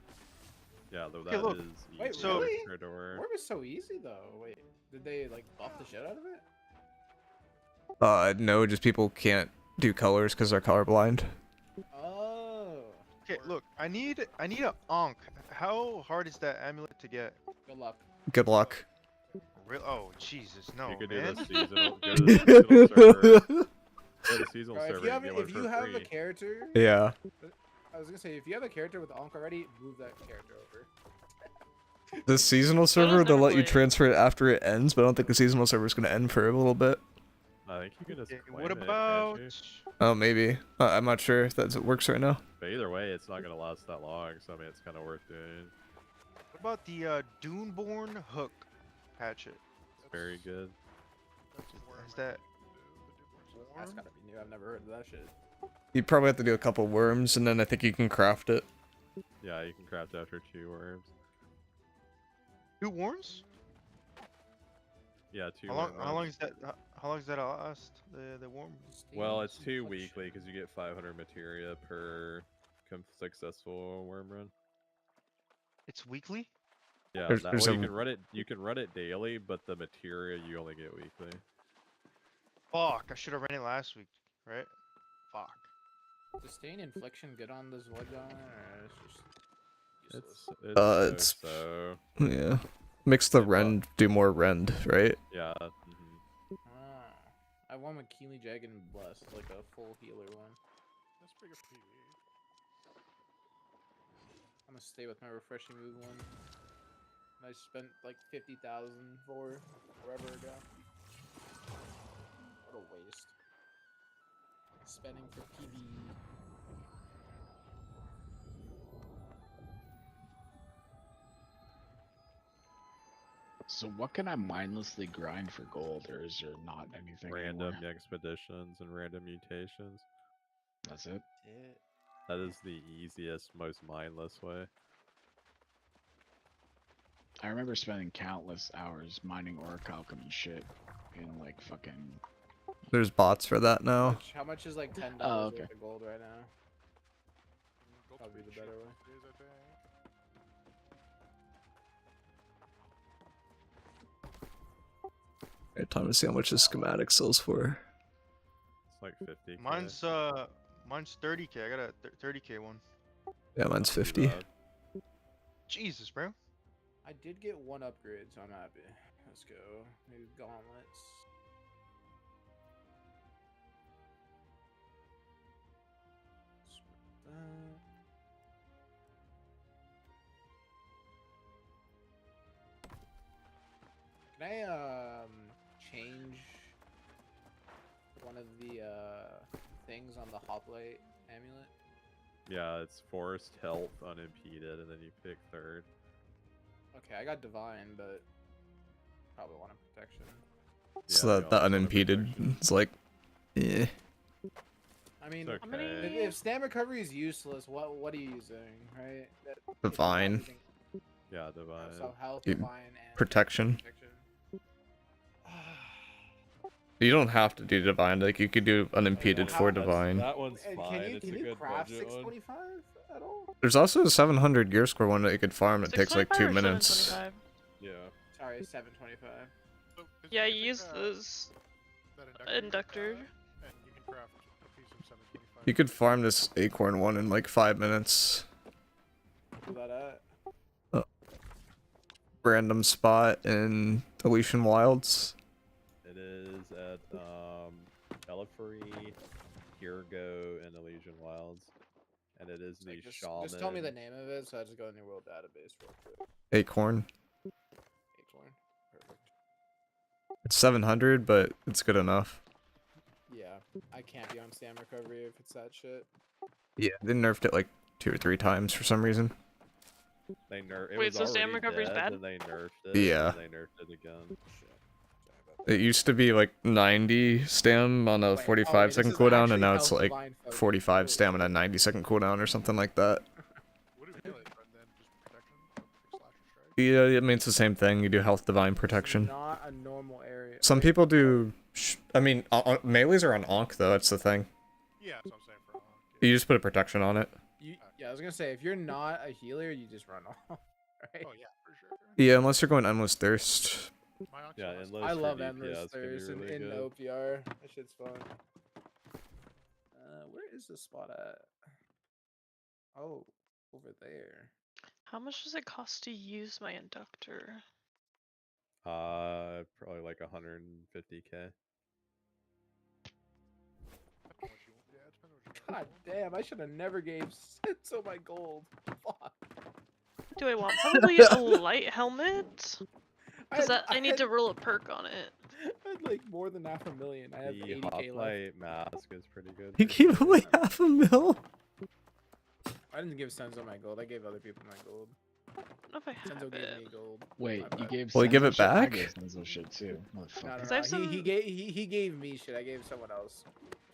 Yeah, though Okay, that look. is Wait, easy really? compared to worm. Worm is so easy though. Wait, did they like buff the shit out of it? No, just people can't do colors because they're colorblind. Oh. Okay, look. I need a Ankh. How hard is that amulet to get? Good luck. Good luck. Real? Oh, Jesus, no, You could man. do the seasonal. Go to the seasonal server. Go to the seasonal Bro, server. if you have, and get one if for you have a free. character, Yeah. I was gonna say if you have a character with Ankh already, move that character over. The seasonal server, they'll let you played. transfer it after it ends, but I don't think the seasonal server is going to end for a little bit. I think you can just. Okay, claim what it, about? can't you? Oh, maybe. I'm not sure if that works right now. But either way, it's not gonna last that long. So I mean, it's kind of worth doing. What about the Duneborn hook hatchet? Very good. That's a worm. Is that That's gotta be new. I've never heard of that shit. You probably have to do a couple worms, and then I think you can craft it. Yeah, you can craft after 2 worms. 2 worms? Yeah, 2 How long? worm How long runs. is that? How long does that last? The worm? Well, it's 2 weekly because you get 500 materia per successful worm run. It's weekly. Yeah, There's- that there's way a- you can run it. You can run it daily, but the materia you only get weekly. Fuck! I should have ran it last week, right? Fuck. Sustain infliction good on this Void Gone, or it's just useless? It's it's- so. Yeah. Makes the rend do more rend, right? Yeah. Ah, I have one with Keely Jagged and Bless. It's like a full healer one. That's pretty good for PvE. I'm gonna stay with my refreshing move one. I spent like 50,000 for forever ago. What a waste. Spending for PvE. So what can I mindlessly grind for gold, or is there not anything Random anymore? expeditions and random mutations. That's it? That is the easiest, most mindless way. I remember spending countless hours mining orichalcum shit in like fucking... There's bots for that now. How much is like $10 Oh, okay. worth of gold right now? Gold's Probably pretty the better cheap way. these days, I think. Alright, time to see how much the schematic sells for. It's like 50. Mine's 30k. I got a 30k one. Yeah, mine's 50. Jesus, bro. I did get one upgrade, so I'm happy. Let's go. New gauntlets. Can I change one of the things on the hoplite amulet? Yeah, it's forced health unimpeded, and then you pick 3rd. Okay, I got divine, but probably want a protection. So Yeah, that you the also want a unimpeded, protection. it's like, eh. I mean, It's okay. if stamina recovery is useless, what are you using, right? Divine. Yeah, divine. So health, You- divine, and protection. You don't have to do divine. Like you could do unimpeded for divine. That one's And fine. can It's a you good craft budget one. 625 at all? There's also a 700 gear score one that you could farm. It takes like 2 625 or minutes. 725? Yeah. Sorry, 725. So if Yeah, you you take use those that inductor. and you can craft a piece of 725. You could farm this acorn one in like 5 minutes. Where's that at? Random spot in Elysian Wilds. It is at Elefary, Kirgo, and Elysian Wilds, and it is the shaman. Just tell me the name of it, so I just go in your world database real quick. Acorn. Acorn. Perfect. It's 700, but it's good enough. Yeah, I can't be on stam recovery if it's that shit. Yeah, they nerfed it like 2 or 3 times for some reason. They nerfed. Wait, so stam recovery's bad? And they nerfed it. Yeah. And they nerfed it again. It used to be like 90 stam on a 45-second cooldown, and now it's like 45 stam on a 90-second cooldown or something like that. What do you melee run then? Just protection? Slash or strike? Yeah, I mean, it's the same thing. You do health divine protection. Not a normal area. Some people do... I mean, melees are on Ankh, though. That's the thing. Yeah, that's what I'm saying for Ankh. You just put a protection on it. Yeah, I was gonna say, if you're not a healer, you just run off, right? Oh yeah, for sure. Yeah, unless you're going Endless Thirst. My Ankh Yeah, still has- endless. I for love DPS Endless can be Thirst really in good. OPR. That shit's fun. Where is this spot at? Oh, over there. How much does it cost to use my inductor? Probably like 150k. God damn, I should have never gave Senso my gold. Fuck. Do I want probably a light helmet? Because I need had- to roll a perk on it. I had like more than $500,000. I have The 80k left. hoplite mask is pretty good. He gave away $500,000. I didn't give Senso my gold. I gave other people my gold. I don't know if I Senso have gave it. me gold. Wait, My you bad. gave Will he give Senzo it shit? I back? gave Senzo shit too. No, Motherfucker. I have some- he gave me shit. I gave someone else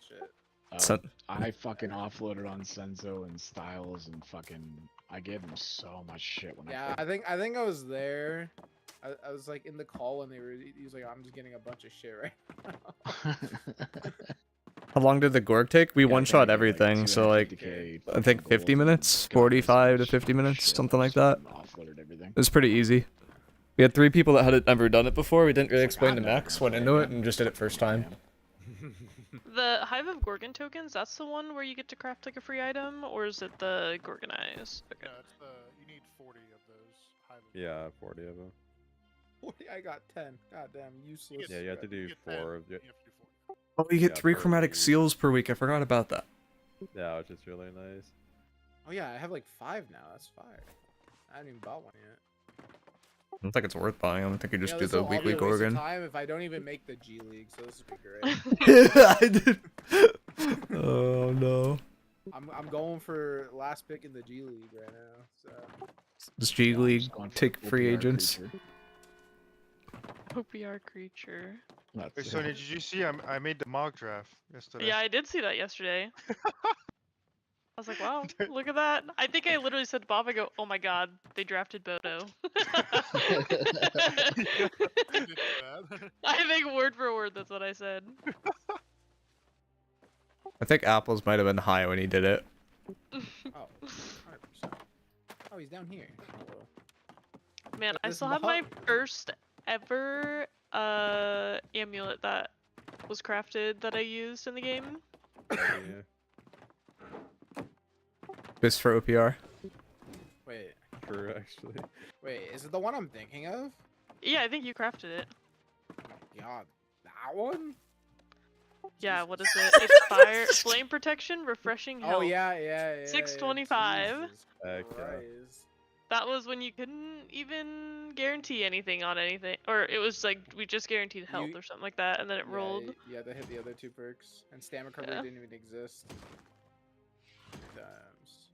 shit. I fucking offloaded on Senzo and Styles and fucking. I gave him so much shit when Yeah, I think I was there. I was like in the call and he was like, I'm just getting a bunch of shit right now. How long did the Gorg take? We Yeah, I one-shot think, like, everything, so like, 250K I think 50 minutes? 45 to 50 minutes? Something like that. Offloaded everything. It was pretty easy. We had 3 people that had never done it before. We didn't really explain to Max, went into it, and just did it first time. The Hive of Gorgon tokens, that's the one where you get to craft like a free item, or is it the Gorgonize? Okay. No, it's the you need 40 of those. Hive of Yeah, 40 of them. 40, I got 10. Goddamn useless. Yeah, you have to do 4 of it. You have to do 40. Oh, you get Yeah, 3 per chromatic week. seals per week. I forgot about that. Yeah, which is really nice. Oh yeah, I have like 5 now. That's fire. I haven't even bought one yet. I don't think it's worth buying. I don't think you just do this the will all be weekly a waste of Gorgon. time if I don't even make the G League, so this would be great. I did. Oh no. I'm going for last pick in the G League right now. So Does G League take free OPR agents? creature. OPR creature. Wait, That's Sonya, it. did you see I made the mock draft yesterday? Yeah, I did see that yesterday. I was like, wow, look at that. I think I literally said to Bob, I go, oh my god, they drafted Bodo. I think word for word, that's what I said. I think apples might have been high when he did it. oh, 100%. Oh, he's down here. Oh, well. Man, I This still have my Bob- first ever amulet that was crafted that I used in the game. Yeah. This for OPR. Wait, True, actually. wait, is it the one I'm thinking of? Yeah, I think you crafted it. God, that one? Yeah, what is it? It's fire, flame protection, refreshing health. Oh yeah. 625. Jesus Heck yeah. Christ. That was when you couldn't even guarantee anything on anything, or it was like we just guaranteed health You- or something like that, and then it Yeah, rolled. you had to hit the other 2 perks, and stamina recovery Yeah. didn't even exist. 3 times.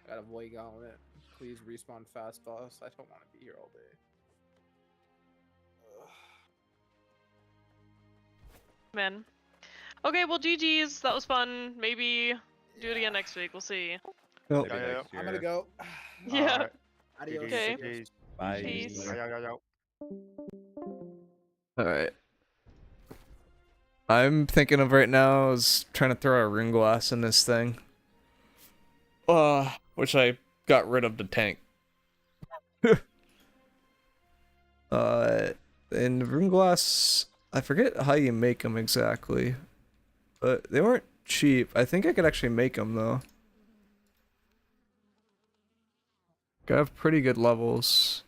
Got a void gauntlet. Please respawn fast, boss. I don't want to be here all day. Ugh. Man. Okay, well, GG's. That was fun. Maybe do it again next week. We'll see. Well, Maybe Yeah, yeah. next I'm gonna year. go. Yeah. Alright. Adios. Okay. Peace. Bye. Peace. Alright. I'm thinking of right now is trying to throw a rune glass in this thing. Which I got rid of the tank. And the rune glass, I forget how you make them exactly, but they weren't cheap. I think I could actually make them though. I have pretty good levels.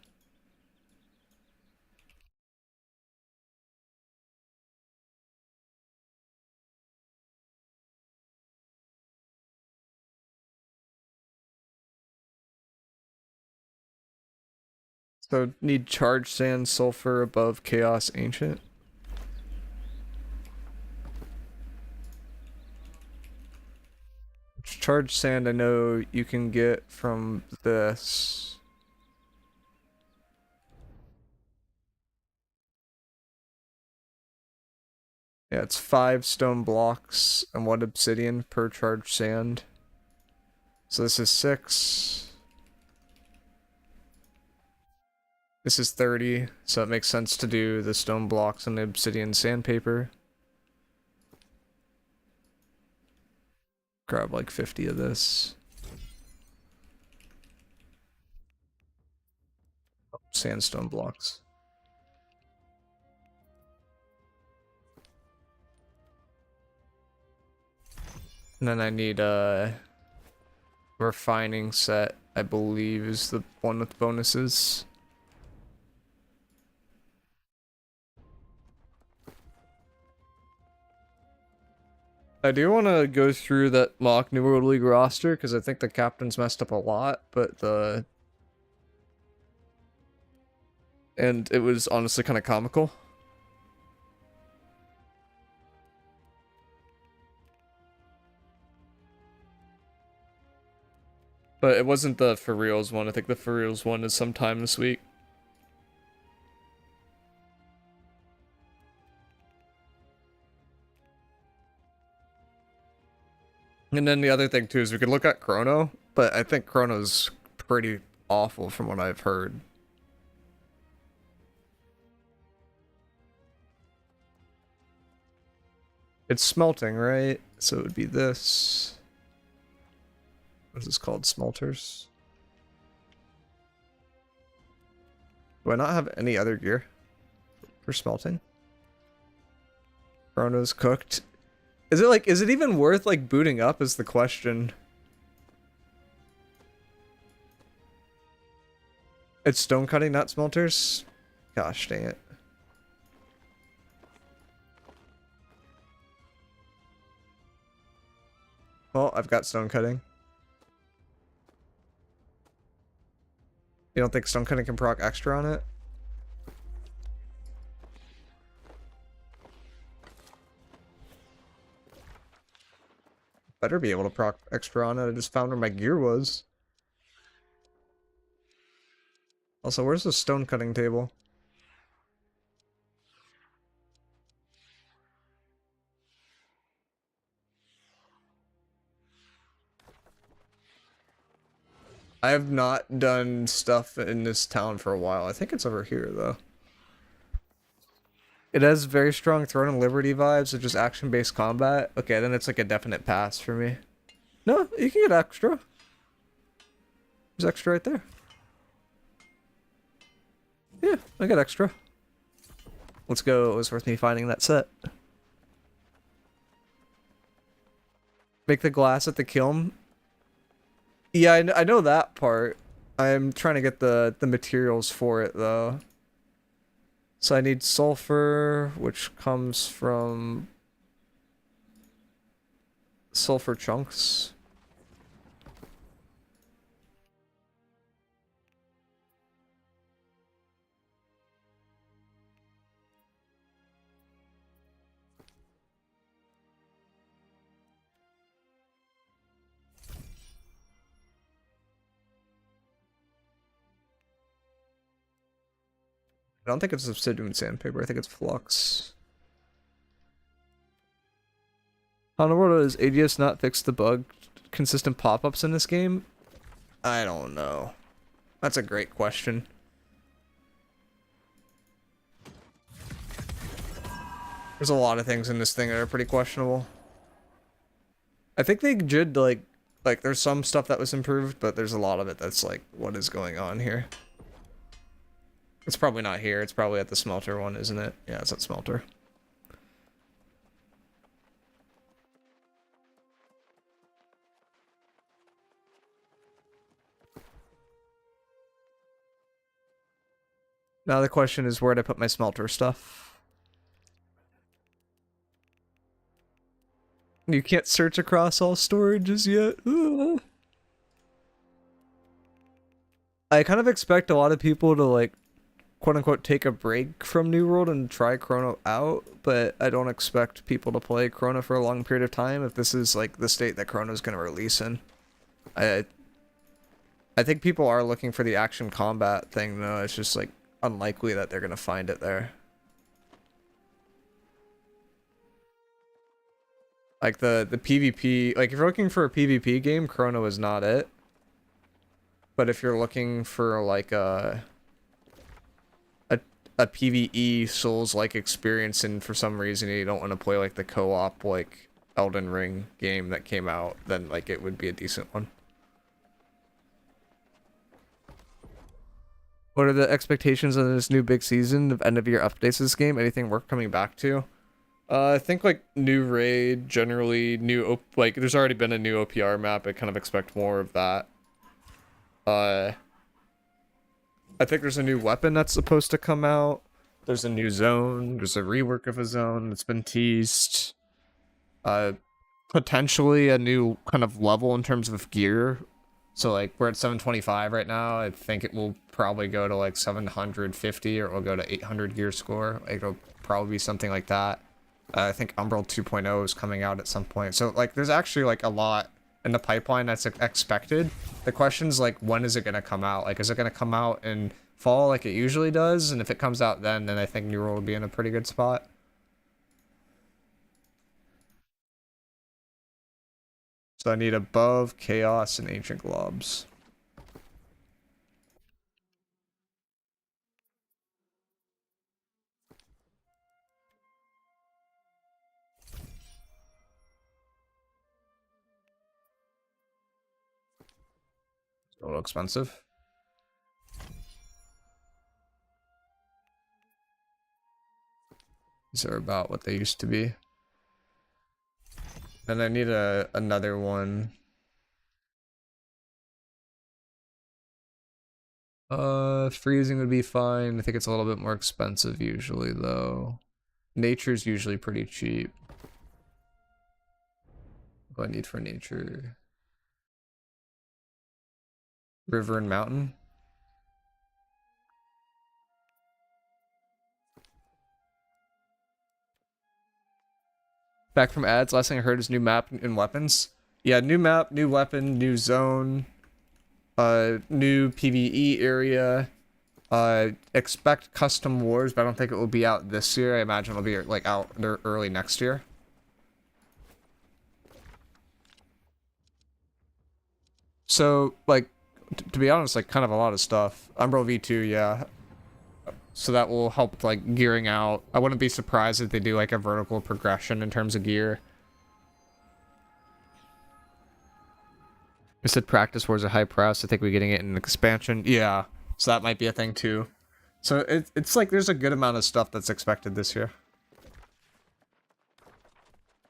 So need charged sand, sulfur above chaos ancient. Charged sand I know you can get from this. Yeah, it's 5 stone blocks and 1 obsidian per charged sand. So this is 6. This is 30, so it makes sense to do the stone blocks and the obsidian sandpaper. Grab like 50 of this. Sandstone blocks. And then I need a refining set, I believe is the one with bonuses. I do want to go through that mock New World League roster because I think the captain's messed up a lot, but and it was honestly kind of comical. But it wasn't the for reals one. I think the for reals one is sometime this week. And then the other thing too is we could look at Chrono, but I think Chrono's pretty awful from what I've heard. It's smelting, right? So it would be this. What is this called? Smelters. Do I not have any other gear for smelting? Chrono's cooked. Is it even worth like booting up is the question. It's stone cutting, not smelters? Gosh dang it. Well, I've got stone cutting. You don't think stone cutting can proc extra on it? Better be able to proc extra on it. I just found where my gear was. Also, where's the stone cutting table? I have not done stuff in this town for a while. I think it's over here, though. It has very strong Throne and Liberty vibes of just action-based combat. Okay, then it's like a definite pass for me. No, you can get extra. There's extra right there. Yeah, I got extra. Let's go. It was worth me finding that set. Make the glass at the kiln. Yeah, I know that part. I'm trying to get the materials for it, though. So I need sulfur, which comes from sulfur chunks. I don't think it's obsidian sandpaper. I think it's flux. How in the world does ADS not fix the bug? Consistent pop-ups in this game? I don't know. That's a great question. There's a lot of things in this thing that are pretty questionable. I think they did like there's some stuff that was improved, but there's a lot of it that's like, what is going on here? It's probably not here. It's probably at the smelter one, isn't it? Yeah, it's at smelter. Now the question is, where to put my smelter stuff? You can't search across all storages yet. Ugh. I kind of expect a lot of people to like, quote unquote, take a break from New World and try Chrono out, but I don't expect people to play Chrono for a long period of time if this is like the state that Chrono's going to release in. I think people are looking for the action combat thing though. It's just like unlikely that they're going to find it there. Like the PvP, like if you're looking for a PvP game, Chrono is not it. But if you're looking for like a PvE Souls-like experience and for some reason you don't want to play like the co-op like Elden Ring game that came out, then like it would be a decent one. What are the expectations on this new big season of end of year updates to this game? Anything worth coming back to? I think like new raid, generally new like there's already been a new OPR map. I kind of expect more of that. I think there's a new weapon that's supposed to come out. There's a new zone. There's a rework of a zone that's been teased. Potentially a new kind of level in terms of gear. So like we're at 725 right now. I think it will probably go to like 750 or it will go to 800 gear score. Like, it'll probably be something like that. I think Umbral 2.0 is coming out at some point. So like there's actually like a lot in the pipeline that's expected. The question's like, when is it going to come out? Like, is it going to come out in fall like it usually does? And if it comes out then I think New World will be in a pretty good spot. So I need Above, Chaos, and Ancient Globs. A little expensive. These are about what they used to be. Then I need another one. Freezing would be fine. I think it's a little bit more expensive usually though. Nature's usually pretty cheap. What do I need for nature? River and mountain. Back from ads, last thing I heard is new map and weapons. Yeah, new map, new weapon, new zone, new PvE area. Expect custom wars, but I don't think it will be out this year. I imagine it'll be like out early next year. So, like, to be honest, like, kind of a lot of stuff. Umbral V2, yeah. So that will help, like, gearing out. I wouldn't be surprised if they do, like, a vertical progression in terms of gear. I said practice wars are high press. I think we're getting it in expansion. Yeah, so that might be a thing, too. So it's like there's a good amount of stuff that's expected this year.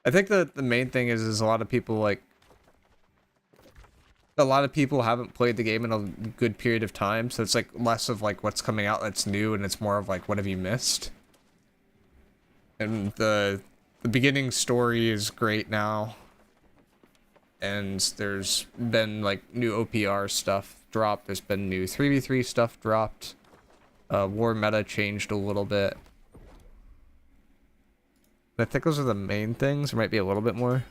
I think that the main thing is a lot of people, like, a lot of people haven't played the game in a good period of time, so it's like less of like what's coming out that's new and it's more of like what have you missed. And the beginning story is great now, and there's been like new OPR stuff dropped. There's been new 3v3 stuff dropped. War meta changed a little bit. I think those are the main things. There might be a little bit more.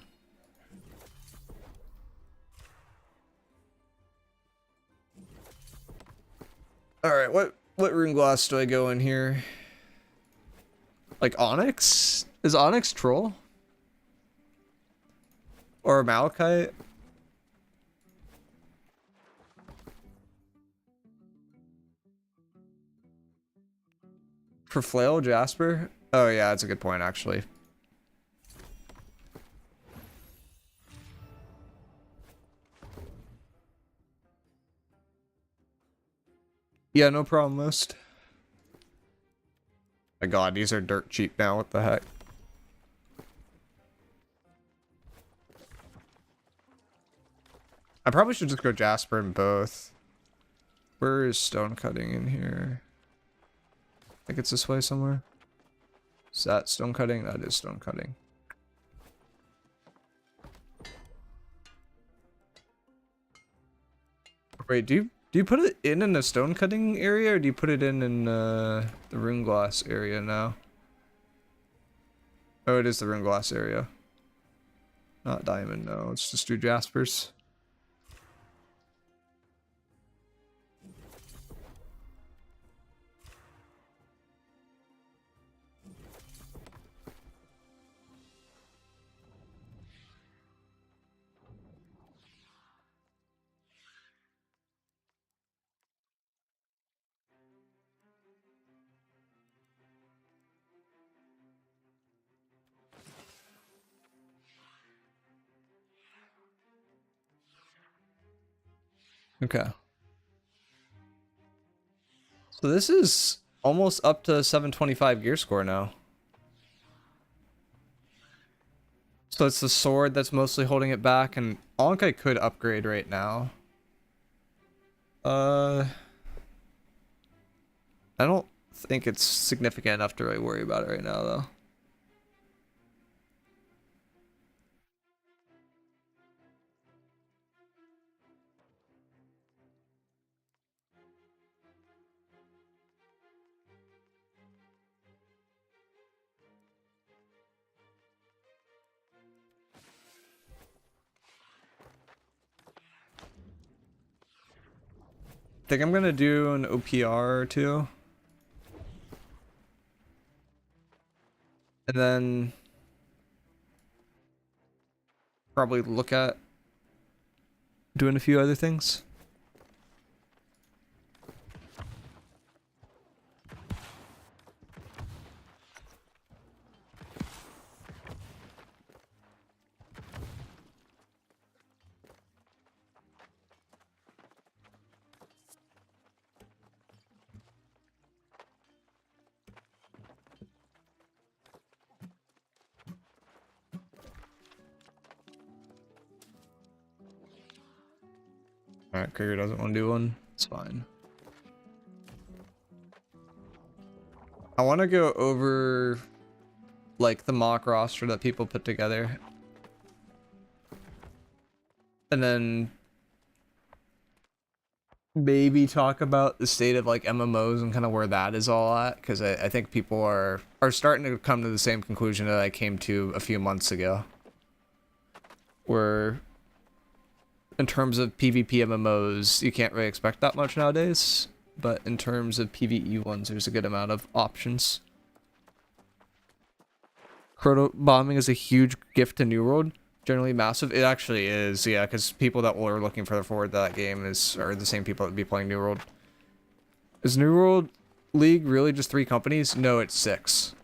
Alright, what rune glass do I go in here? Like Onyx? Is Onyx troll? Or Malachite? For Flail, Jasper? Oh yeah, that's a good point actually. Yeah, no problem, List. My god, these are dirt cheap now, what the heck? I probably should just go Jasper in both. Where is stone cutting in here? I think it's this way somewhere. Is that stone cutting? That is stone cutting. Wait, do you put it in a stone cutting area, or do you put it in the rune glass area now? Oh, it is the rune glass area. Not diamond, no. Let's just do Jaspers. Okay. So this is almost up to 725 gear score now. So it's the sword that's mostly holding it back, and Ankh I could upgrade right now. I don't think it's significant enough to really worry about it right now, though. I think I'm gonna do an OPR or two. And then probably look at doing a few other things. Alright, Krieger doesn't want to do one. It's fine. I want to go over like the mock roster that people put together. And then maybe talk about the state of like MMOs and kind of where that is all at, because I think people are starting to come to the same conclusion that I came to a few months ago, where in terms of PvP MMOs you can't really expect that much nowadays, but in terms of PvE ones there's a good amount of options. Chrono bombing is a huge gift to New World. Generally massive. It actually is, yeah, because people that were looking further forward to that game are the same people that would be playing New World. Is New World League really just 3 companies? No, it's 6.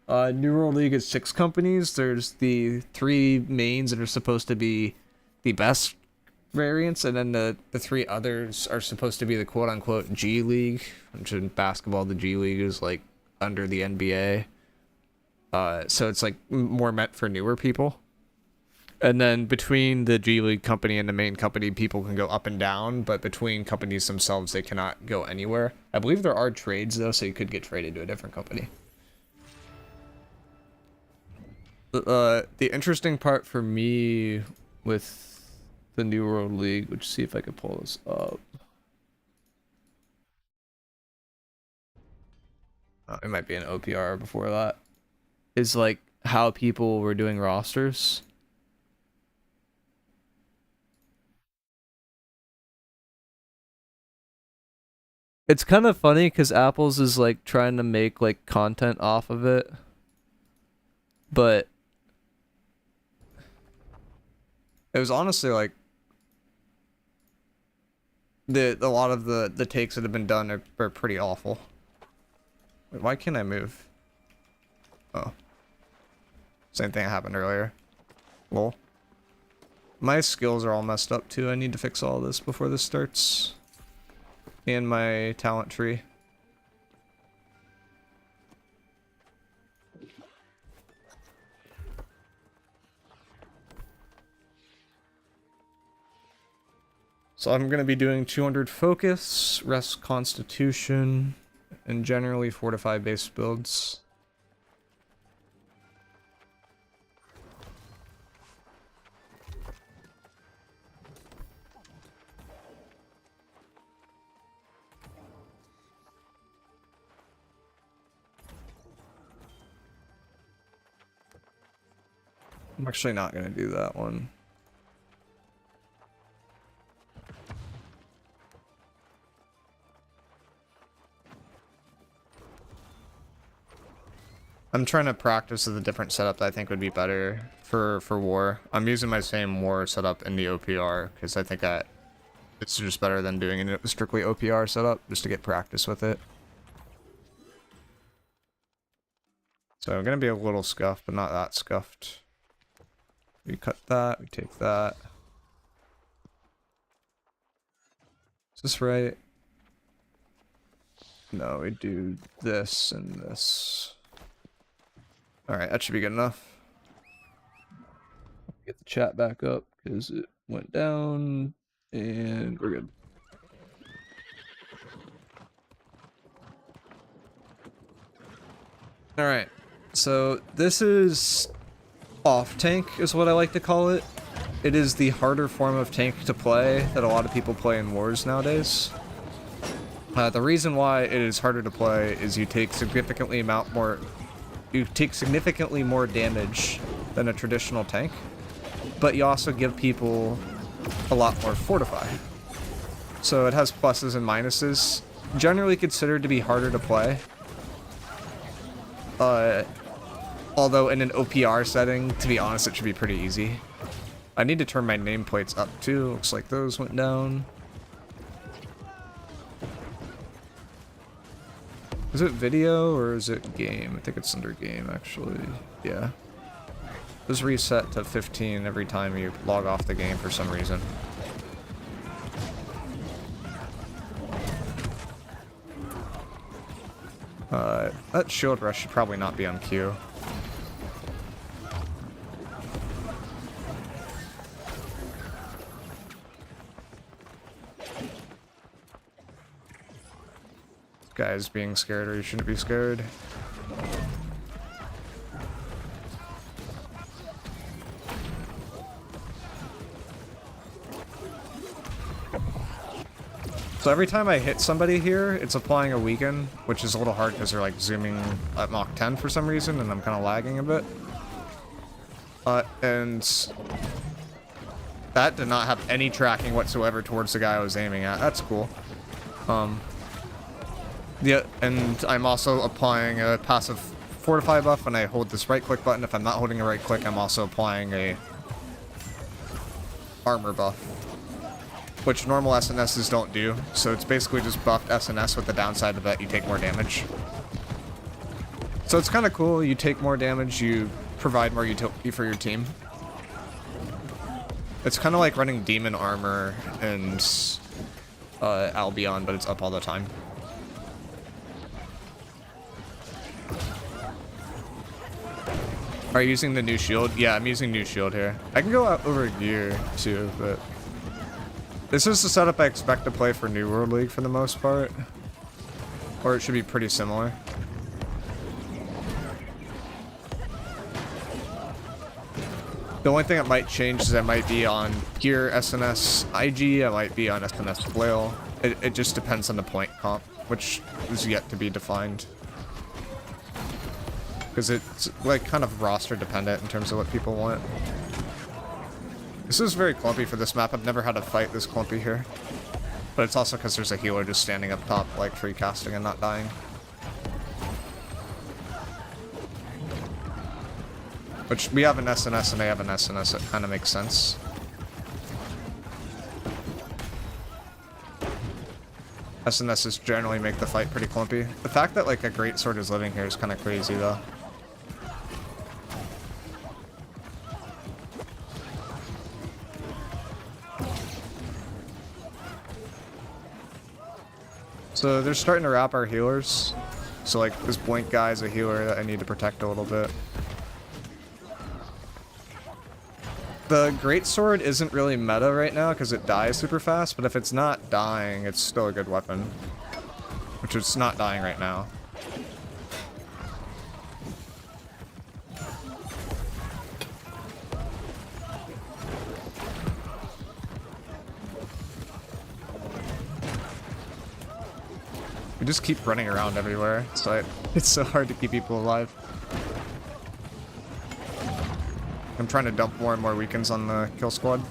New World League is 6 companies. There's the 3 mains that are supposed to be the best variants, and then the 3 others are supposed to be the quote-unquote G League, which in basketball the G League is like under the NBA. So it's like more meant for newer people. And then between the G League company and the main company, people can go up and down, but between companies themselves, they cannot go anywhere. I believe there are trades, though, so you could get traded to a different company. The interesting part for me with the New World League, which see if I can pull this up. It might be an OPR before that. Is like how people were doing rosters. It's kind of funny because Apple's is like trying to make like content off of it, but it was honestly like a lot of the takes that have been done are pretty awful. Wait, why can't I move? Oh. Same thing happened earlier. Lol. My skills are all messed up too. I need to fix all this before this starts. And my talent tree. So I'm going to be doing 200 focus, rest constitution, and generally fortify base builds. I'm actually not going to do that one. I'm trying to practice with a different setup that I think would be better for war. I'm using my same war setup in the OPR because I think it's just better than doing a strictly OPR setup just to get practice with it. So I'm going to be a little scuffed, but not that scuffed. We cut that, we take that. Is this right? No, we do this and this. Alright, that should be good enough. Get the chat back up because it went down and we're good. Alright, so this is off tank is what I like to call it. It is the harder form of tank to play that a lot of people play in wars nowadays. The reason why it is harder to play is you take significantly more damage than a traditional tank, but you also give people a lot more fortify. So it has pluses and minuses. Generally considered to be harder to play. Although in an OPR setting, to be honest, it should be pretty easy. I need to turn my nameplates up too. Looks like those went down. Is it video or is it game? I think it's under game actually. Yeah. Just reset to 15 every time you log off the game for some reason. That shield rush should probably not be on queue. This guy is being scared, or you shouldn't be scared. So every time I hit somebody here, it's applying a weaken, which is a little hard because they're like zooming at Mach 10 for some reason, and I'm kind of lagging a bit. And that did not have any tracking whatsoever towards the guy I was aiming at. That's cool. Yeah, and I'm also applying a passive fortify buff when I hold this right click button. If I'm not holding a right click, I'm also applying a armor buff, which normal SNSs don't do. So it's basically just buffed SNS with the downside of that you take more damage. So it's kind of cool. You take more damage, you provide more utility for your team. It's kind of like running demon armor and Albion, but it's up all the time. Are you using the new shield? Yeah, I'm using new shield here. I can go out over gear too, but this is the setup I expect to play for New World League for the most part. Or it should be pretty similar. The only thing that might change is I might be on gear SNS IG, I might be on SNS flail. It just depends on the point comp, which is yet to be defined. Because it's like kind of roster dependent in terms of what people want. This is very clumpy for this map. I've never had a fight this clumpy here. But it's also because there's a healer just standing up top, like free casting and not dying. Which we have an SNS and they have an SNS, it kind of makes sense. SNSs generally make the fight pretty clumpy. The fact that like a greatsword is living here is kind of crazy though. So they're starting to wrap our healers. So like this Blink guy is a healer that I need to protect a little bit. The Greatsword isn't really meta right now because it dies super fast, but if it's not dying, it's still a good weapon. Which it's not dying right now. We just keep running around everywhere, so it's so hard to keep people alive. I'm trying to dump more and more weakens on the kill squad.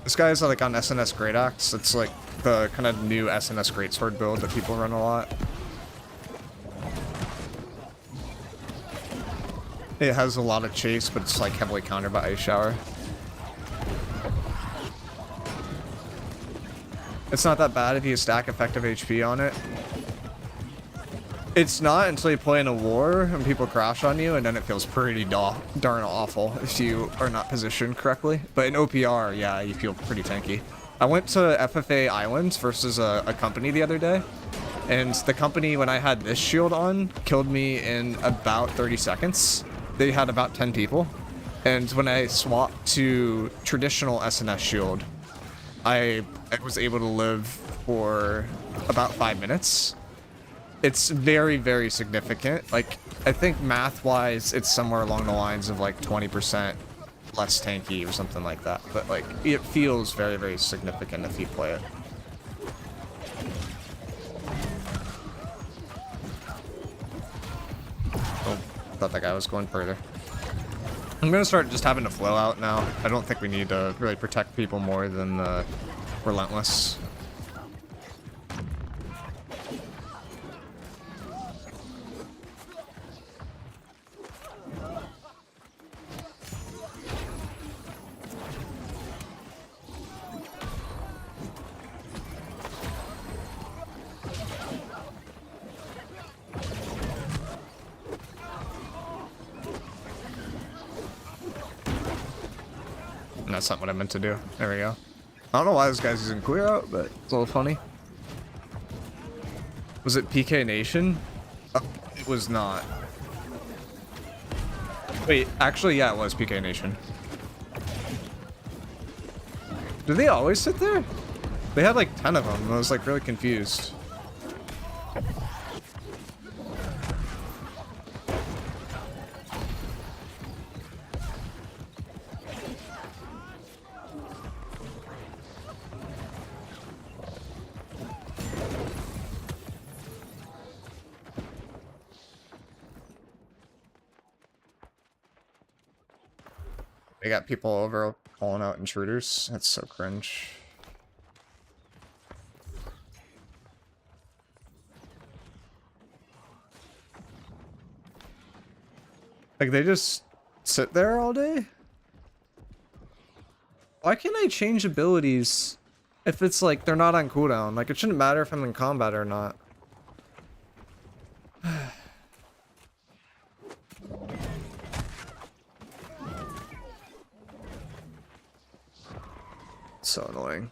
This guy's like on SNS Great Axe. It's like the kind of new SNS Greatsword build that people run a lot. It has a lot of chase, but it's like heavily countered by Ice Shower. It's not that bad if you stack effective HP on it. It's not until you play in a war and people crash on you, and then it feels pretty darn awful if you are not positioned correctly. But in OPR, yeah, you feel pretty tanky. I went to FFA Islands versus a company the other day, and the company, when I had this shield on, killed me in about 30 seconds. They had about 10 people, and when I swapped to traditional SNS shield, I was able to live for about 5 minutes. It's very, very significant. Like, I think math-wise, it's somewhere along the lines of like 20% less tanky or something like that. But like, it feels very, very significant if you play it. Oh, thought that guy was going further. I'm gonna start just having to flow out now. I don't think we need to really protect people more than Relentless. That's not what I meant to do. There we go. I don't know why this guy's using clear out, but it's a little funny. Was it PK Nation? Oh, it was not. Wait, actually, yeah, it was PK Nation. Do they always sit there? They had like 10 of them. I was like really confused. They got people over calling out intruders. That's so cringe. Like, they just sit there all day? Why can't I change abilities if it's like they're not on cooldown? Like, it shouldn't matter if I'm in combat or not. So annoying.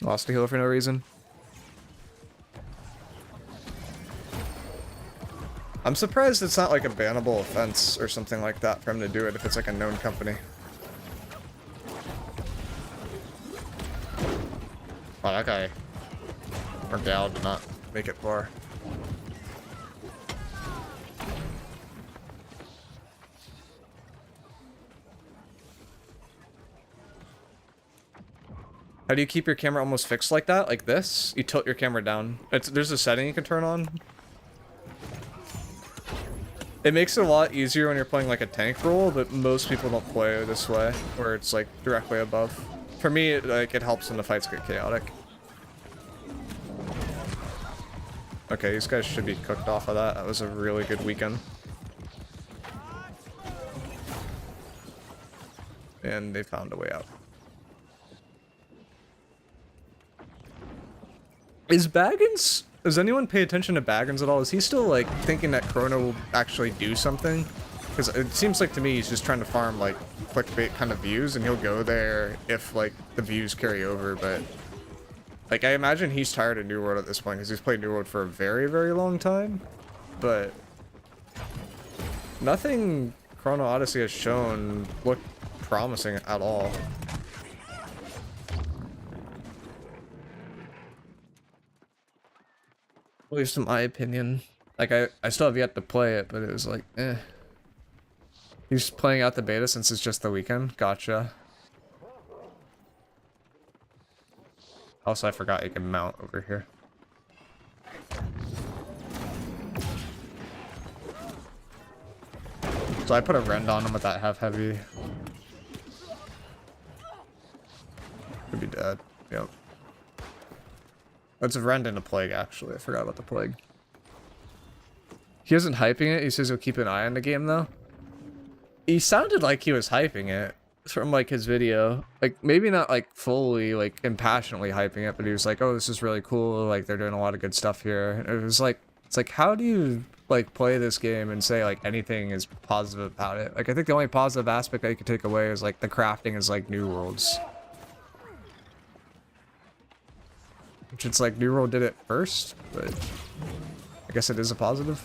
Lost a healer for no reason. I'm surprised it's not like a bannable offense or something like that for him to do it if it's like a known company. Oh, that guy or gal did not make it far. How do you keep your camera almost fixed like that? Like this? You tilt your camera down. There's a setting you can turn on. It makes it a lot easier when you're playing like a tank role, but most people don't play this way, where it's like directly above. For me, it helps when the fights get chaotic. Okay, these guys should be cooked off of that. That was a really good weekend. And they found a way out. Is Baggins... Does anyone pay attention to Baggins at all? Is he still, like, thinking that Chrono will actually do something? Because it seems like to me he's just trying to farm, like, clickbait kind of views, and he'll go there if, like, the views carry over, but... Like, I imagine he's tired of New World at this point because he's played New World for a very, very long time. But nothing Chrono Odyssey has shown looked promising at all. At least in my opinion. Like, I still have yet to play it, but it was like, eh. He's playing out the beta since it's just the weekend. Gotcha. Also, I forgot you can mount over here. So I put a rend on him with that half heavy. Could be dead. Yep. It's a rend and a plague, actually. I forgot about the plague. He isn't hyping it. He says he'll keep an eye on the game, though. He sounded like he was hyping it from, like, his video. Like, maybe not, like, fully, like, impassionately hyping it, but he was like, oh, this is really cool. Like, they're doing a lot of good stuff here. And it was like, it's like, how do you, like, play this game and say, like, anything is positive about it? Like, I think the only positive aspect that you could take away is, like, the crafting is, like, New World's. Which it's like, New World did it first, but I guess it is a positive.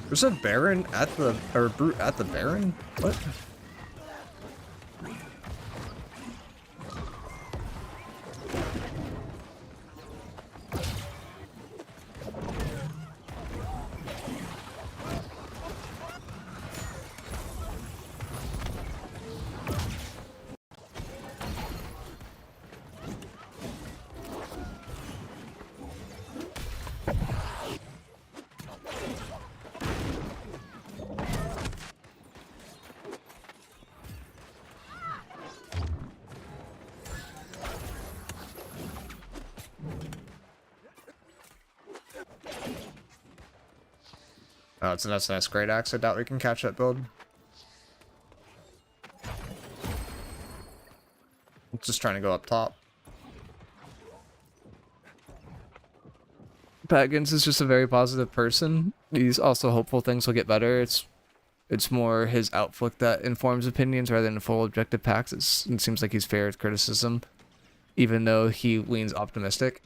There's a Baron at the, or Brute at the Baron? What? Oh, it's an SNS Great Axe. I doubt we can catch that build. Just trying to go up top. Baggins is just a very positive person. He's also hopeful things will get better. It's more his outlook that informs opinions rather than full objective packs. It seems like he's fair with criticism, even though he leans optimistic.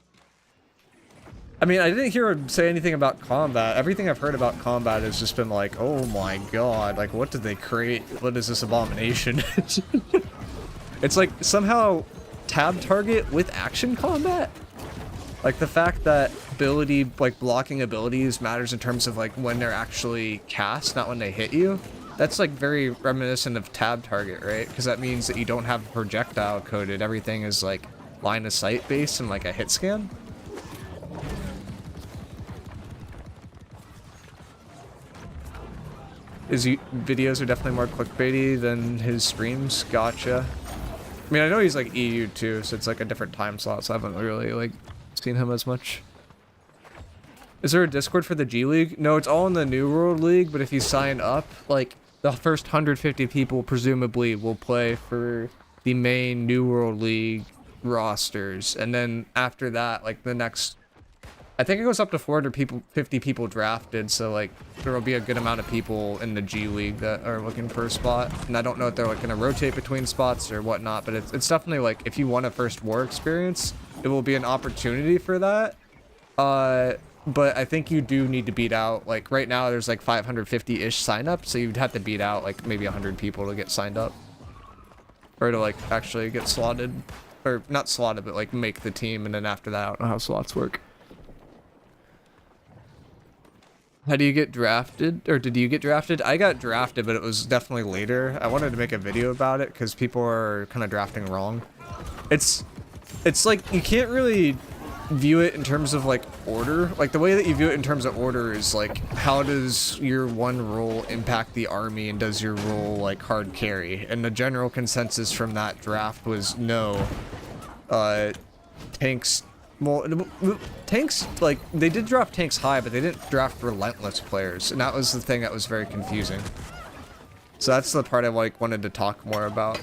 I mean, I didn't hear him say anything about combat. Everything I've heard about combat has just been like, oh my god, like, what did they create? What is this abomination? It's like, somehow, tab target with action combat? Like, the fact that ability, like, blocking abilities matters in terms of, like, when they're actually cast, not when they hit you. That's, like, very reminiscent of tab target, right? Because that means that you don't have projectile coded. Everything is, like, line of sight based and, like, a hit scan. His videos are definitely more clickbaity than his streams. Gotcha. I mean, I know he's like EU too, so it's like a different time slot, so I haven't really like seen him as much. Is there a Discord for the G League? No, it's all in the New World League, but if you sign up, like, the first 150 people presumably will play for the main New World League rosters, and then after that, like, the next... I think it goes up to 450 people drafted, so like there will be a good amount of people in the G League that are looking for a spot. And I don't know if they're like gonna rotate between spots or whatnot, but it's definitely like if you want a first war experience, it will be an opportunity for that. But I think you do need to beat out, like right now there's like 550-ish sign up, so you'd have to beat out like maybe 100 people to get signed up. Or to like actually get slotted, or not slotted, but like make the team, and then after that I don't know how slots work. How do you get drafted? Or did you get drafted? I got drafted, but it was definitely later. I wanted to make a video about it because people are kind of drafting wrong. It's like you can't really view it in terms of like order. Like the way that you view it in terms of order is like how does your one role impact the army and does your role like hard carry? And the general consensus from that draft was no. Tanks. Well, tanks, like, they did draft tanks high, but they didn't draft relentless players, and that was the thing that was very confusing. So that's the part I, like, wanted to talk more about.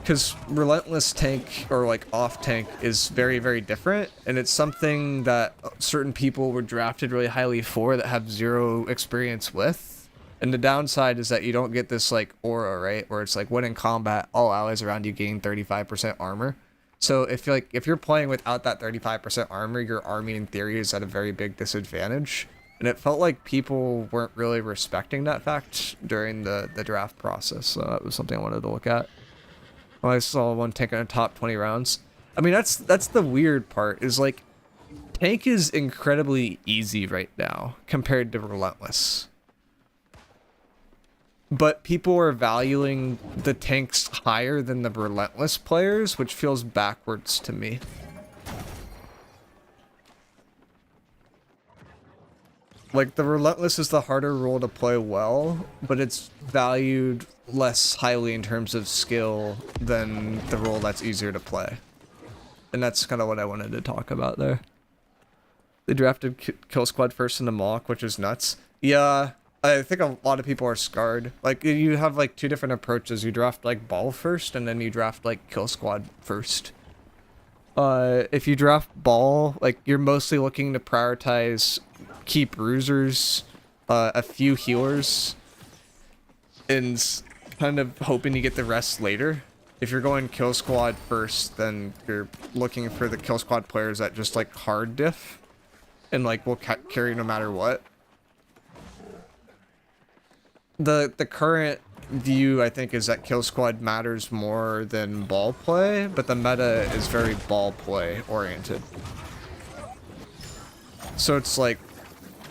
because Relentless tank, or like off tank, is very, very different, and it's something that certain people were drafted really highly for that have zero experience with. And the downside is that you don't get this like aura, right, where it's like when in combat, all allies around you gain 35% armor. So if you're playing without that 35% armor, your army in theory is at a very big disadvantage. And it felt like people weren't really respecting that fact during the draft process. So that was something I wanted to look at. I saw one tank in the top 20 rounds. I mean, that's the weird part, is like, tank is incredibly easy right now compared to Relentless. But people are valuing the tanks higher than the Relentless players, which feels backwards to me. Like, the Relentless is the harder role to play well, but it's valued less highly in terms of skill than the role that's easier to play. And that's kind of what I wanted to talk about there. They drafted Kill Squad first in the mock, which is nuts. Yeah, I think a lot of people are scarred. Like, you have, like, two different approaches. You draft, like, Ball first, and then you draft, like, Kill Squad first. If you draft Ball, like, you're mostly looking to prioritize key bruisers, a few healers, and kind of hoping to get the rest later. If you're going Kill Squad first, then you're looking for the Kill Squad players that just like hard diff and like will carry no matter what. The current view, I think, is that Kill Squad matters more than ball play, but the meta is very ball play oriented. So it's like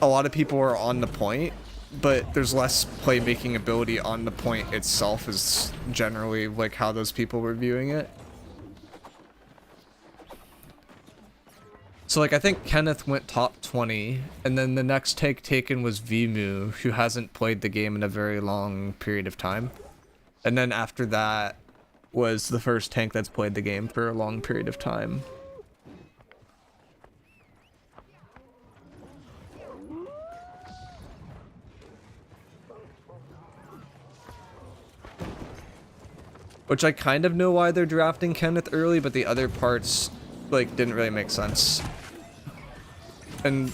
a lot of people are on the point, but there's less playmaking ability on the point itself is generally like how those people were viewing it. So like I think Kenneth went top 20, and then the next take taken was Vimu, who hasn't played the game in a very long period of time. And then after that was the first tank that's played the game for a long period of time. Which I kind of know why they're drafting Kenneth early, but the other parts, like, didn't really make sense. And,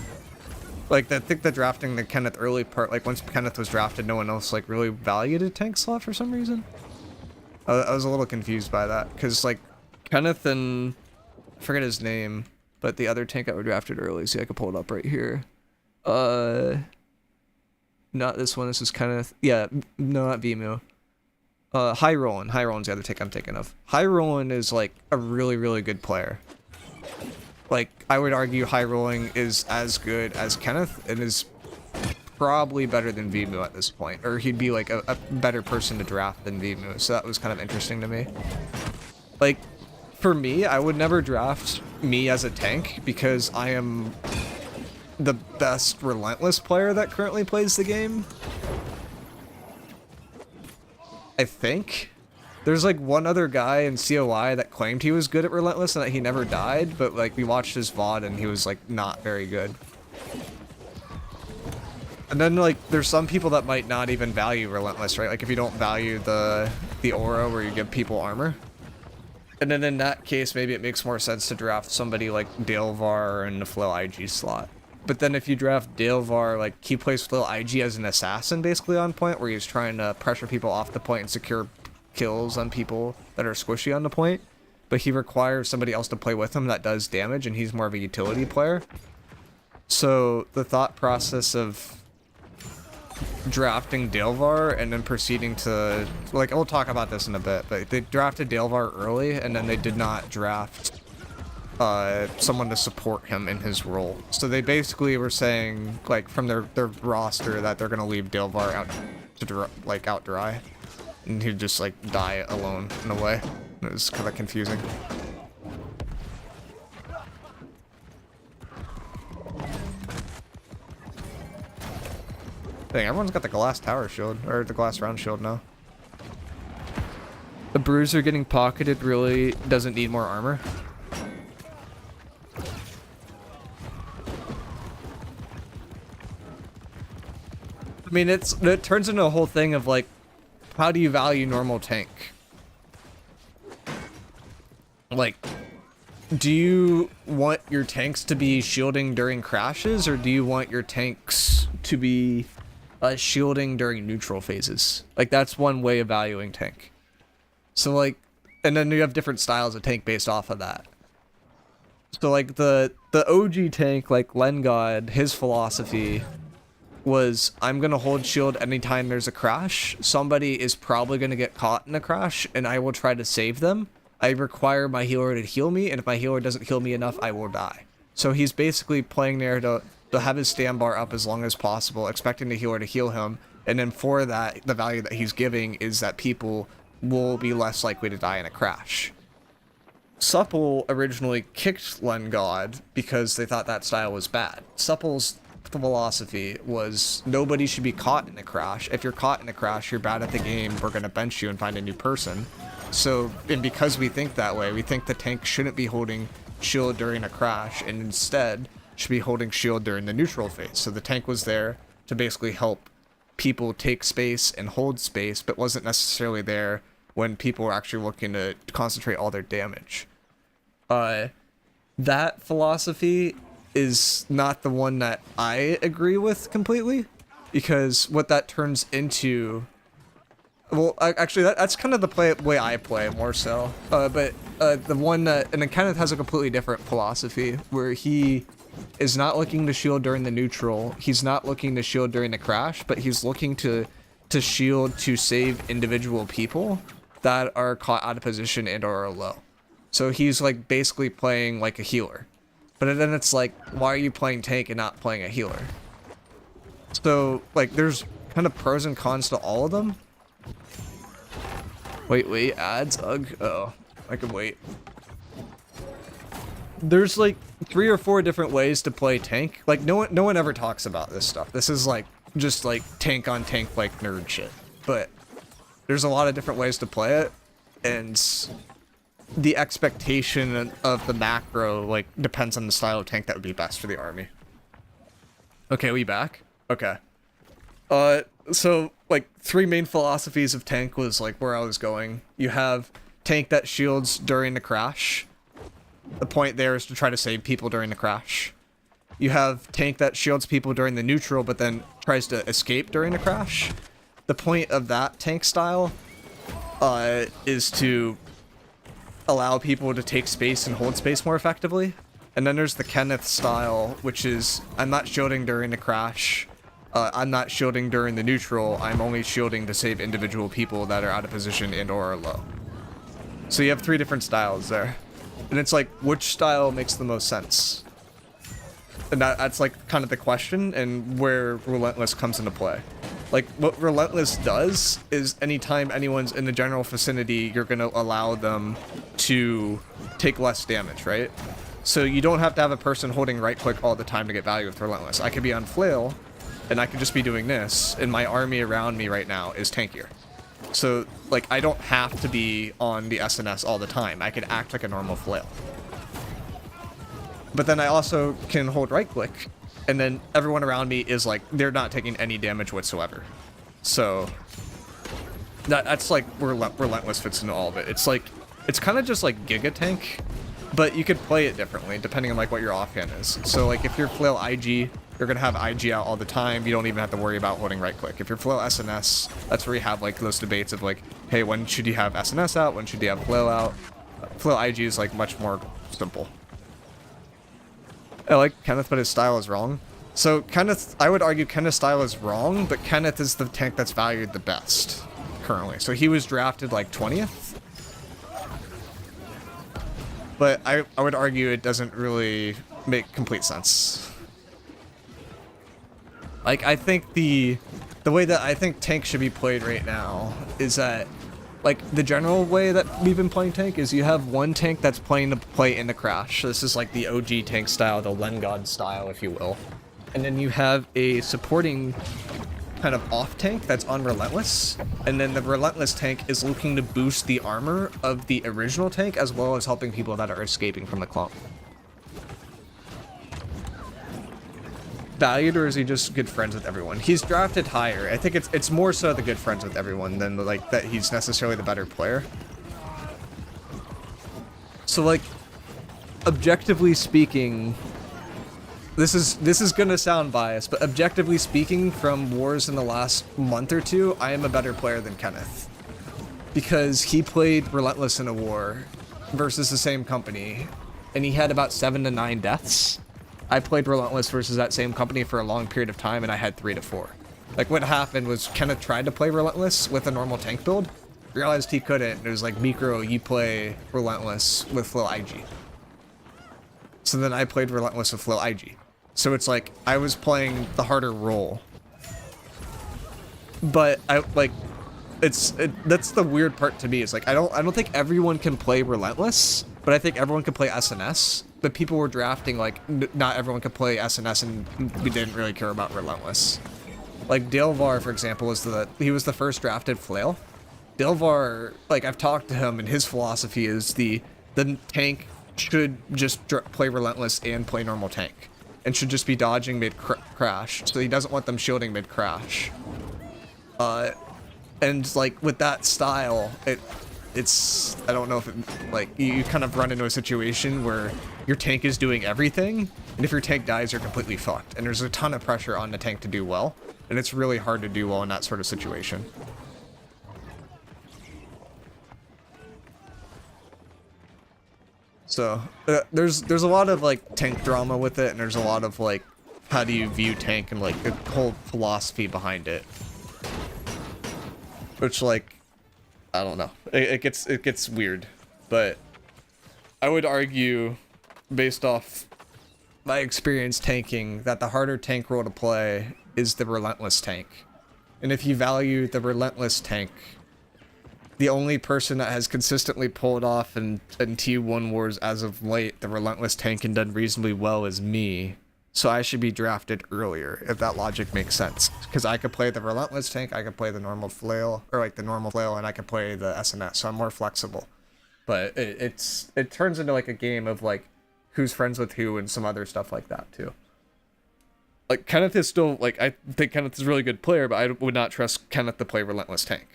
like, I think the drafting the Kenneth early part, like, once Kenneth was drafted, no one else, like, really valued a tank slot for some reason. I was a little confused by that, because, like, Kenneth and, I forget his name, but the other tank that were drafted early, see, I could pull it up right here. Not this one, this is Kenneth, yeah, no, not Vimu. High Rollin'. High Rollin's the other take I'm thinking of. High Rollin' is like a really, really good player. Like, I would argue High Rolling is as good as Kenneth and is probably better than Vimu at this point. Or he'd be like a better person to draft than Vimu, so that was kind of interesting to me. Like, for me, I would never draft me as a tank because I am the best Relentless player that currently plays the game. I think. There's like one other guy in COI that claimed he was good at Relentless and that he never died, but like we watched his VOD and he was like not very good. And then like there's some people that might not even value Relentless, right? Like if you don't value the aura where you give people armor. And then in that case, maybe it makes more sense to draft somebody like Dalevar in the Flail IG slot. But then if you draft Dalevar, like, he plays Flail IG as an assassin, basically, on point, where he's trying to pressure people off the point and secure kills on people that are squishy on the point. But he requires somebody else to play with him that does damage, and he's more of a utility player. So the thought process of drafting Dalevar and then proceeding to... Like, we'll talk about this in a bit, but they drafted Dalevar early, and then they did not draft... someone to support him in his role. So they basically were saying, like, from their roster that they're gonna leave Dalevar out to out dry. And he'd just, like, die alone in a way. It was kind of confusing. Dang, everyone's got the glass tower shield, or the glass round shield now. The bruiser getting pocketed really doesn't need more armor. I mean, it turns into a whole thing of, like, how do you value normal tank? like, do you want your tanks to be shielding during crashes, or do you want your tanks to be shielding during neutral phases? Like, that's one way of valuing tank. So like, and then you have different styles of tank based off of that. So like the OG tank, like Lengod, his philosophy was, I'm gonna hold shield anytime there's a crash. Somebody is probably gonna get caught in a crash, and I will try to save them. I require my healer to heal me, and if my healer doesn't heal me enough, I will die. So he's basically playing there to have his stand bar up as long as possible, expecting the healer to heal him, and then for that, the value that he's giving is that people will be less likely to die in a crash. Supple originally kicked Lengod because they thought that style was bad. Supple's philosophy was, nobody should be caught in a crash. If you're caught in a crash, you're bad at the game, we're gonna bench you and find a new person. So, and because we think that way, we think the tank shouldn't be holding shield during a crash, and instead should be holding shield during the neutral phase. So the tank was there to basically help people take space and hold space, but wasn't necessarily there when people were actually looking to concentrate all their damage. That philosophy is not the one that I agree with completely, because what that turns into, well, actually that's kind of the way I play more so, but the one that, and it kind of has a completely different philosophy, where he is not looking to shield during the neutral, he's not looking to shield during the crash, but he's looking to shield to save individual people that are caught out of position and or are low. So he's like basically playing like a healer. But then it's like, why are you playing tank and not playing a healer? So like there's kind of pros and cons to all of them. Wait, ads? Ugh. Oh, I can wait. There's like 3 or 4 different ways to play tank. Like no one ever talks about this stuff. This is like just like tank on tank like nerd shit. But there's a lot of different ways to play it, and the expectation of the macro like depends on the style of tank that would be best for the army. Okay, we back? Okay. So like 3 main philosophies of tank was like where I was going. You have tank that shields during the crash. The point there is to try to save people during the crash. You have tank that shields people during the neutral, but then tries to escape during the crash. The point of that tank style is to allow people to take space and hold space more effectively. And then there's the Kenneth style, which is, I'm not shielding during the crash, I'm not shielding during the neutral, I'm only shielding to save individual people that are out of position and or are low. So you have 3 different styles there. And it's like, which style makes the most sense? And that's like kind of the question, and where Relentless comes into play. Like, what Relentless does is anytime anyone's in the general vicinity, you're going to allow them to take less damage, right? So you don't have to have a person holding right click all the time to get value with Relentless. I could be on Flail, and I could just be doing this, and my army around me right now is tankier. So, like, I don't have to be on the SNS all the time. I could act like a normal Flail. But then I also can hold right click, and then everyone around me is like, they're not taking any damage whatsoever. So that's like where Relentless fits into all of it. It's like, it's kind of just like Giga Tank, but you could play it differently depending on like what your offhand is. So like if you're Flail IG, you're gonna have IG out all the time. You don't even have to worry about holding right click. If you're Flail SNS, that's where you have like those debates of like, hey, when should you have SNS out? When should you have Flail out? Flail IG is like much more simple. I like Kenneth, but his style is wrong. So Kenneth, I would argue Kenneth's style is wrong, but Kenneth is the tank that's valued the best currently. So he was drafted like 20th. But I would argue it doesn't really make complete sense. Like, I think the way that I think tank should be played right now is that, like, the general way that we've been playing tank is you have one tank that's playing to play in the crash. So this is like the OG tank style, the Lengod style, if you will. And then you have a supporting kind of off tank that's on Relentless. And then the Relentless tank is looking to boost the armor of the original tank, as well as helping people that are escaping from the clump. Valued, or is he just good friends with everyone? He's drafted higher. I think it's more so the good friends with everyone than like that he's necessarily the better player. So like, objectively speaking, this is gonna sound biased, but objectively speaking, from wars in the last month or two, I am a better player than Kenneth. Because he played Relentless in a war versus the same company, and he had about 7 to 9 deaths. I played Relentless versus that same company for a long period of time, and I had 3 to 4. Like, what happened was Kenneth tried to play Relentless with a normal tank build, realized he couldn't. It was like, miicrow, you play Relentless with flow IG. So then I played Relentless with flow IG. So it's like, I was playing the harder role. But I, like, that's the weird part to me. It's like, I don't think everyone can play Relentless, but I think everyone can play SNS. But people were drafting, like, not everyone could play SNS, and we didn't really care about Relentless. Like, Delvar, for example, was he was the first drafted flail. Delvar, like, I've talked to him, and his philosophy is the tank should just play Relentless and play normal tank, and should just be dodging mid-crash, so he doesn't want them shielding mid-crash. And, like, with that style, it's, I don't know if it, like, you kind of run into a situation where your tank is doing everything, and if your tank dies, you're completely fucked. And there's a ton of pressure on the tank to do well, and it's really hard to do well in that sort of situation. So, there's a lot of, like, tank drama with it, and there's a lot of, like, how do you view tank and, like, the whole philosophy behind it. Which, like, I don't know. It gets weird, but I would argue, based off my experience tanking, that the harder tank role to play is the Relentless tank. And if you value the Relentless tank, the only person that has consistently pulled off in T1 wars as of late the Relentless tank and done reasonably well is me. So I should be drafted earlier, if that logic makes sense. Because I could play the Relentless tank, I could play the normal flail, or like the normal flail, and I could play the SNS, so I'm more flexible. But it turns into like a game of like who's friends with who and some other stuff like that too. Like Kenneth is still, like, I think Kenneth is a really good player, but I would not trust Kenneth to play Relentless tank.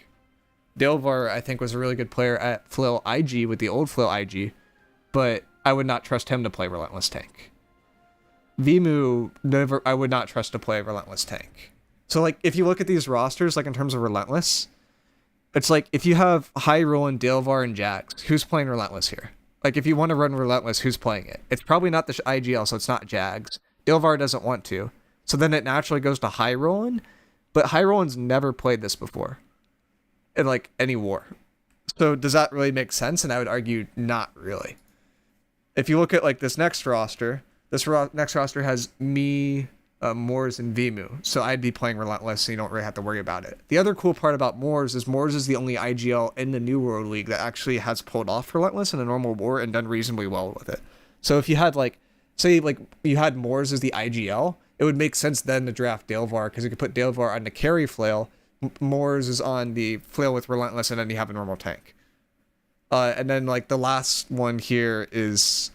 Delvar, I think, was a really good player at flail IG with the old flail IG, but I would not trust him to play Relentless tank. Vimu, I would not trust to play Relentless tank. So, like, if you look at these rosters, like, in terms of Relentless, it's like, if you have Hyrule and Delvar and Jax, who's playing Relentless here? Like, if you want to run Relentless, who's playing it? It's probably not the IGL, so it's not Jags. Delvar doesn't want to. So then it naturally goes to Hyrule, but Hyrule's never played this before in, like, any war. So does that really make sense? And I would argue not really. If you look at, like, this next roster, next roster has me, Moors, and Vimu. So I'd be playing Relentless, so you don't really have to worry about it. The other cool part about Moors is the only IGL in the New World League that actually has pulled off Relentless in a normal war and done reasonably well with it. So if you had, like, say, like, you had Moors as the IGL, it would make sense then to draft Delvar, because you could put Delvar on the carry flail, Moors is on the flail with Relentless, and then you have a normal tank. And then, like, the last one here is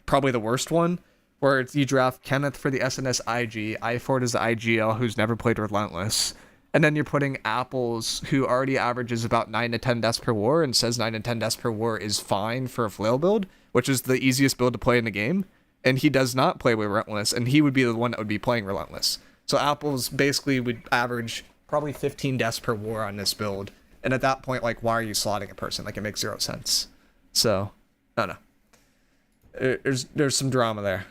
probably the worst one, where you draft Kenneth for the SNS IG, iFord is the IGL, who's never played Relentless, and then you're putting Apples, who already averages about 9 to 10 deaths per war, and says 9 to 10 deaths per war is fine for a flail build, which is the easiest build to play in the game, and he does not play with Relentless, and he would be the one that would be playing Relentless. So Apples basically would average probably 15 deaths per war on this build, and at that point, like, why are you slotting a person? Like, it makes zero sense. So, I don't know. There's some drama there.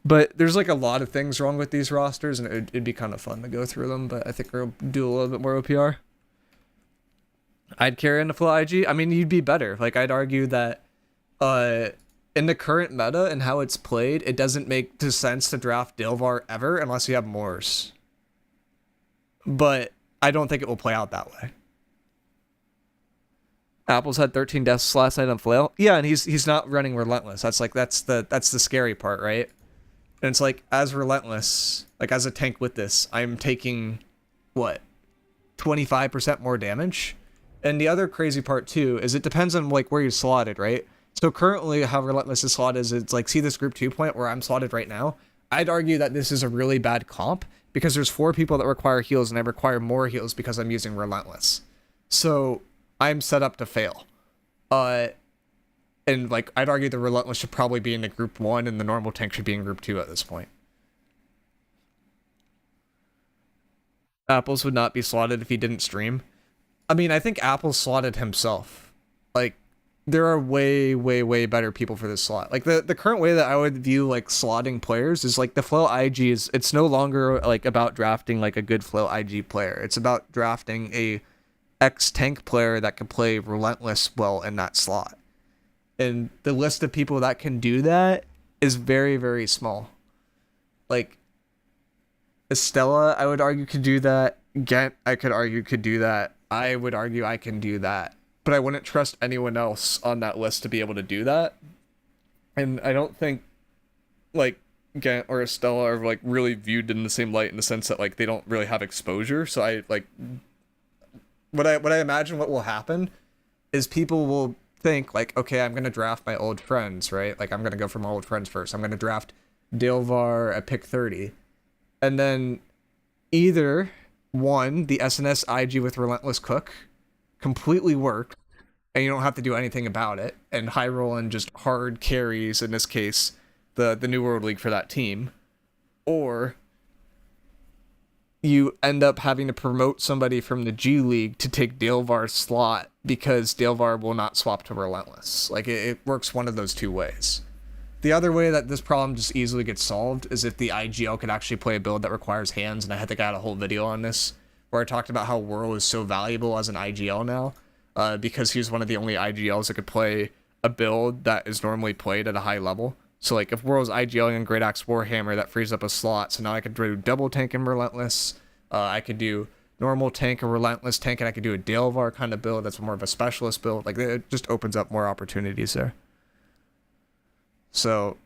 But there's, like, a lot of things wrong with these rosters, and it'd be kind of fun to go through them, but I think we'll do a little bit more OPR. I'd carry in the full IG. I mean, you'd be better. Like, I'd argue that in the current meta and how it's played, it doesn't make sense to draft Delvar ever unless you have Moors. But I don't think it will play out that way. Apples had 13 deaths last night on flail. Yeah, and he's not running Relentless. That's the scary part, right? And it's like, as Relentless, like, as a tank with this, I'm taking, what, 25% more damage? And the other crazy part, too, is it depends on, like, where you're slotted, right? So currently, how Relentless is slotted is, it's like, see this group 2 point where I'm slotted right now? I'd argue that this is a really bad comp, because there's 4 people that require heals, and I require more heals because I'm using Relentless. So I'm set up to fail. And like I'd argue the Relentless should probably be in the group 1 and the normal tank should be in group 2 at this point. Apples would not be slotted if he didn't stream. I mean, I think Apples slotted himself. Like, there are way, way, way better people for this slot. Like, the current way that I would view, like, slotting players is, like, the Flail IG is, it's no longer, like, about drafting, like, a good Flail IG player. It's about drafting a ex-tank player that can play Relentless well in that slot. And the list of people that can do that is very, very small. Like, Estella, I would argue, could do that. Gent, I could argue, could do that. I would argue I can do that. But I wouldn't trust anyone else on that list to be able to do that. And I don't think, like, Gent or Estella are, like, really viewed in the same light in the sense that, like, they don't really have exposure. So I, like, what I imagine what will happen is people will think, like, okay, I'm going to draft my old friends, right? Like, I'm going to go for my old friends first. I'm going to draft Dilvar at pick 30. And then either, one, the SNS IG with Relentless Cook completely works, and you don't have to do anything about it, and High Rollin just hard carries, in this case, the New World League for that team. Or you end up having to promote somebody from the G League to take Dilvar's slot because Dilvar will not swap to Relentless. Like, it works one of those two ways. The other way that this problem just easily gets solved is if the IGL could actually play a build that requires hands, and I think I had a whole video on this where I talked about how Whirl is so valuable as an IGL now, because he's one of the only IGLs that could play a build that is normally played at a high level. So like if Whirl's IGLing on Great Axe Warhammer, that frees up a slot, so now I could do double tank and Relentless, I could do normal tank and Relentless tank, and I could do a Dilvar kind of build that's more of a specialist build. Like, it just opens up more opportunities there. So,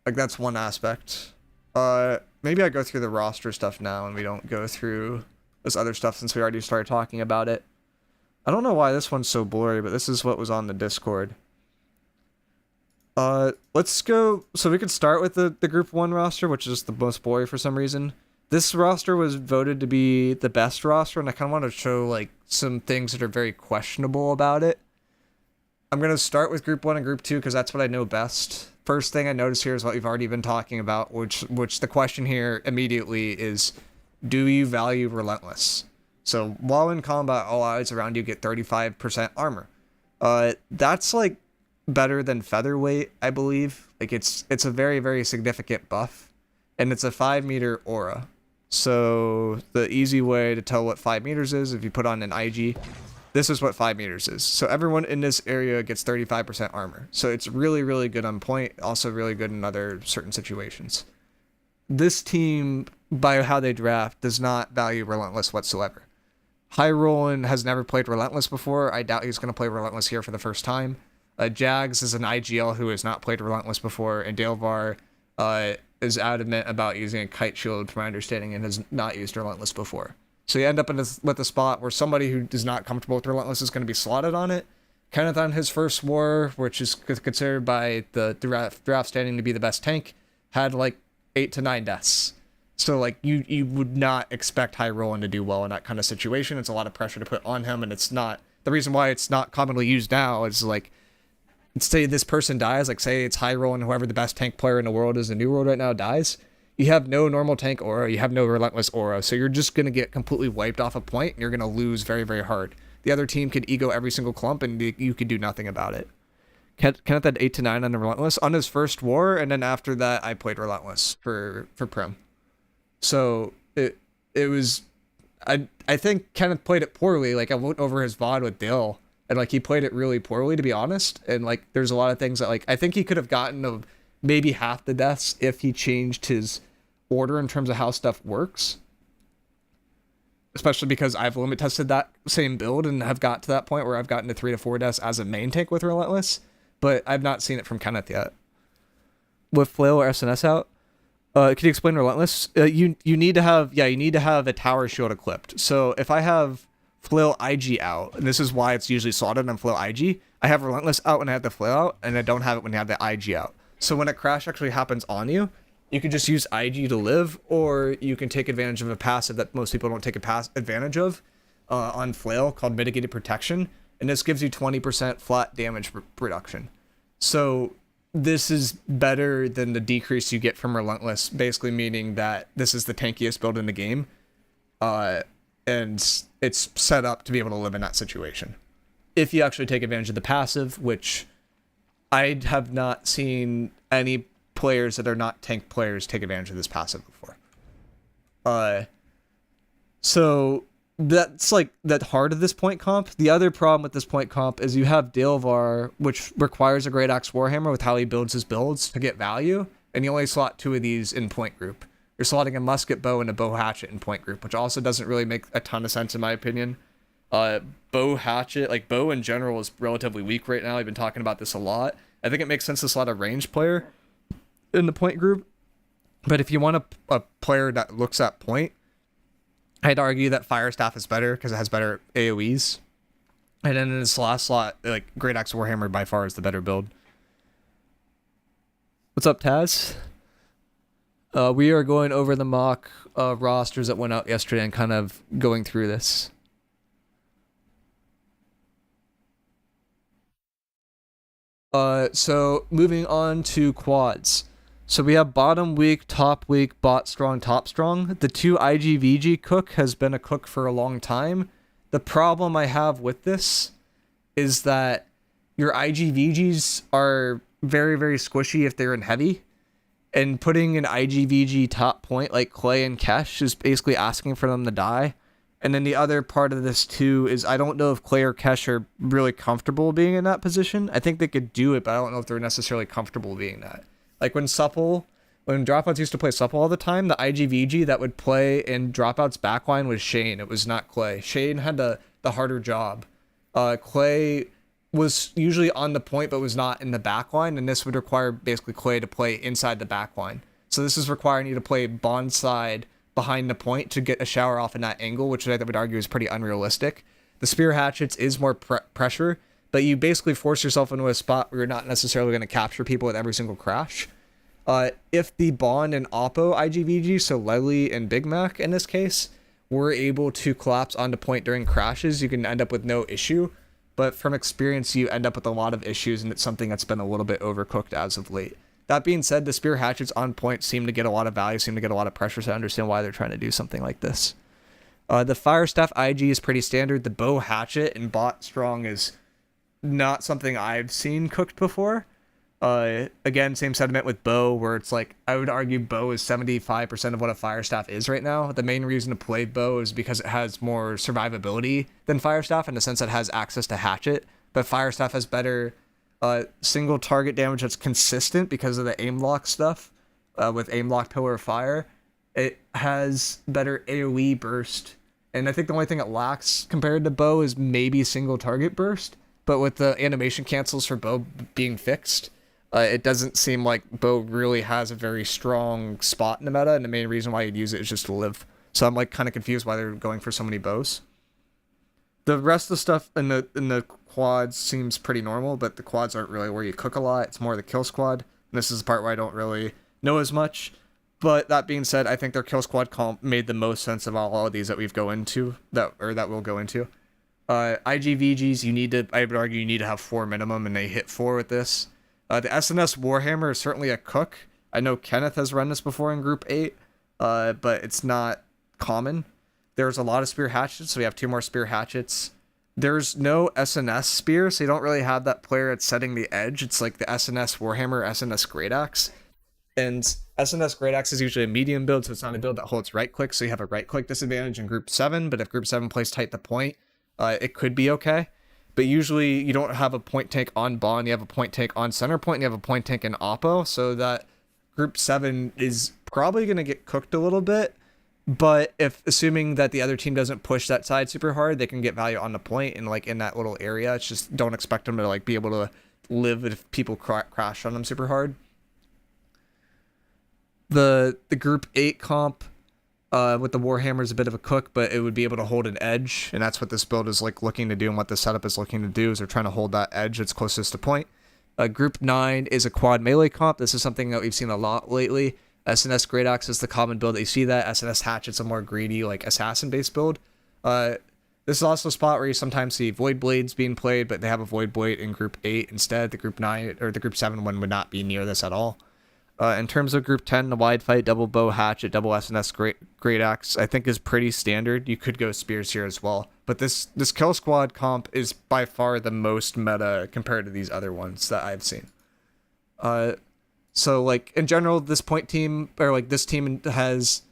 like, that's one aspect. Maybe I go through the roster stuff now and we don't go through this other stuff since we already started talking about it. I don't know why this one's so blurry, but this is what was on the Discord. Let's go, so we could start with the Group 1 roster, which is the most blurry for some reason. This roster was voted to be the best roster, and I kind of want to show, like, some things that are very questionable about it. I'm going to start with Group 1 and Group 2 because that's what I know best. First thing I notice here is what we've already been talking about, which the question here immediately is, do you value Relentless? So while in combat, all odds around you get 35% armor. That's, like, better than Featherweight, I believe. Like, it's a very, very significant buff, and it's a 5-meter aura. So the easy way to tell what 5 meters is, if you put on an IG, this is what 5 meters is. So everyone in this area gets 35% armor. So it's really, really good on point. Also really good in other certain situations. This team, by how they draft, does not value Relentless whatsoever. High Rollin has never played Relentless before. I doubt he's going to play Relentless here for the first time. Jags is an IGL who has not played Relentless before, and Dilvar is adamant about using a kite shield, from my understanding, and has not used Relentless before. So you end up with a spot where somebody who is not comfortable with Relentless is going to be slotted on it. Kenneth on his first war, which is considered by the draft standing to be the best tank, had like 8 to 9 deaths. So like you would not expect High Rollin to do well in that kind of situation. It's a lot of pressure to put on him, and it's not, the reason why it's not commonly used now is like, say this person dies, like say it's High Rollin, whoever the best tank player in the world is in New World right now dies. You have no normal tank aura, you have no Relentless aura, so you're just going to get completely wiped off a point, and you're going to lose very, very hard. The other team could ego every single clump, and you could do nothing about it. Kenneth had 8 to 9 on the Relentless on his first war, and then after that, I played Relentless for Prim. So it was, I think Kenneth played it poorly. Like, I went over his VOD with Dill, and like he played it really poorly, to be honest. And like there's a lot of things that like I think he could have gotten maybe half the deaths if he changed his order in terms of how stuff works. Especially because I've limit tested that same build and have got to that point where I've gotten to 3 to 4 deaths as a main tank with Relentless, but I've not seen it from Kenneth yet. With Flail or SNS out, can you explain Relentless? You need to have a tower shield equipped. So if I have Flail IG out, and this is why it's usually slotted on Flail IG, I have Relentless out when I have the Flail out, and I don't have it when I have the IG out. So when a crash actually happens on you, you can just use IG to live, or you can take advantage of a passive that most people don't take advantage of on Flail called Mitigated Protection. and this gives you 20% flat damage reduction. So this is better than the decrease you get from Relentless, basically meaning that this is the tankiest build in the game, and it's set up to be able to live in that situation. If you actually take advantage of the passive, which I have not seen any players that are not tank players take advantage of this passive before. So that's like that heart of this point comp. The other problem with this point comp is you have Dilvar, which requires a Great Axe Warhammer with how he builds his builds to get value, and you only slot 2 of these in point group. You're slotting a musket bow and a bow hatchet in point group, which also doesn't really make a ton of sense in my opinion. Bow hatchet, like bow in general, is relatively weak right now. I've been talking about this a lot. I think it makes sense to slot a ranged player in the point group, but if you want a player that looks at point, I'd argue that Fire Staff is better because it has better AoEs. And then in this last slot, like Great Axe Warhammer by far is the better build. What's up, Taz? We are going over the mock rosters that went out yesterday and kind of going through this. So moving on to quads. So we have bottom weak, top weak, bot strong, top strong. The 2 IGVG cook has been a cook for a long time. The problem I have with this is that your IGVGs are very, very squishy if they're in heavy. And putting an IGVG top point like Clay and Kesh is basically asking for them to die. And then the other part of this too is I don't know if Clay or Kesh are really comfortable being in that position. I think they could do it, but I don't know if they're necessarily comfortable being that. Like when Dropouts used to play Supple all the time, the IGVG that would play in Dropout's backline was Shane. It was not Clay. Shane had the harder job. Clay was usually on the point but was not in the backline, and this would require basically Clay to play inside the backline. So this is requiring you to play bond side behind the point to get a shower off in that angle, which I would argue is pretty unrealistic. The Spear Hatchets is more pressure, but you basically force yourself into a spot where you're not necessarily going to capture people with every single crash. If the Bond and Oppo IGVG, so Lely and Big Mac in this case, were able to collapse onto point during crashes, you can end up with no issue. But from experience, you end up with a lot of issues, and it's something that's been a little bit overcooked as of late. That being said, the Spear Hatchets on point seem to get a lot of value, seem to get a lot of pressure, so I understand why they're trying to do something like this. The Fire Staff IG is pretty standard. The Bow Hatchet and Bot Strong is not something I've seen cooked before. Again, same sentiment with Bow, where it's like, I would argue Bow is 75% of what a Fire Staff is right now. The main reason to play Bow is because it has more survivability than Fire Staff, in the sense that it has access to Hatchet, but Fire Staff has better single target damage that's consistent because of the aim lock stuff, with aim lock Pillar of Fire. It has better AoE burst, and I think the only thing it lacks compared to Bow is maybe single target burst, but with the animation cancels for Bow being fixed, it doesn't seem like Bow really has a very strong spot in the meta, and the main reason why you'd use it is just to live. So I'm like kind of confused why they're going for so many bows. The rest of the stuff in the quads seems pretty normal, but the quads aren't really where you cook a lot. It's more the kill squad, and this is the part where I don't really know as much. But that being said, I think their kill squad comp made the most sense of all of these that we've go into, that we'll go into. IGVGs, I would argue you need to have 4 minimum, and they hit 4 with this. The SNS Warhammer is certainly a cook. I know Kenneth has run this before in Group 8, but it's not common. There's a lot of Spear Hatchets, so we have 2 more Spear Hatchets. There's no SNS Spear, so you don't really have that player that's setting the edge. It's like the SNS Warhammer, SNS Great Axe. And SNS Great Axe is usually a medium build, so it's not a build that holds right click, so you have a right click disadvantage in Group 7, but if Group 7 plays tight to point, it could be okay. But usually you don't have a point tank on Bond, you have a point tank on center point, and you have a point tank in Oppo, so that Group 7 is probably going to get cooked a little bit. But assuming that the other team doesn't push that side super hard, they can get value on the point and like in that little area. It's just don't expect them to like be able to live if people crash on them super hard. The Group 8 comp with the Warhammer is a bit of a cook, but it would be able to hold an edge, and that's what this build is like looking to do, and what the setup is looking to do is they're trying to hold that edge that's closest to point. Group 9 is a quad melee comp. This is something that we've seen a lot lately. SNS Great Axe is the common build that you see that. SNS Hatchet's a more greedy, like assassin-based build. This is also a spot where you sometimes see Void Blades being played, but they have a Void Blade in Group 8 instead. The Group 9 or the Group 7 one would not be near this at all. In terms of Group 10, the wide fight, double bow, hatchet, double SNS, great axe, I think is pretty standard. You could go spears here as well. But this kill squad comp is by far the most meta compared to these other ones that I've seen. So like in general, this point team, or like this team has,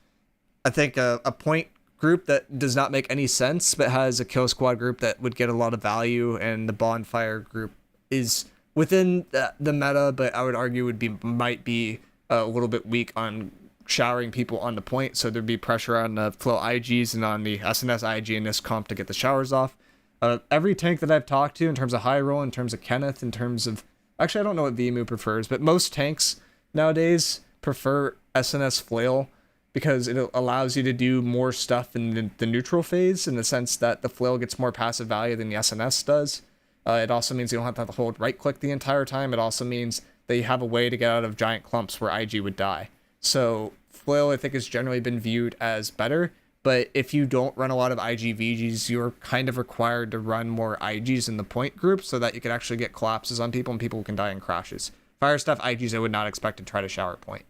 I think, a point group that does not make any sense, but has a kill squad group that would get a lot of value, and the bonfire group is within the meta, but I would argue might be a little bit weak on showering people on the point, so there'd be pressure on the flow IGs and on the SNS IG in this comp to get the showers off. Every tank that I've talked to in terms of high roll, in terms of Kenneth, in terms of... Actually, I don't know what VMU prefers, but most tanks nowadays prefer SNS flail, because it allows you to do more stuff in the neutral phase, in the sense that the flail gets more passive value than the SNS does. It also means you don't have to hold right click the entire time. It also means that you have a way to get out of giant clumps where IG would die. So flail, I think, has generally been viewed as better, but if you don't run a lot of IG VGs, you're kind of required to run more IGs in the point group so that you can actually get collapses on people and people can die in crashes. Fire stuff IGs I would not expect to try to shower point.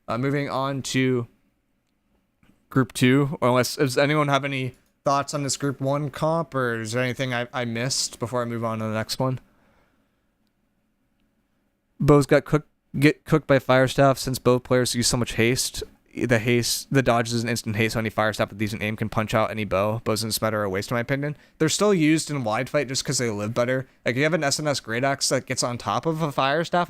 Moving on to Group 2, unless does anyone have any thoughts on this Group 1 comp, or is there anything I missed before I move on to the next one? Bows get cooked by fire staff since both players use so much haste. The dodge is an instant haste, so any fire staff with decent aim can punch out any bow. Bows in this meta are a waste in my opinion. They're still used in wide fight just because they live better. Like, you have an SNS great axe that gets on top of a fire staff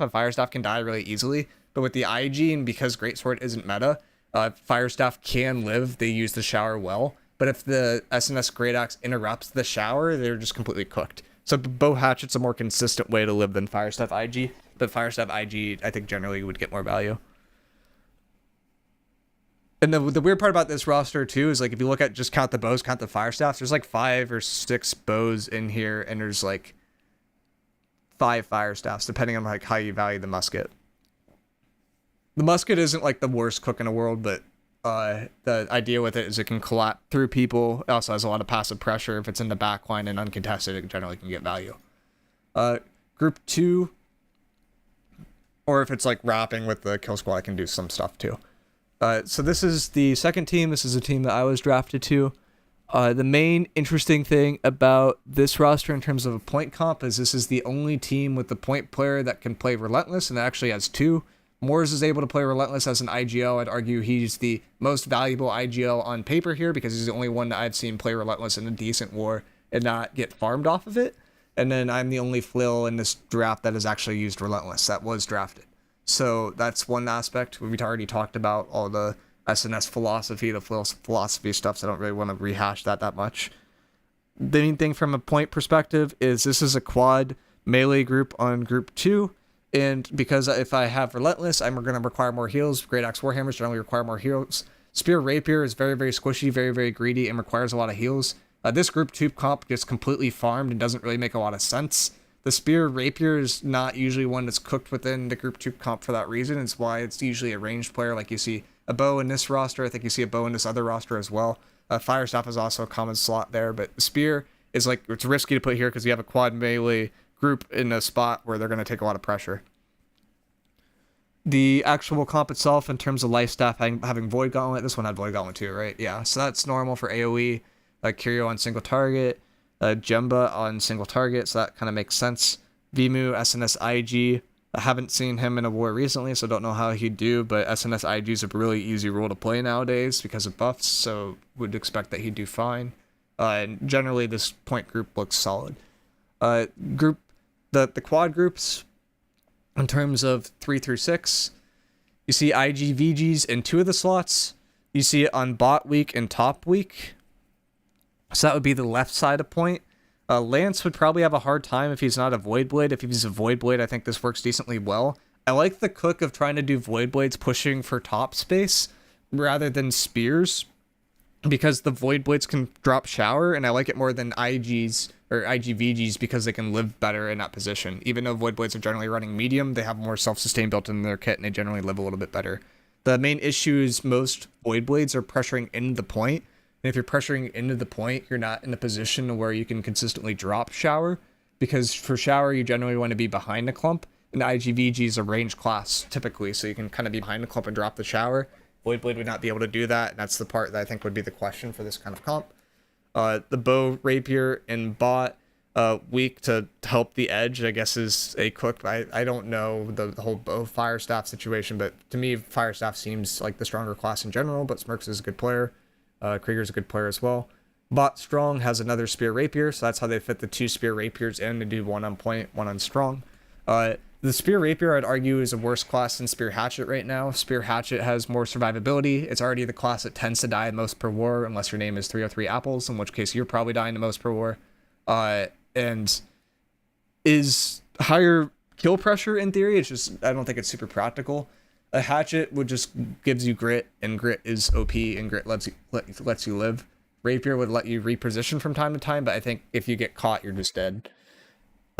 can die really easily. But with the IG, and because greatsword isn't meta, fire staff can live. They use the shower well. But if the SNS great axe interrupts the shower, they're just completely cooked. So bow hatchet's a more consistent way to live than fire staff IG. But fire staff IG, I think, generally would get more value. And the weird part about this roster too is, like, if you look at just count the bows, count the fire staffs, there's like 5 or 6 bows in here, and there's like 5 fire staffs, depending on like how you value the musket. The musket isn't like the worst cook in the world, but the idea with it is it can collapse through people. It also has a lot of passive pressure. If it's in the backline and uncontested, it generally can get value. Group 2, or if it's like wrapping with the kill squad, it can do some stuff too. So this is the second team. This is a team that I was drafted to. The main interesting thing about this roster in terms of a point comp is this is the only team with the point player that can play Relentless, and it actually has 2. Moors is able to play Relentless as an IGL. I'd argue he's the most valuable IGL on paper here because he's the only one that I've seen play Relentless in a decent war and not get farmed off of it. And then I'm the only flail in this draft that has actually used Relentless that was drafted. So that's one aspect. We've already talked about all the SNS philosophy, the philosophy stuff, so I don't really want to rehash that much. The main thing from a point perspective is this is a quad melee group on Group 2, and because if I have Relentless, I'm going to require more heals. Great Axe Warhammers generally require more heals. Spear Rapier is very, very squishy, very, very greedy, and requires a lot of heals. This Group 2 comp gets completely farmed and doesn't really make a lot of sense. The Spear Rapier is not usually one that's cooked within the Group 2 comp for that reason. It's why it's usually a ranged player. Like you see a bow in this roster. I think you see a bow in this other roster as well. Fire Staff is also a common slot there. But the Spear is like, it's risky to put here because you have a quad melee group in a spot where they're going to take a lot of pressure. The actual comp itself in terms of life staff having Void Gauntlet. This one had Void Gauntlet too, right? Yeah, so that's normal for AoE. Curio on single target. Jemba on single target, so that kind of makes sense. Vimu, SNS IG. I haven't seen him in a war recently, so don't know how he'd do, but SNS IG is a really easy role to play nowadays because of buffs, so would expect that he'd do fine. And generally, this point group looks solid. The quad groups, in terms of 3 through 6, you see IG VGs in 2 of the slots. You see it on bot week and top week. So that would be the left side of point. Lance would probably have a hard time if he's not a Void Blade. If he's a Void Blade, I think this works decently well. I like the cook of trying to do Void Blades pushing for top space rather than spears, because the Void Blades can drop shower, and I like it more than IGs or IGVGs because they can live better in that position. Even though Void Blades are generally running medium, they have more self-sustain built in their kit, and they generally live a little bit better. The main issue is most Void Blades are pressuring into the point, And if you're pressuring into the point, you're not in a position where you can consistently drop shower, because for shower, you generally want to be behind the clump, and IGVG is a range class typically, so you can kind of be behind the clump and drop the shower. Void Blade would not be able to do that, and that's the part that I think would be the question for this kind of comp. The bow, rapier, and bot, weak to help the edge, I guess, is a cook. I don't know the whole bow fire staff situation, but to me, fire staff seems like the stronger class in general, but Smirks is a good player. Krieger's a good player as well. Bot strong has another spear rapier, so that's how they fit the 2 spear rapiers in to do 1 on point, 1 on strong. The spear rapier, I'd argue, is a worse class than spear hatchet right now. Spear hatchet has more survivability. It's already the class that tends to die most per war, unless your name is 303 apples, in which case you're probably dying the most per war. And is higher kill pressure in theory. It's just, I don't think it's super practical. A hatchet would just gives you grit, and grit is OP, and grit lets you live. Rapier would let you reposition from time to time, but I think if you get caught, you're just dead.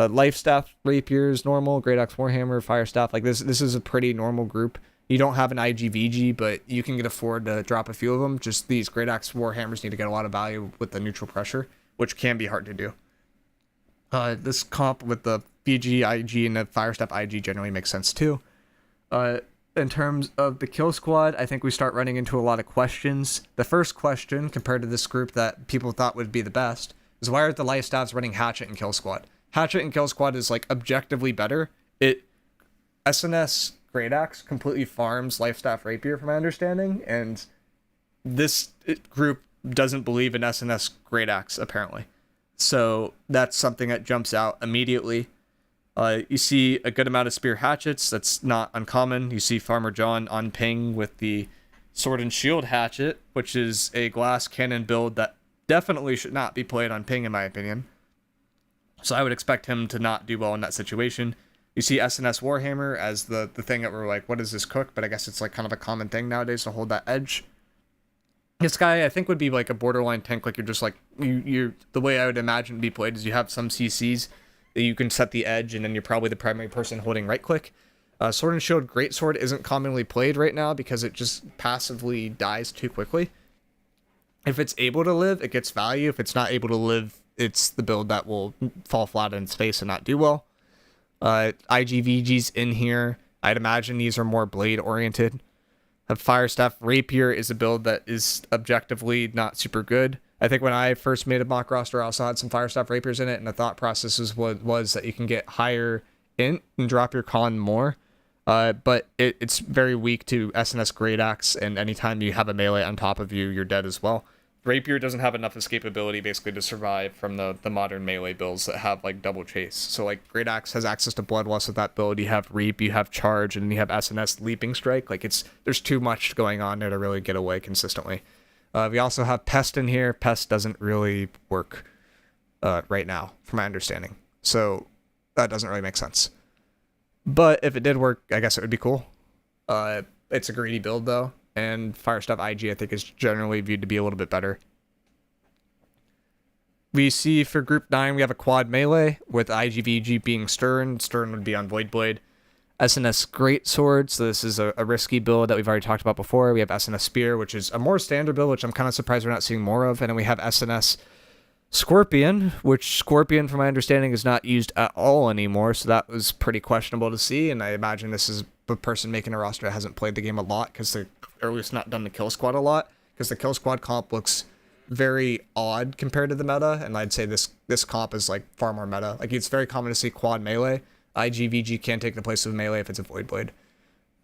Life staff rapier is normal. Great Axe Warhammer, fire staff, like this is a pretty normal group. You don't have an IGVG, but you can afford to drop a few of them. Just these Great Axe Warhammers need to get a lot of value with the neutral pressure, which can be hard to do. This comp with the VG, IG, and the fire staff IG generally makes sense too. In terms of the kill squad, I think we start running into a lot of questions. The first question, compared to this group that people thought would be the best, is why aren't the life staffs running hatchet and kill squad? Hatchet and kill squad is like objectively better. SNS Great Axe completely farms life staff rapier from my understanding, and this group doesn't believe in SNS Great Axe apparently. So that's something that jumps out immediately. You see a good amount of spear hatchets. That's not uncommon. You see Farmer John on ping with the sword and shield hatchet, which is a glass cannon build that definitely should not be played on ping in my opinion. So I would expect him to not do well in that situation. You see SNS Warhammer as the thing that we're like, what does this cook? But I guess it's like kind of a common thing nowadays to hold that edge. This guy, I think, would be like a borderline tank. Like you're just like, you're the way I would imagine to be played is you have some CCs that you can set the edge, and then you're probably the primary person holding right click. Sword and Shield Greatsword isn't commonly played right now because it just passively dies too quickly. If it's able to live, it gets value. If it's not able to live, it's the build that will fall flat in space and not do well. IGVG's in here. I'd imagine these are more blade oriented. Fire Staff Rapier is a build that is objectively not super good. I think when I first made a mock roster, I also had some Fire Staff Rapiers in it, and the thought process was that you can get higher int and drop your con more. But it's very weak to SNS Great Axe, and anytime you have a melee on top of you, you're dead as well. Rapier doesn't have enough escapability basically to survive from the modern melee builds that have like double chase. So like Great Axe has access to Bloodlust with that build. You have Reap, you have Charge, and you have SNS Leaping Strike. Like there's too much going on there to really get away consistently. We also have Pest in here. Pest doesn't really work right now, from my understanding. So that doesn't really make sense. But if it did work, I guess it would be cool. It's a greedy build though. And Fire Staff IG, I think, is generally viewed to be a little bit better. We see for Group 9, we have a quad melee, with IGVG being Stern. Stern would be on Void Blade. SNS Greatsword, so this is a risky build that we've already talked about before. We have SNS Spear, which is a more standard build, which I'm kind of surprised we're not seeing more of. And then we have SNS Scorpion, which Scorpion, from my understanding, is not used at all anymore, so that was pretty questionable to see. And I imagine this is a person making a roster that hasn't played the game a lot, because they're or at least not done the kill squad a lot, because the kill squad comp looks very odd compared to the meta, and I'd say this comp is like far more meta. Like it's very common to see quad melee. IGVG can take the place of melee if it's a Void Blade.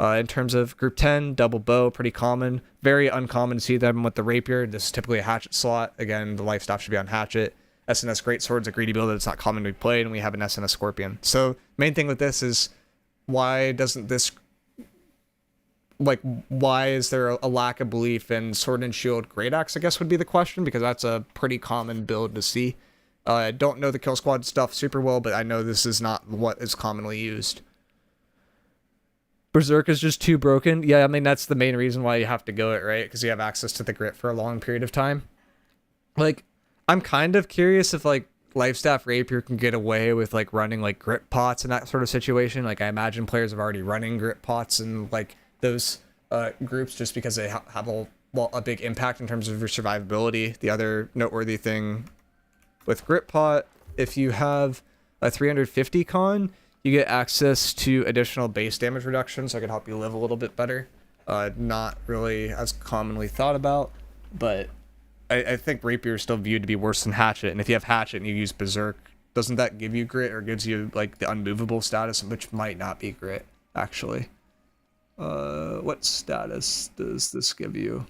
In terms of Group 10, double bow, pretty common. Very uncommon to see them with the rapier. This is typically a hatchet slot. Again, the life staff should be on hatchet. SNS Greatsword's a greedy build that's not common to be played, and we have an SNS Scorpion. So main thing with this is, why doesn't this, like, why is there a lack of belief in Sword and Shield Great Axe, I guess would be the question, because that's a pretty common build to see. I don't know the kill squad stuff super well, but I know this is not what is commonly used. Berserk is just too broken. Yeah, I mean, that's the main reason why you have to go it, right? Because you have access to the grit for a long period of time. Like, I'm kind of curious if, like, Lifestaff Rapier can get away with, like, running, like, grit pots in that sort of situation. Like, I imagine players are already running grit pots in, like, those groups just because they have a big impact in terms of your survivability. The other noteworthy thing with Grit Pot, if you have a 350 con, you get access to additional base damage reduction, so it can help you live a little bit better. Not really as commonly thought about, but I think Rapier is still viewed to be worse than Hatchet, and if you have Hatchet and you use Berserk, doesn't that give you Grit, or gives you like the unmovable status, which might not be Grit, actually. What status does this give you?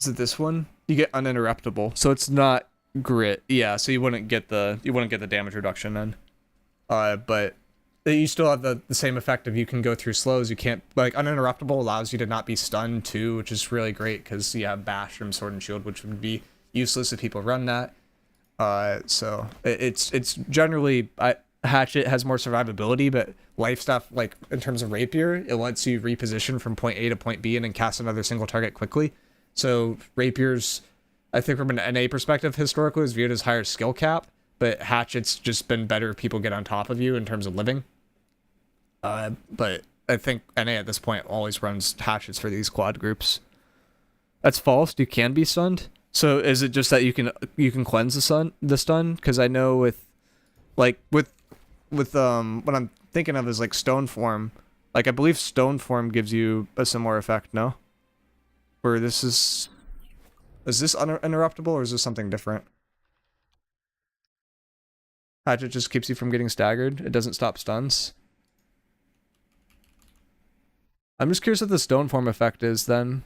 Is it this one? You get uninterruptible, so it's not Grit. Yeah, so you wouldn't get the damage reduction then. But you still have the same effect of you can go through slows. You can't, like, uninterruptible allows you to not be stunned too, which is really great because you have bash from Sword and Shield, which would be useless if people run that. So it's generally Hatchet has more survivability, but life stuff, like in terms of Rapier, it lets you reposition from point A to point B and then cast another single target quickly. So Rapier's, I think from an NA perspective, historically is viewed as higher skill cap, but Hatchet's just been better if people get on top of you in terms of living. But I think NA at this point always runs Hatchets for these quad groups. That's false. You can be stunned. So is it just that you can cleanse the stun? Because I know with what I'm thinking of is like Stone Form. Like I believe Stone Form gives you a similar effect, no? Or this is this uninterruptible, or is this something different? Hatchet just keeps you from getting staggered. It doesn't stop stuns. I'm just curious what the Stone Form effect is then.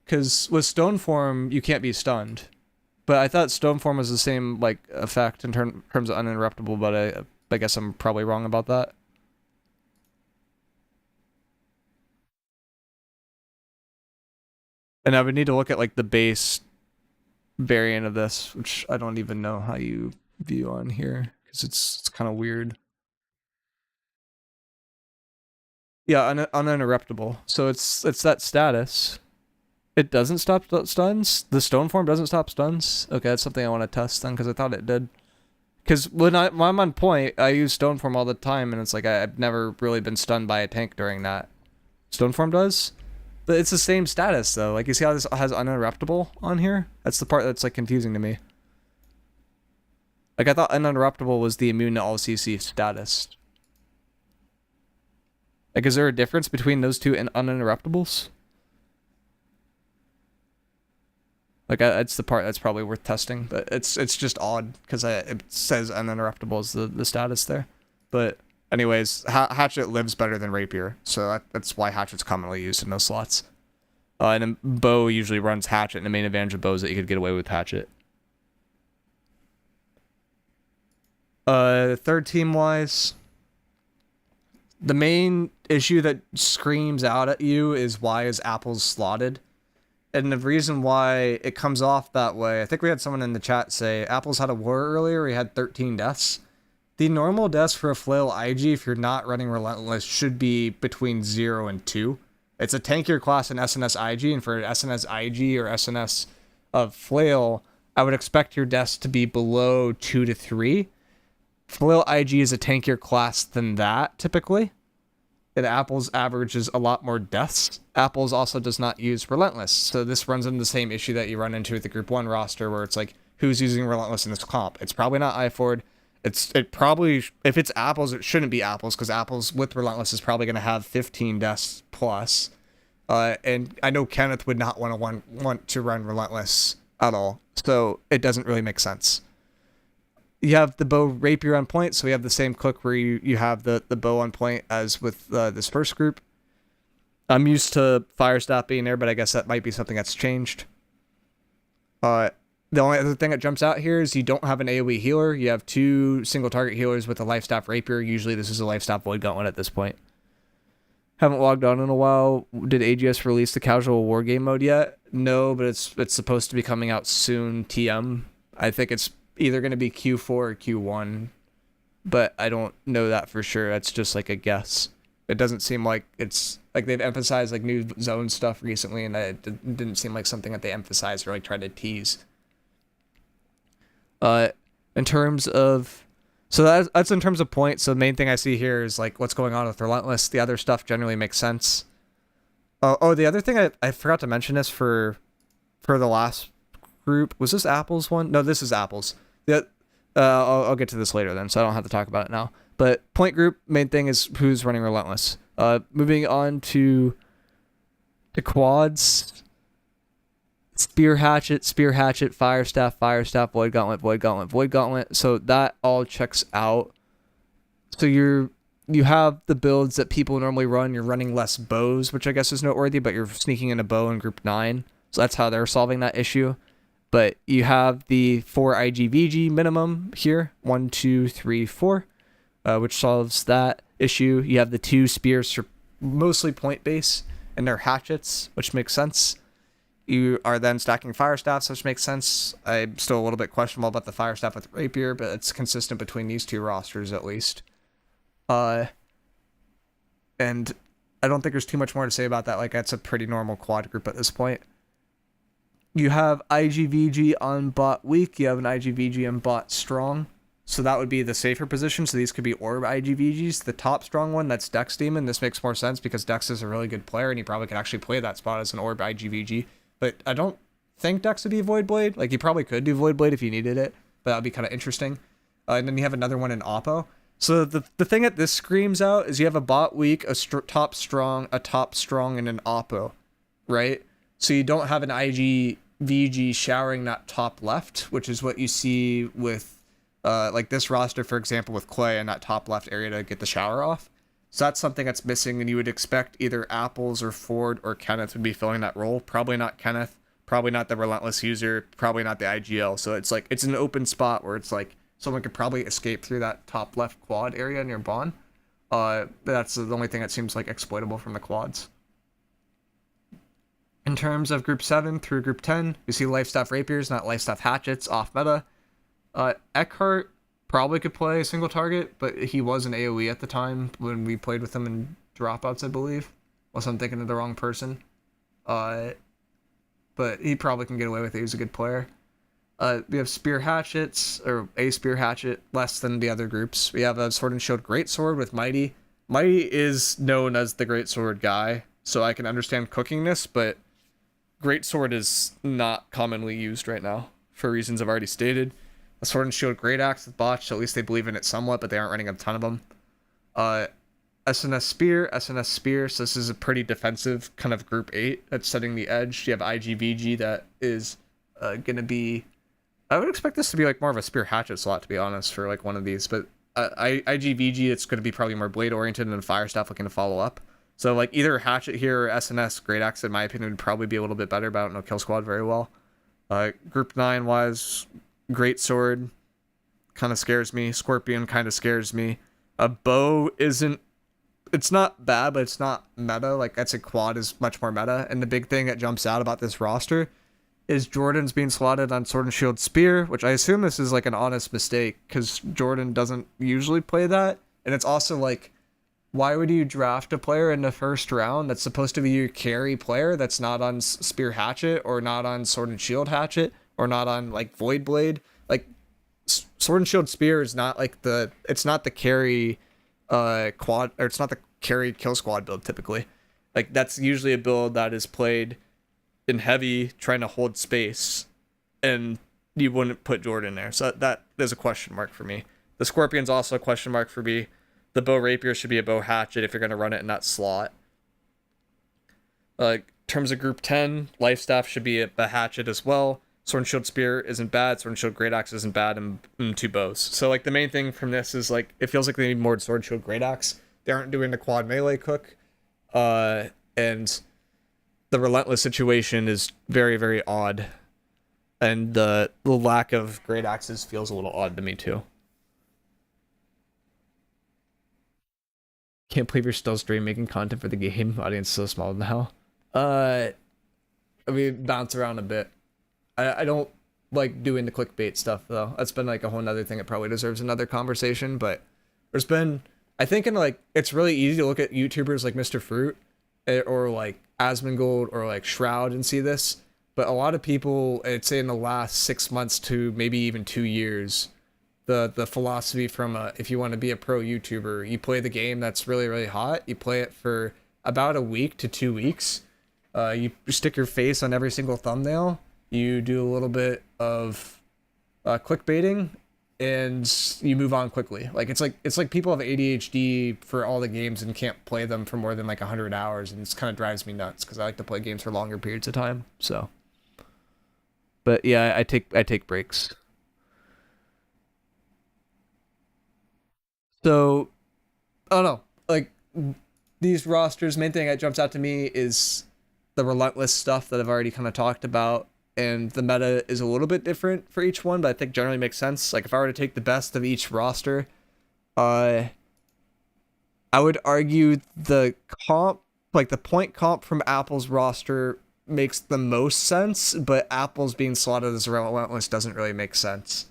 Because with Stone Form, you can't be stunned. But I thought Stone Form was the same like effect in terms of uninterruptible, but I guess I'm probably wrong about that. And I would need to look at like the base variant of this, which I don't even know how you view on here, because it's kind of weird. Yeah, uninterruptible. So it's that status. It doesn't stop stuns? The Stone Form doesn't stop stuns? Okay, that's something I want to test then, because I thought it did. Because when I'm on point, I use Stone Form all the time, and it's like I've never really been stunned by a tank during that. Stone Form does? But it's the same status, though. Like, you see how this has uninterruptible on here? That's the part that's, like, confusing to me. Like, I thought uninterruptible was the immune to all CC status. Like, is there a difference between those two and uninterruptibles? Like, it's the part that's probably worth testing, but it's just odd, because it says uninterruptible is the status there. But, anyways, Hatchet lives better than Rapier, so that's why Hatchet's commonly used in those slots. And then Bow usually runs Hatchet, and the main advantage of Bow is that you could get away with Hatchet. Third team-wise, the main issue that screams out at you is why is Apples slotted? And the reason why it comes off that way, I think we had someone in the chat say, Apples had a war earlier, he had 13 deaths. The normal deaths for a Flail IG, if you're not running Relentless, should be between 0 and 2. It's a tankier class in SNS IG, and for SNS IG or SNS of Flail, I would expect your deaths to be below 2 to 3. Flail IG is a tankier class than that, typically. And Apples averages a lot more deaths. Apples also does not use Relentless, so this runs into the same issue that you run into with the Group 1 roster, where it's like, who's using Relentless in this comp? It's probably not iFord. It probably, if it's Apples, it shouldn't be Apples, because Apples with Relentless is probably going to have 15 deaths plus. And I know Kenneth would not want to run Relentless at all, so it doesn't really make sense. You have the Bow Rapier on point, so we have the same click where you have the Bow on point as with this first group. I'm used to Fire Staff being there, but I guess that might be something that's changed. The only other thing that jumps out here is you don't have an AoE healer. You have 2 single target healers with a Life Staff Rapier. Usually this is a Life Staff Void Gauntlet at this point. Haven't logged on in a while. Did AGS release the casual war game mode yet? No, but it's supposed to be coming out soon, TM. I think it's either going to be Q4 or Q1, but I don't know that for sure. That's just like a guess. It doesn't seem like it's like they've emphasized like new zone stuff recently, and it didn't seem like something that they emphasized or like tried to tease. In terms of So that's in terms of points. So the main thing I see here is like what's going on with Relentless. The other stuff generally makes sense. Oh, the other thing I forgot to mention is for the last group. Was this Apple's one? No, this is Apple's. I'll get to this later then, so I don't have to talk about it now. But point group, main thing is who's running Relentless. Moving on to quads. Spear Hatchet, Fire Staff, Void Gauntlet, Void Gauntlet, Void Gauntlet. So that all checks out. So you have the builds that people normally run. You're running less bows, which I guess is noteworthy, but you're sneaking in a bow in group 9. So that's how they're solving that issue. But you have the 4 IGVG minimum here. 1, 2, 3, 4, which solves that issue. You have the 2 spears for mostly point base, and they're hatchets, which makes sense. You are then stacking Fire Staffs, which makes sense. I'm still a little bit questionable about the Fire Staff with Rapier, but it's consistent between these 2 rosters at least. And I don't think there's too much more to say about that. Like, that's a pretty normal quad group at this point. You have IGVG on bot weak. You have an IGVG on bot strong. So that would be the safer position. So these could be orb IGVGs. The top strong one, that's Dex Demon. This makes more sense because Dex is a really good player and he probably could actually play that spot as an orb IGVG. But I don't think Dex would be Void Blade. Like, you probably could do Void Blade if you needed it, but that would be kind of interesting. And then you have another one in Oppo. So the thing that this screams out is you have a bot weak, a top strong, and an Oppo, right? So you don't have an IGVG showering that top left, which is what you see with like this roster, for example, with Clay in that top left area to get the shower off. So that's something that's missing, and you would expect either Apples or Ford or Kenneth would be filling that role. Probably not Kenneth, probably not the Relentless user, probably not the IGL. So it's like, it's an open spot where it's like someone could probably escape through that top left quad area near Bond. But that's the only thing that seems like exploitable from the quads. In terms of group 7 through group 10, you see Lifestaff Rapiers, not Lifestaff Hatchets, off meta. Eckhart probably could play a single target, but he was an AoE at the time when we played with him in dropouts, I believe. Unless I'm thinking of the wrong person. But he probably can get away with it. He's a good player. We have Spear Hatchets, or a Spear Hatchet, less than the other groups. We have a Sword and Shield Greatsword with Mighty. Mighty is known as the Greatsword guy, so I can understand cooking this, but Greatsword is not commonly used right now, for reasons I've already stated. A Sword and Shield Great Axe with Botch, at least they believe in it somewhat, but they aren't running a ton of them. SNS Spear, so this is a pretty defensive kind of group 8 that's setting the edge. You have IGVG that is going to be... I would expect this to be like more of a Spear Hatchet slot, to be honest, for like one of these, but IGVG, it's going to be probably more blade oriented and Fire Staff looking to follow up. So like either Hatchet here or SNS Great Axe, in my opinion, would probably be a little bit better, but I don't know Kill Squad very well. Group 9 wise, Great Sword kind of scares me. Scorpion kind of scares me. A bow isn't... It's not bad, but it's not meta. Like, that's a quad is much more meta. And the big thing that jumps out about this roster is Jordan's being slotted on Sword and Shield Spear, which I assume this is like an honest mistake because Jordan doesn't usually play that. And it's also like, why would you draft a player in the first round that's supposed to be your carry player that's not on Spear Hatchet or not on Sword and Shield Hatchet or not on like Void Blade? Like, Sword and Shield Spear is not like it's not the carry quad, or it's not the carry kill squad build typically. Like, that's usually a build that is played in heavy, trying to hold space, and you wouldn't put Jordan there. So that is a question mark for me. The Scorpion's also a question mark for me. The Bow Rapier should be a Bow Hatchet if you're going to run it in that slot. In terms of group 10, Lifestaff should be a Hatchet as well. Sword and Shield Spear isn't bad. Sword and Shield Great Axe isn't bad, and 2 bows. So like the main thing from this is like it feels like they need more Sword and Shield Great Axe. They aren't doing the quad melee cook, and the Relentless situation is very, very odd, and the lack of Great Axes feels a little odd to me too. Can't believe you're still stream making content for the game. Audience so small now. I mean, bounce around a bit. I don't like doing the clickbait stuff though. That's been like a whole nother thing. It probably deserves another conversation, but there's been, I think, in like, it's really easy to look at YouTubers like Mr. Fruit or like Asmongold or like Shroud and see this, but a lot of people, I'd say in the last 6 months to maybe even 2 years, the philosophy from if you want to be a pro YouTuber, you play the game that's really, really hot. You play it for about a week to 2 weeks. You stick your face on every single thumbnail. You do a little bit of clickbaiting, and you move on quickly. Like it's like people have ADHD for all the games and can't play them for more than like 100 hours, and it kind of drives me nuts because I like to play games for longer periods of time. So, but yeah, I take breaks. So, I don't know. Like these rosters, main thing that jumps out to me is the relentless stuff that I've already kind of talked about. And the meta is a little bit different for each one, but I think generally makes sense. Like if I were to take the best of each roster, I would argue the comp, like the point comp from Apple's roster makes the most sense, but Apple's being slotted as relentless doesn't really make sense.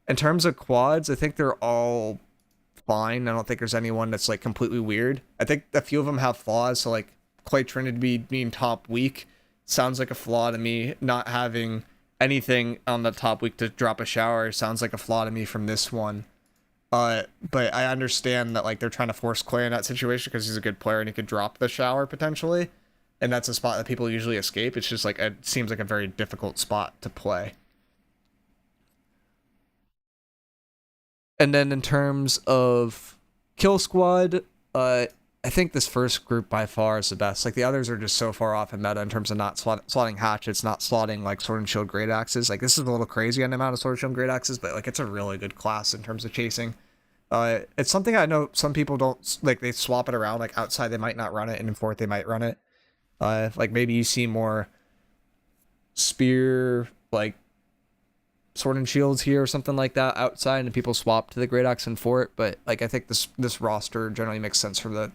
In terms of quads, I think they're all fine. I don't think there's anyone that's like completely weird. I think a few of them have flaws, so like Clay Trinity being top weak sounds like a flaw to me. Not having anything on the top week to drop a shower sounds like a flaw to me from this one. But I understand that like they're trying to force Clay in that situation because he's a good player and he could drop the shower potentially, and that's a spot that people usually escape. It's just like it seems like a very difficult spot to play. And then in terms of kill squad, I think this first group by far is the best. Like the others are just so far off in meta in terms of not slotting hatchets, not slotting like sword and shield great axes. Like this is a little crazy on the amount of sword and shield great axes, but like it's a really good class in terms of chasing. It's something I know some people don't like. They swap it around. Like outside they might not run it, and in fourth they might run it. Like maybe you see more spear like sword and shields here or something like that outside, and people swap to the great axe and fort. But like I think this roster generally makes sense for the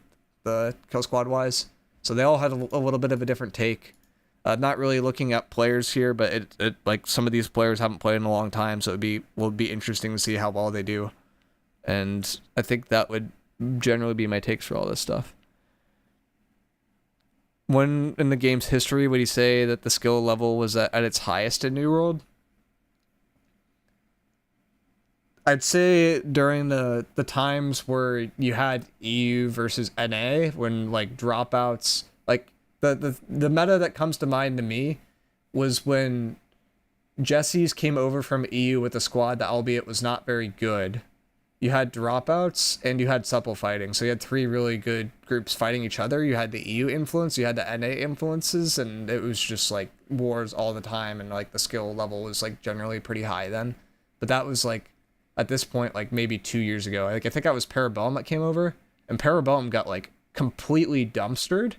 kill squad wise. So they all had a little bit of a different take. Not really looking at players here, but it like some of these players haven't played in a long time, so will be interesting to see how well they do. And I think that would generally be my takes for all this stuff. When in the game's history would you say that the skill level was at its highest in New World? I'd say during the times where you had EU versus NA, when like dropouts, like the meta that comes to mind to me was when Jesse's came over from EU with a squad that albeit was not very good. You had dropouts and you had supple fighting. So you had three really good groups fighting each other. You had the EU influence, you had the NA influences, and it was just like wars all the time, and like the skill level was like generally pretty high then. But that was like at this point, like maybe 2 years ago. Like I think I was Parabellum that came over, and Parabellum got like completely dumpstered,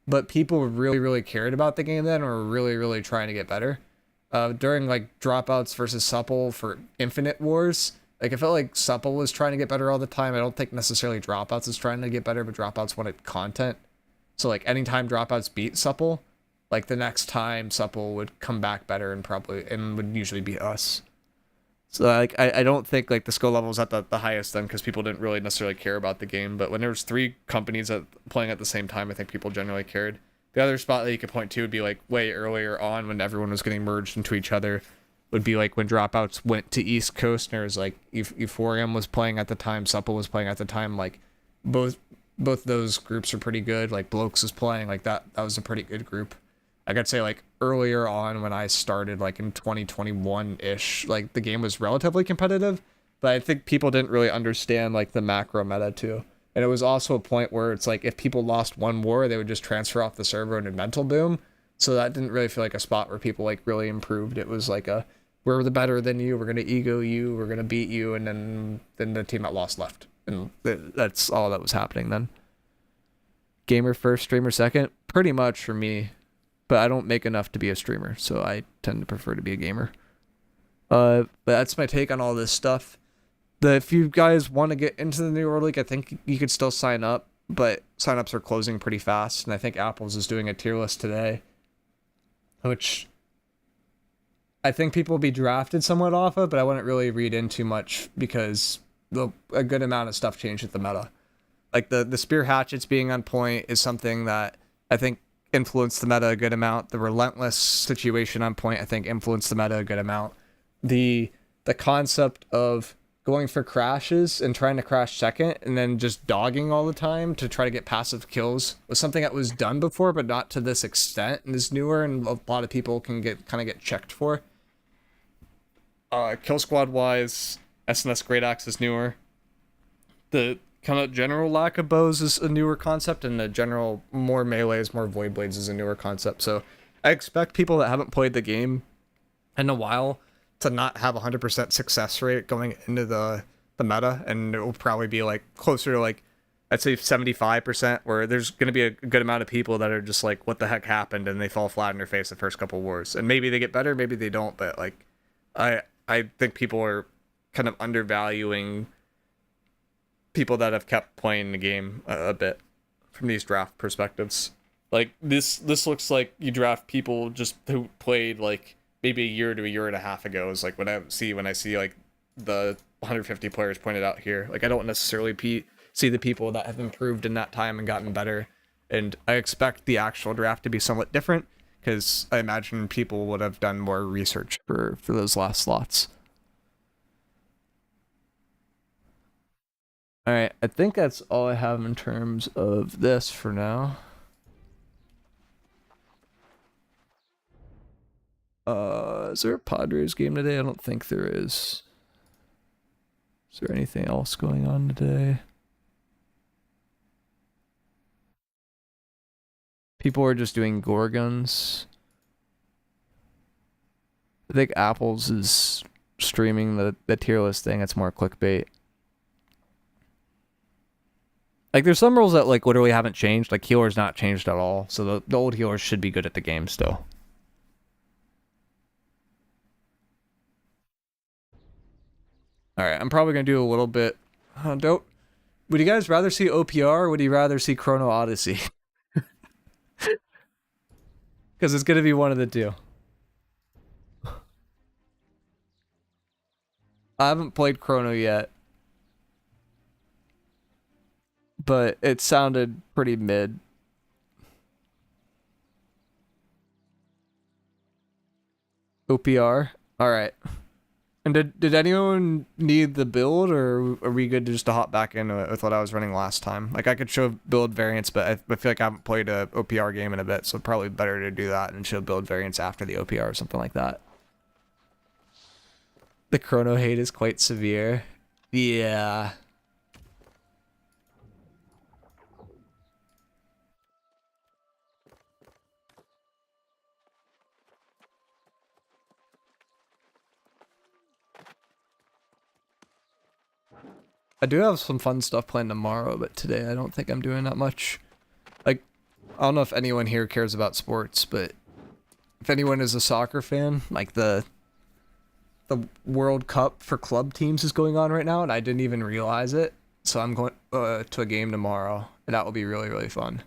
but people really, really cared about the game then, and were really, really trying to get better. During like dropouts versus supple for Infinite Wars, like I felt like supple was trying to get better all the time. I don't think necessarily dropouts is trying to get better, but dropouts wanted content. So like anytime dropouts beat supple, like the next time supple would come back better and would usually beat us. So like I don't think like the skill level was at the highest then because people didn't really necessarily care about the game. But when there was three companies playing at the same time, I think people generally cared. The other spot that you could point to would be like way earlier on when everyone was getting merged into each other. Would be like when dropouts went to East Coast, and there was like Euphorium was playing at the time, Supple was playing at the time. Like both those groups are pretty good. Like Blokes was playing, like that was a pretty good group. I could say like earlier on when I started like in 2021-ish, like the game was relatively competitive, but I think people didn't really understand like the macro meta too. And it was also a point where it's like if people lost one war, they would just transfer off the server and a mental boom. So that didn't really feel like a spot where people like really improved. It was like we're the better than you, we're gonna ego you, we're gonna beat you, and then the team that lost left. And that's all that was happening then. Gamer first, streamer second? Pretty much for me. But I don't make enough to be a streamer, so I tend to prefer to be a gamer. But that's my take on all this stuff. If you guys want to get into the New World League, I think you could still sign up, but signups are closing pretty fast, and I think Apple's is doing a tier list today, which I think people will be drafted somewhat off of, but I wouldn't really read in too much because a good amount of stuff changed with the meta. Like the spear hatchets being on point is something that I think influenced the meta a good amount. The relentless situation on point, I think, influenced the meta a good amount. The concept of going for crashes and trying to crash second and then just dogging all the time to try to get passive kills was something that was done before, but not to this extent and is newer, and a lot of people can get checked for. Kill squad wise, SNS Great Axe is newer. The kind of general lack of bows is a newer concept, and the general more melees, more void blades is a newer concept. So I expect people that haven't played the game in a while to not have 100% success rate going into the meta, and it will probably be like closer to like, I'd say 75%, where there's going to be a good amount of people that are just like, what the heck happened, and they fall flat on their face the first couple wars. And maybe they get better, maybe they don't, but like I think people are kind of undervaluing people that have kept playing the game a bit from these draft perspectives. Like this looks like you draft people just who played like maybe a year to a year and a half ago is like when I see like the 150 players pointed out here. Like I don't necessarily see the people that have improved in that time and gotten better. And I expect the actual draft to be somewhat different because I imagine people would have done more research for those last slots. Alright, I think that's all I have in terms of this for now. Is there a Padres game today? I don't think there is. Is there anything else going on today? People are just doing Gorgons. I think Apples is streaming the tier list thing. It's more clickbait. Like, there's some rules that, like, literally haven't changed. Like, healer's not changed at all. So the old healers should be good at the game still. Alright, I'm probably going to do a little bit... would you guys rather see OPR or would you rather see Chrono Odyssey? Because it's going to be one of the two. I haven't played Chrono yet. But it sounded pretty mid. OPR? Alright. And did anyone need the build, or are we good to just hop back into it with what I was running last time? Like, I could show build variants, but I feel like I haven't played a OPR game in a bit, so probably better to do that and show build variants after the OPR or something like that. The Chrono hate is quite severe. Yeah. I do have some fun stuff planned tomorrow, but today I don't think I'm doing that much. Like, I don't know if anyone here cares about sports, but if anyone is a soccer fan, like the World Cup for club teams is going on right now, and I didn't even realize it. So I'm going to a game tomorrow, and that will be really, really fun.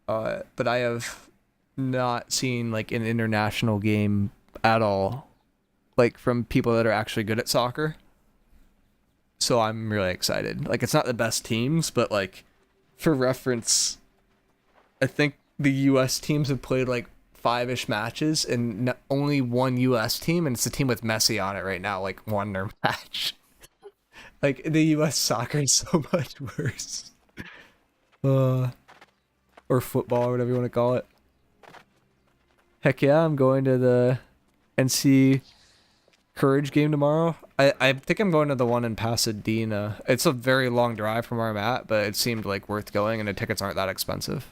But I have not seen like an international game at all, like from people that are actually good at soccer. So I'm really excited. Like, it's not the best teams, but like, for reference, I think the US teams have played like 5-ish matches, and only one US team, and it's the team with Messi on it right now, like won their match. Like, the US soccer is so much worse. Or football, or whatever you want to call it. Heck yeah, I'm going to the NC Courage game tomorrow. I think I'm going to the one in Pasadena. It's a very long drive from where I'm at, but it seemed like worth going, and the tickets aren't that expensive.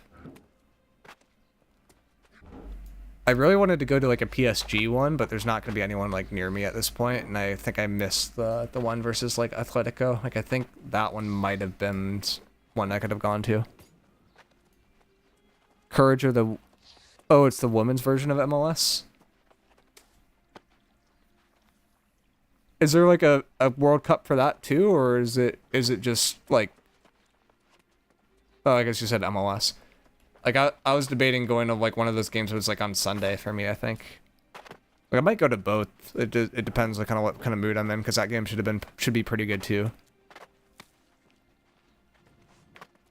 I really wanted to go to like a PSG one, but there's not going to be anyone like near me at this point, and I think I missed the one versus like Atletico. Like, I think that one might have been one I could have gone to. Courage or the... Oh, it's the women's version of MLS? Is there like a World Cup for that too, or is it just like... Oh, I guess you said MLS. Like, I was debating going to like one of those games that was like on Sunday for me, I think. Like, I might go to both. It depends on kind of what kind of mood I'm in, because that game should be pretty good too.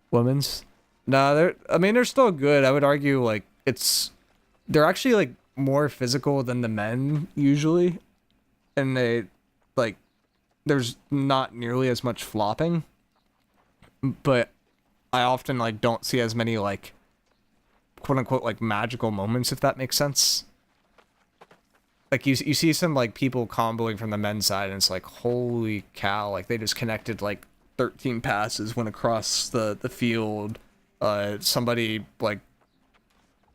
Women's? Nah, they're still good. I would argue like they're actually like more physical than the men usually, and they like there's not nearly as much flopping, but I often like don't see as many like quote unquote like magical moments, if that makes sense. Like you see some like people comboing from the men's side and it's like, holy cow, like they just connected like 13 passes, went across the field. Somebody like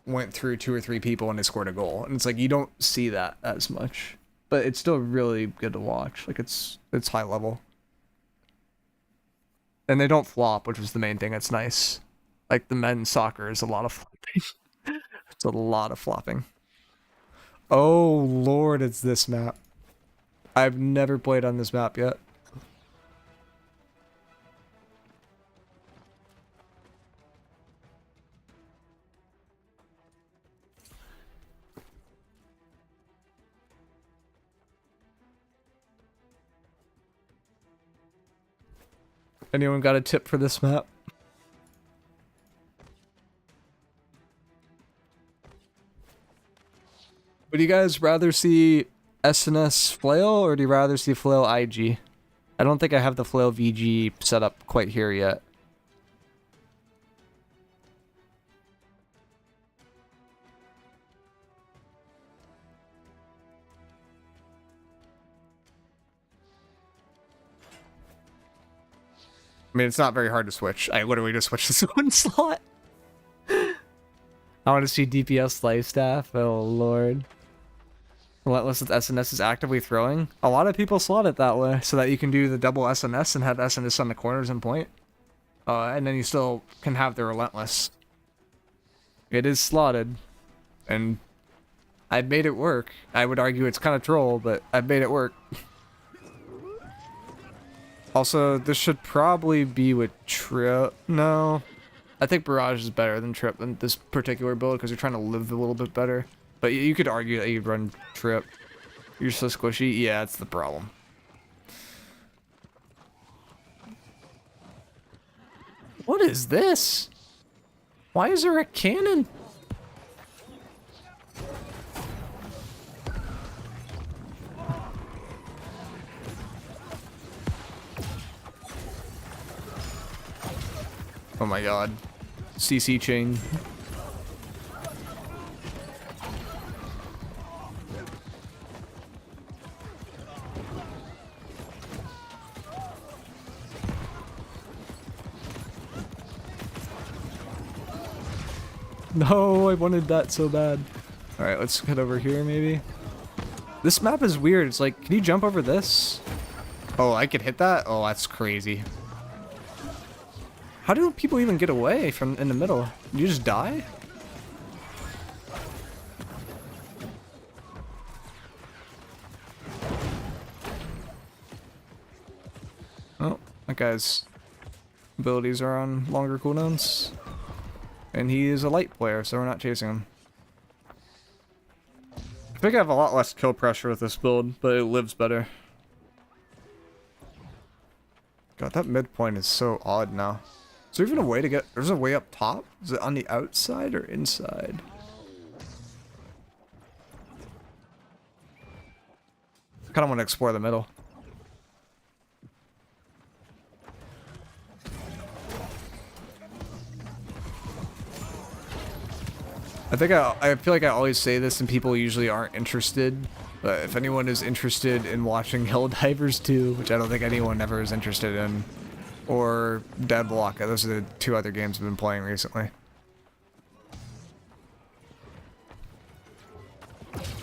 went through 2 or 3 people and they scored a goal. And it's like you don't see that as much. But it's still really good to watch. Like it's high level. And they don't flop, which is the main thing that's nice. Like the men's soccer is a lot of flopping. It's a lot of flopping. Oh lord, it's this map. I've never played on this map yet. Anyone got a tip for this map? Would you guys rather see SNS Flail or do you rather see Flail IG? I don't think I have the Flail VG set up quite here yet. I mean, it's not very hard to switch. I literally just switched this one slot. I want to see DPS Lifestaff. Oh, lord. Relentless with SNS is actively throwing. A lot of people slot it that way, so that you can do the double SNS and have SNS on the corners and point. And then you still can have the Relentless. It is slotted. And I've made it work. I would argue it's kind of troll, but I've made it work. Also, this should probably be with Trip. No. I think Barrage is better than Trip in this particular build because you're trying to live a little bit better. But you could argue that you'd run Trip. You're so squishy. Yeah, that's the problem. What is this? Why is there a cannon? Oh my god. CC chain. No, I wanted that so bad. Alright, let's head over here maybe. This map is weird. It's like, can you jump over this? Oh, I could hit that? Oh, that's crazy. How do people even get away from in the middle? You just die? Oh, that guy's abilities are on longer cooldowns. And he is a light player, so we're not chasing him. I think I have a lot less kill pressure with this build, but it lives better. God, that midpoint is so odd now. Is there even a way to get... There's a way up top? Is it on the outside or inside? I kind of want to explore the middle. I feel like I always say this and people usually aren't interested. But if anyone is interested in watching Helldivers 2, which I don't think anyone ever is interested in, or Deadlock, those are the 2 other games I've been playing recently.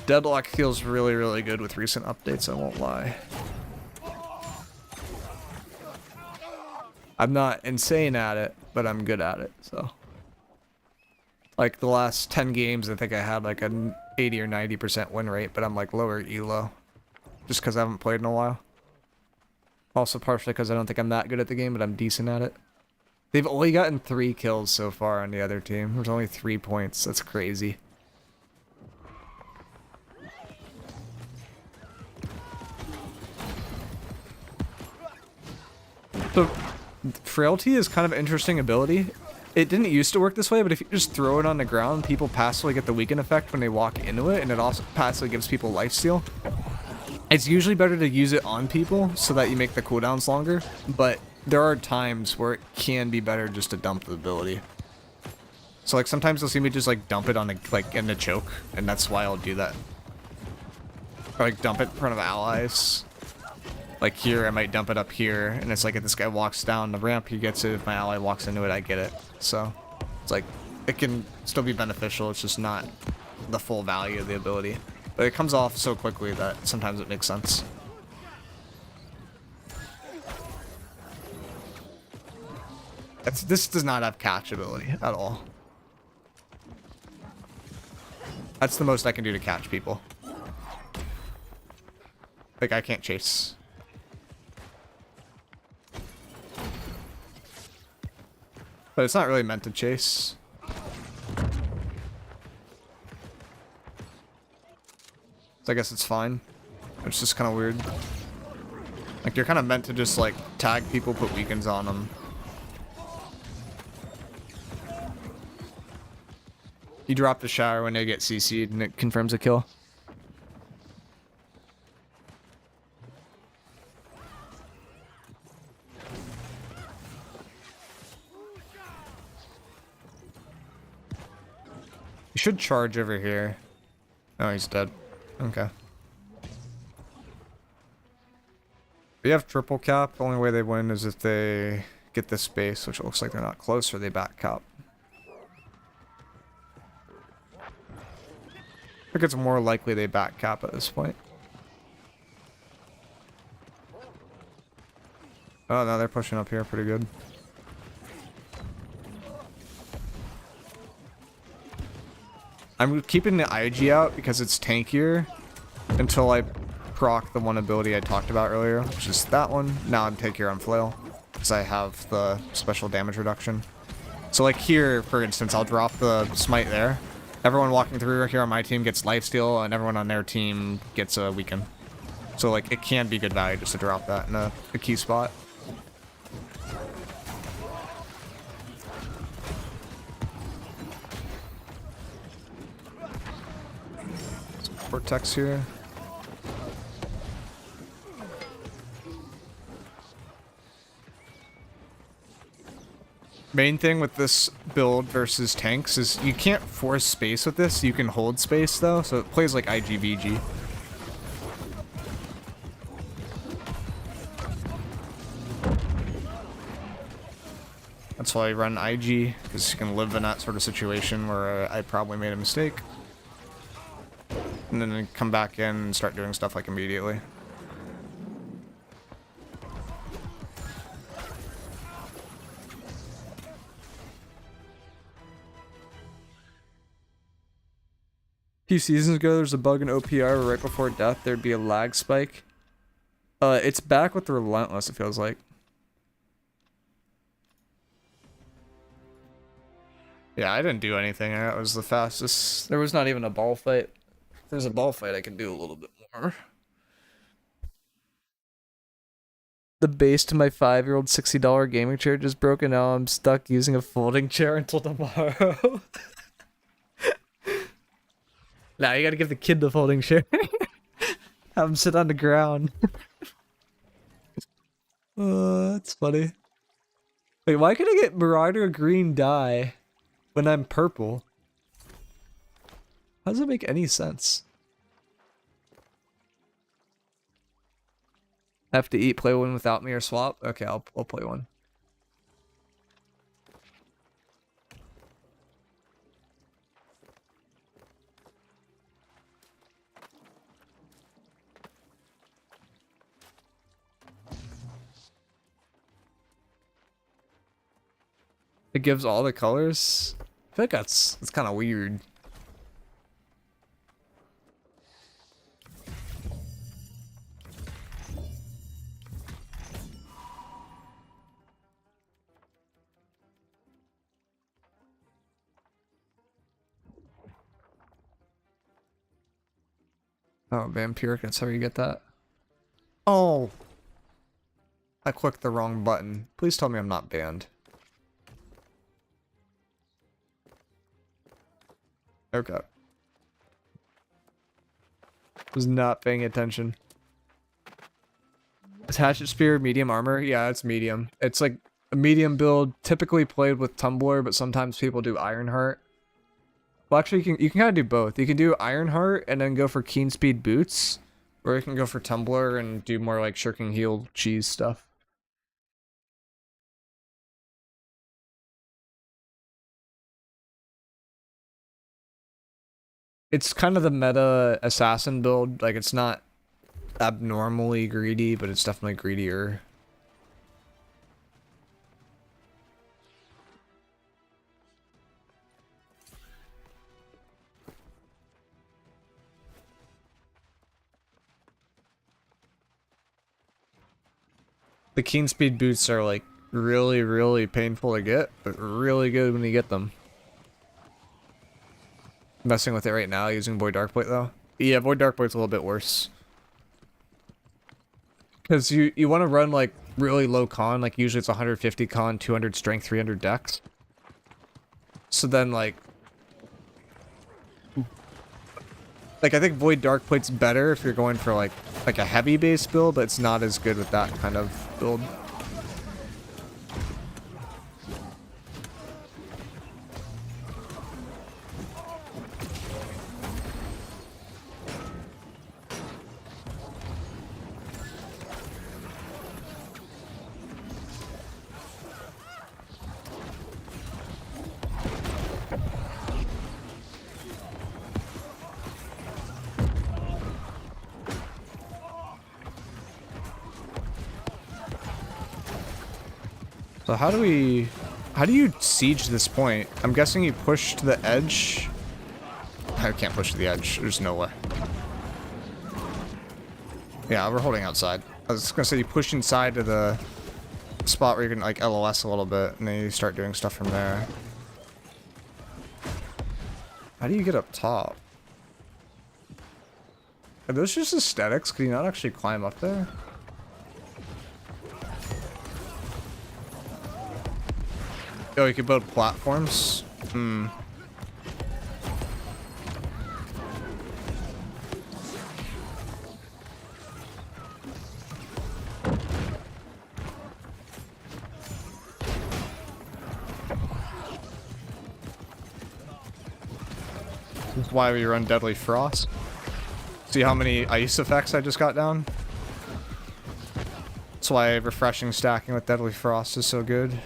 Deadlock feels really, really good with recent updates, I won't lie. I'm not insane at it, but I'm good at it, so. Like the last 10 games, I think I had like an 80 or 90% win rate, but I'm like lower elo. Just because I haven't played in a while. Also partially because I don't think I'm that good at the game, but I'm decent at it. They've only gotten 3 kills so far on the other team. There's only 3 points. That's crazy. So, Frailty is kind of an interesting ability. It didn't used to work this way, but if you just throw it on the ground, people passively get the weaken effect when they walk into it, and it also passively gives people lifesteal. It's usually better to use it on people so that you make the cooldowns longer, but there are times where it can be better just to dump the ability. So like sometimes you'll see me just like dump it on a, like in the choke, and that's why I'll do that. Or like dump it in front of allies. Like here, I might dump it up here, and it's like if this guy walks down the ramp, he gets it. If my ally walks into it, I get it. So it's like it can still be beneficial. It's just not the full value of the ability. But it comes off so quickly that sometimes it makes sense. This does not have catch ability at all. That's the most I can do to catch people. Like, I can't chase. But it's not really meant to chase. So I guess it's fine. It's just kind of weird. Like, you're kind of meant to just, like, tag people, put weakens on them. You drop the shower when they get CC'd and it confirms a kill. You should charge over here. Oh, he's dead. Okay. We have triple cap. The only way they win is if they get this base, which it looks like they're not close, or they back cap. I think it's more likely they back cap at this point. Oh, no, they're pushing up here pretty good. I'm keeping the IG out because it's tankier until I proc the one ability I talked about earlier, which is that one. Now I'm tankier on flail because I have the special damage reduction. So like here, for instance, I'll drop the smite there. Everyone walking through here on my team gets lifesteal, and everyone on their team gets a weaken. So like it can be good value just to drop that in a key spot. Vortex here. Main thing with this build versus tanks is you can't force space with this. You can hold space though, so it plays like IGVG. That's why I run IG, because you can live in that sort of situation where I probably made a mistake. And then I come back in and start doing stuff like immediately. A few seasons ago, there's a bug in OPR where right before death there'd be a lag spike. It's back with the Relentless, it feels like. Yeah, I didn't do anything. That was the fastest. There was not even a ball fight. If there's a ball fight, I can do a little bit more. The base to my 5-year-old $60 gaming chair just broke, and now I'm stuck using a folding chair until tomorrow. Nah, you gotta give the kid the folding chair. Have him sit on the ground. That's funny. Wait, why can I get Marauder green dye when I'm purple? How does it make any sense? Have to eat, play one without me, or swap? Okay, I'll play one. It gives all the colors? I feel like that's kind of weird. Oh, vampiric, that's how you get that. Oh! I clicked the wrong button. Please tell me I'm not banned. Okay. Was not paying attention. Hatchet spear, medium armor. Yeah, it's medium. It's like a medium build, typically played with Tumbler, but sometimes people do Ironheart. Well, actually, you can kind of do both. You can do Ironheart and then go for Keen Speed boots, or you can go for Tumbler and do more like Shirking Heel cheese stuff. It's kind of the meta assassin build. Like, it's not abnormally greedy, but it's definitely greedier. The Keen Speed boots are like really, really painful to get, but really good when you get them. Messing with it right now using Void Darkblade though. Yeah, Void Darkblade's a little bit worse. Because you want to run like really low con, like usually it's 150 con, 200 strength, 300 dex. So then like I think Void Darkblade's better if you're going for like a heavy base build, but it's not as good with that kind of build. So how do you siege this point? I'm guessing you push to the edge. I can't push to the edge. There's no way. Yeah, we're holding outside. I was gonna say you push inside to the spot where you can like LOS a little bit, and then you start doing stuff from there. How do you get up top? Are those just aesthetics? Can you not actually climb up there? Oh, you can build platforms? Hmm. This is why we run Deadly Frost. See how many ice effects I just got down? That's why refreshing stacking with Deadly Frost is so good.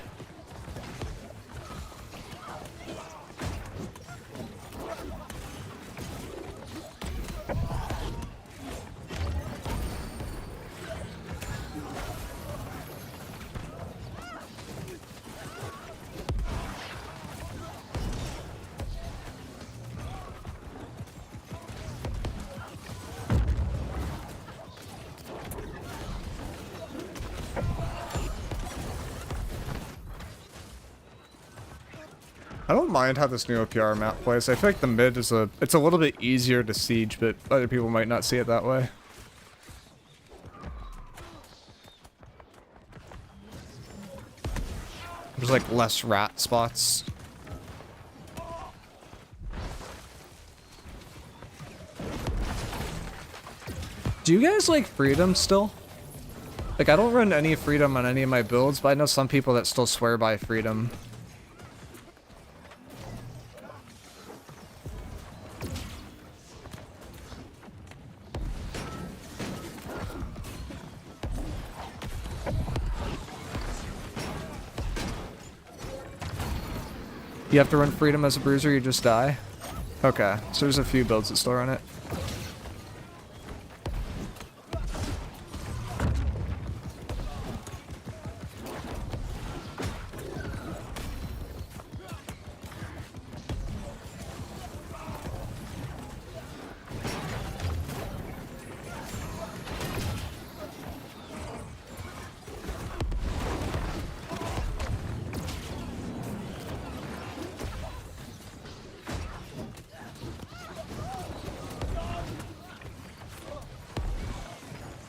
I don't mind how this new OPR map plays. I feel like the mid is it's a little bit easier to siege, but other people might not see it that way. There's like less rat spots. Do you guys like freedom still? Like, I don't run any freedom on any of my builds, but I know some people that still swear by freedom. You have to run freedom as a bruiser, you just die? Okay, so there's a few builds that still run it.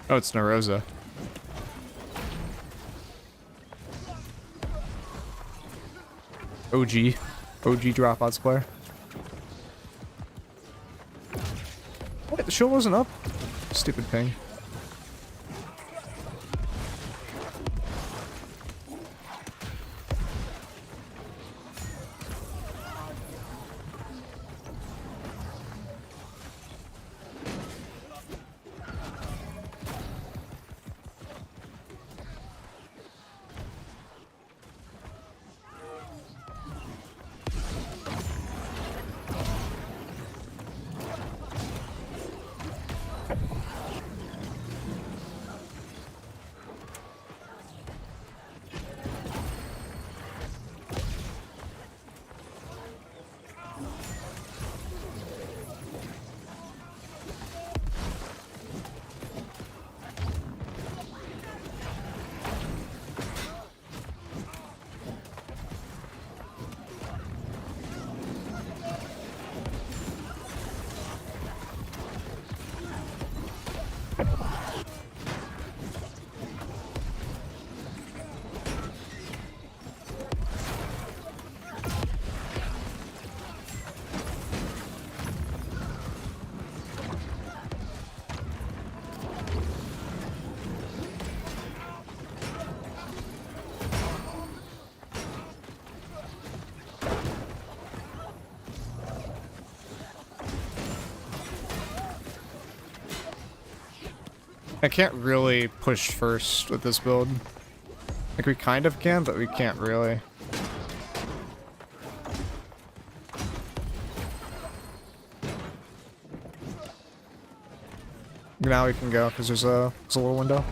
Oh, it's Narosa. OG dropouts player. Wait, the shield wasn't up? Stupid ping. I can't really push first with this build. Like, we kind of can, but we can't really. Now we can go, because there's a little window.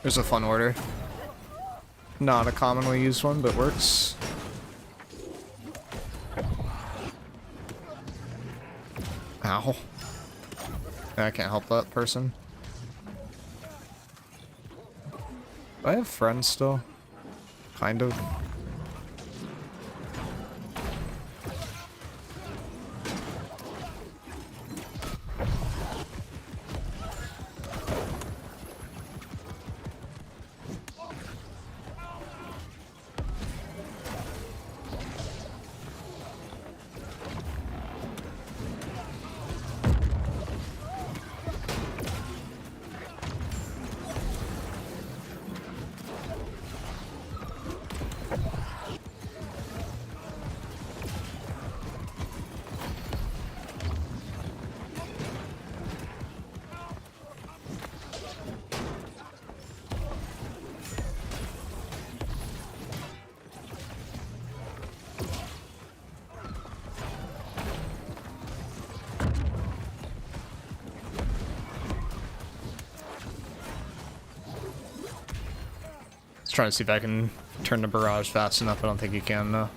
There's a fun order. Not a commonly used one, but works. Ow. I can't help that person. Do I have friends still? Kind of. Trying to see if I can turn the barrage fast enough. I don't think you can, though.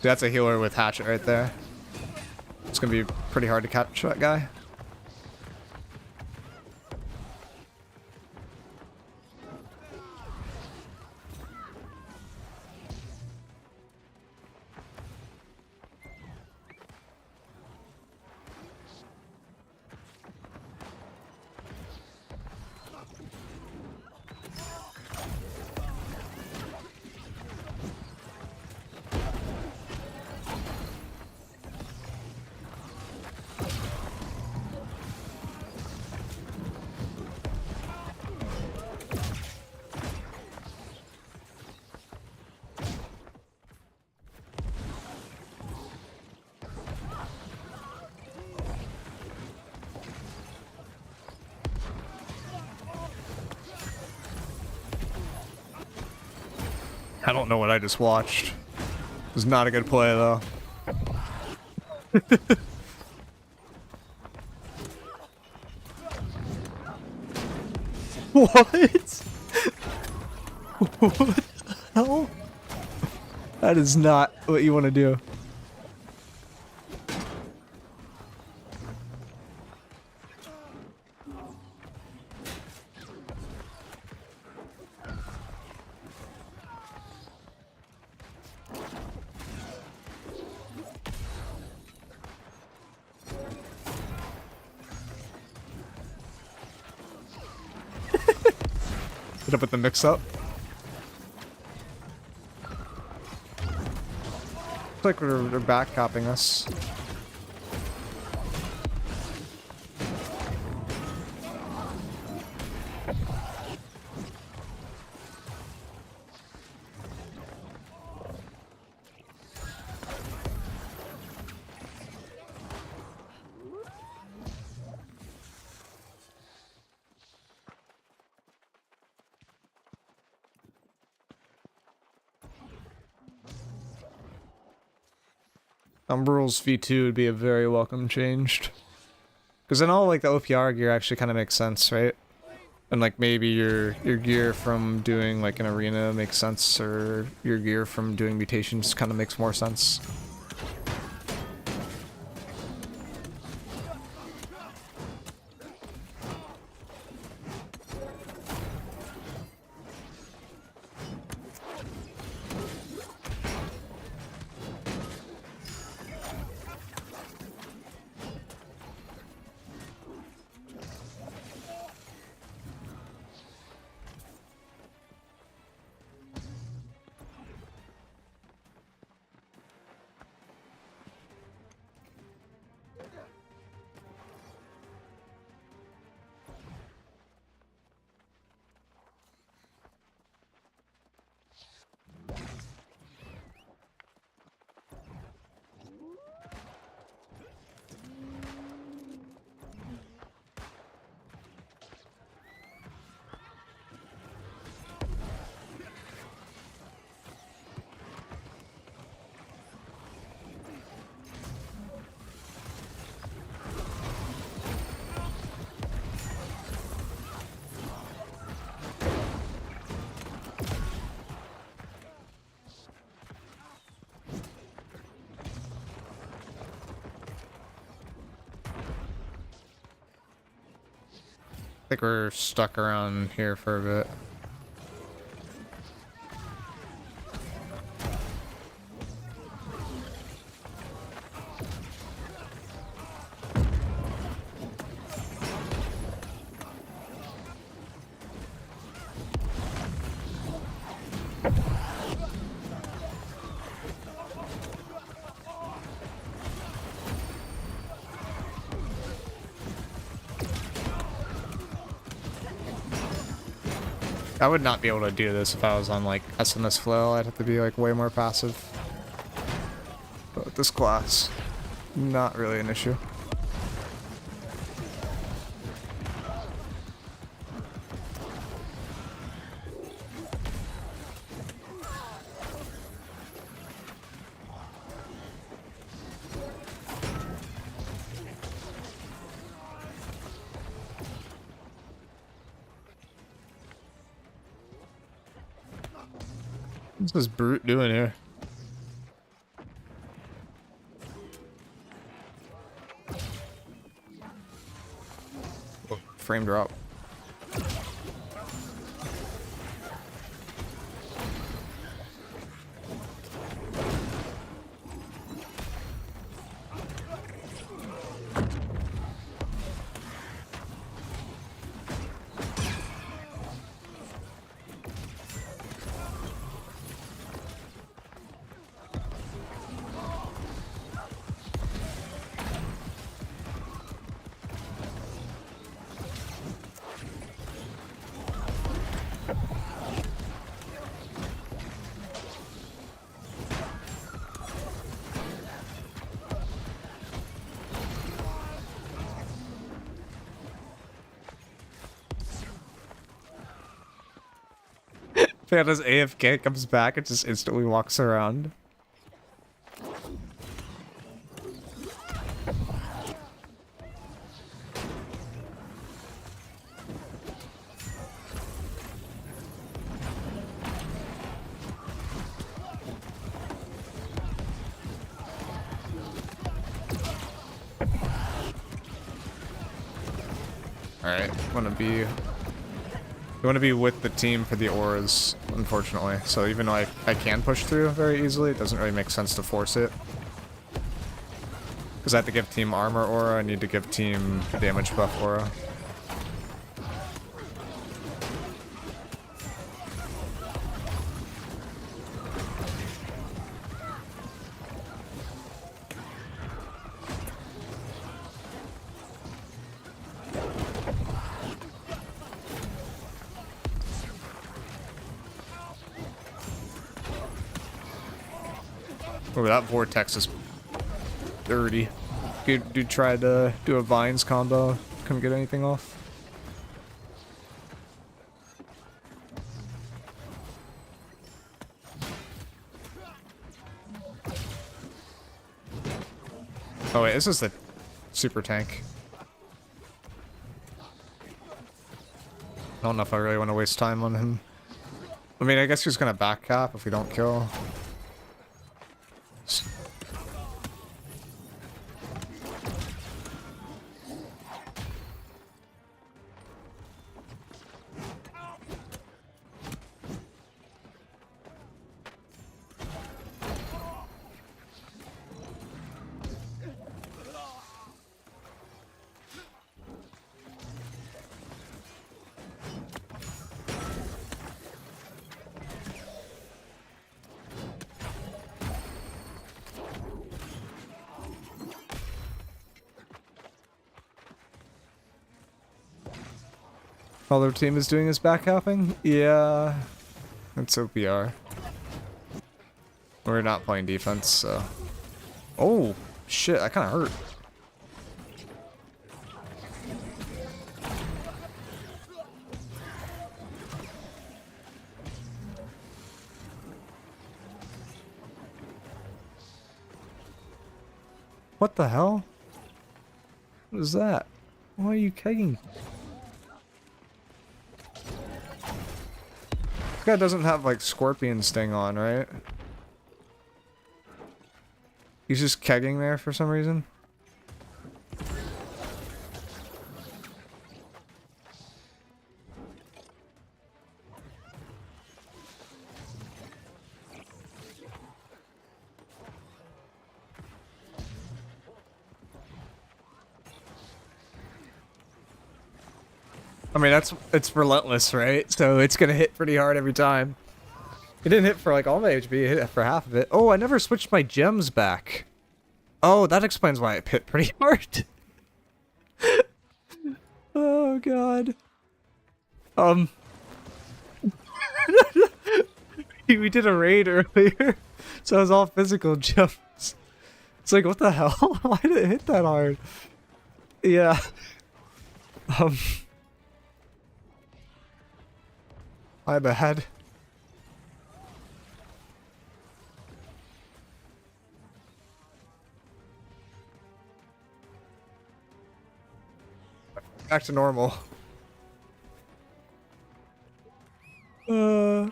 That's a healer with hatchet right there. It's gonna be pretty hard to catch that guy. I don't know what I just watched. It was not a good play, though. What? What the hell? That is not what you want to do. Get up with the mix-up. Looks like they're back copping us. Umbral's V2 would be a very welcome change. Because then all like the OPR gear actually kind of makes sense, right? And like maybe your gear from doing like an arena makes sense, or your gear from doing mutations kind of makes more sense. think we're stuck around here for a bit. I would not be able to do this if I was on like SNS flail. I'd have to be like way more passive. But with this class, not really an issue. What's this brute doing here? Oh, frame drop. Fanta's AFK comes back and just instantly walks around. Alright, you want to be with the team for the auras, unfortunately. So even though I can push through very easily, it doesn't really make sense to force it. Because I have to give team armor aura, I need to give team damage buff aura. Oh, that vortex is dirty. Dude tried to do a vines combo, couldn't get anything off. Oh wait, this is the super tank. I don't know if I really want to waste time on him. I mean, I guess he's gonna back cap if we don't kill. All their team is doing is backcapping? Yeah. That's OPR. We're not playing defense, so... Oh! Shit, that kinda hurt. What the hell? What is that? Why are you kegging? This guy doesn't have, like, Scorpion Sting on, right? He's just kegging there for some reason. I mean, it's relentless, right? So it's gonna hit pretty hard every time. It didn't hit for like all my HP, it hit for half of it. Oh, I never switched my gems back. Oh, that explains why it hit pretty hard. Oh god. We did a raid earlier, so it was all physical jumps. It's like, what the hell? Why did it hit that hard? Yeah. My bad. Back to normal. Dude,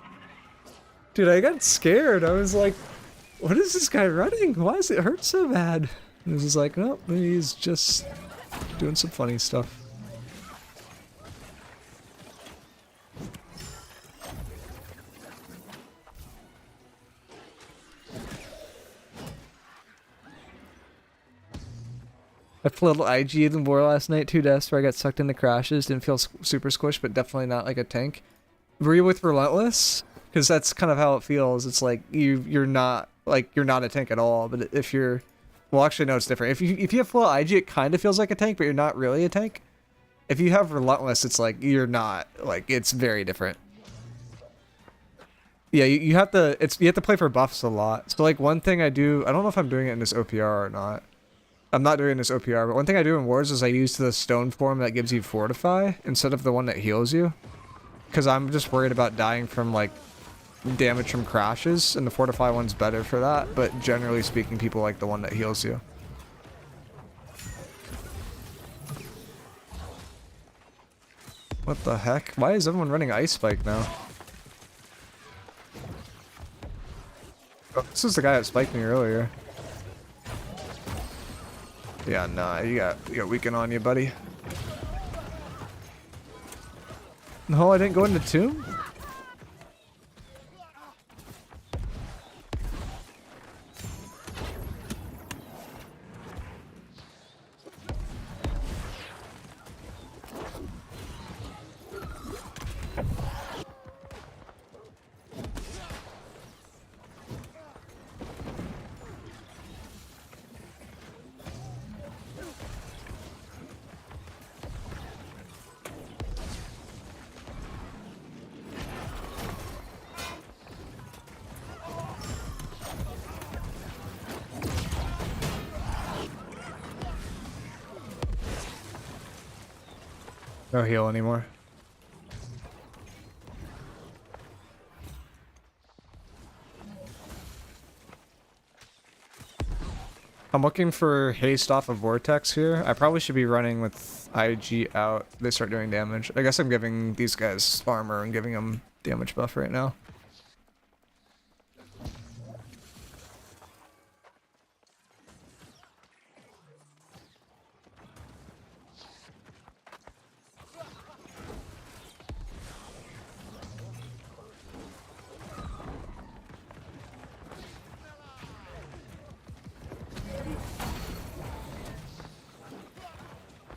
I got scared. I was like, what is this guy running? Why does it hurt so bad? And it was just like, oh, he's just doing some funny stuff. I played a little IG in war last night, 2 deaths where I got sucked into crashes. Didn't feel super squished, but definitely not like a tank. Were you with Relentless? Because that's kind of how it feels. It's like you're not a tank at all. But if you're, well, actually no, it's different. If you have full IG, it kind of feels like a tank, but you're not really a tank. If you have Relentless, it's like you're not. Like it's very different. Yeah, you have to play for buffs a lot. So like one thing I do, I don't know if I'm doing it in this OPR or not. I'm not doing this OPR, but one thing I do in wars is I use the stone form that gives you fortify instead of the one that heals you. Because I'm just worried about dying from like damage from crashes, and the fortify one's better for that, but generally speaking people like the one that heals you. What the heck? Why is everyone running Ice Spike now? Oh, this is the guy that spiked me earlier. Yeah, nah, you got weekend on you, buddy. No, I didn't go into tomb? No heal anymore. I'm looking for haste off of Vortex here. I probably should be running with IG out. They start doing damage. I guess I'm giving these guys armor and giving them damage buff right now.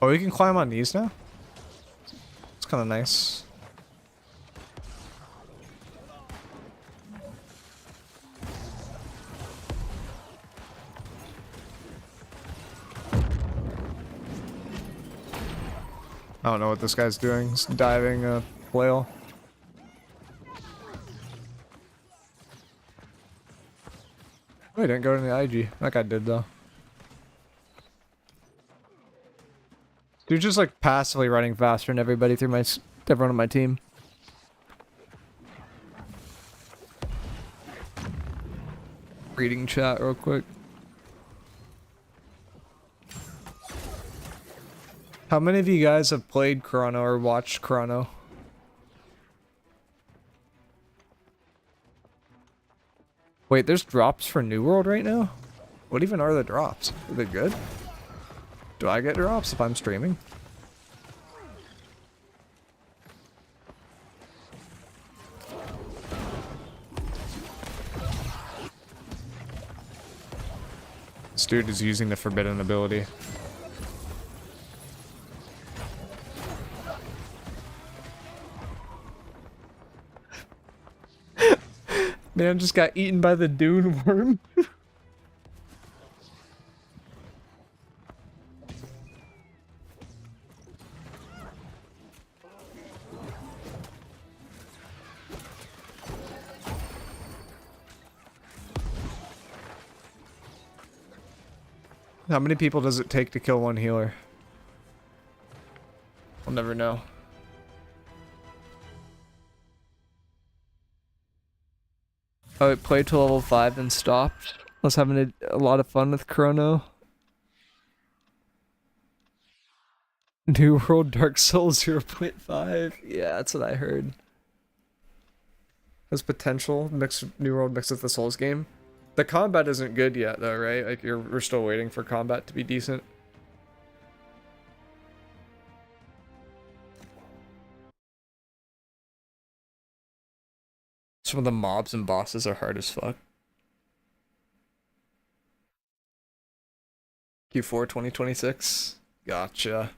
Oh, we can climb on these now? It's kind of nice. I don't know what this guy's doing. He's diving a flail. Oh, he didn't go to the IG. That guy did though. Dude, just like passively running faster than everybody through everyone on my team. Reading chat real quick. How many of you guys have played Chrono or watched Chrono? Wait, there's drops for New World right now? What even are the drops? Are they good? Do I get drops if I'm streaming? This dude is using the forbidden ability. man just got eaten by the dune worm. How many people does it take to kill one healer? We'll never know. Oh, it played to level 5 and stopped. I was having a lot of fun with Chrono. New World Dark Souls 0.5. Yeah, that's what I heard. Has potential. New World mixed with the Souls game. The combat isn't good yet, though, right? Like, we're still waiting for combat to be decent. Some of the mobs and bosses are hard as fuck. Q4 2026. Gotcha.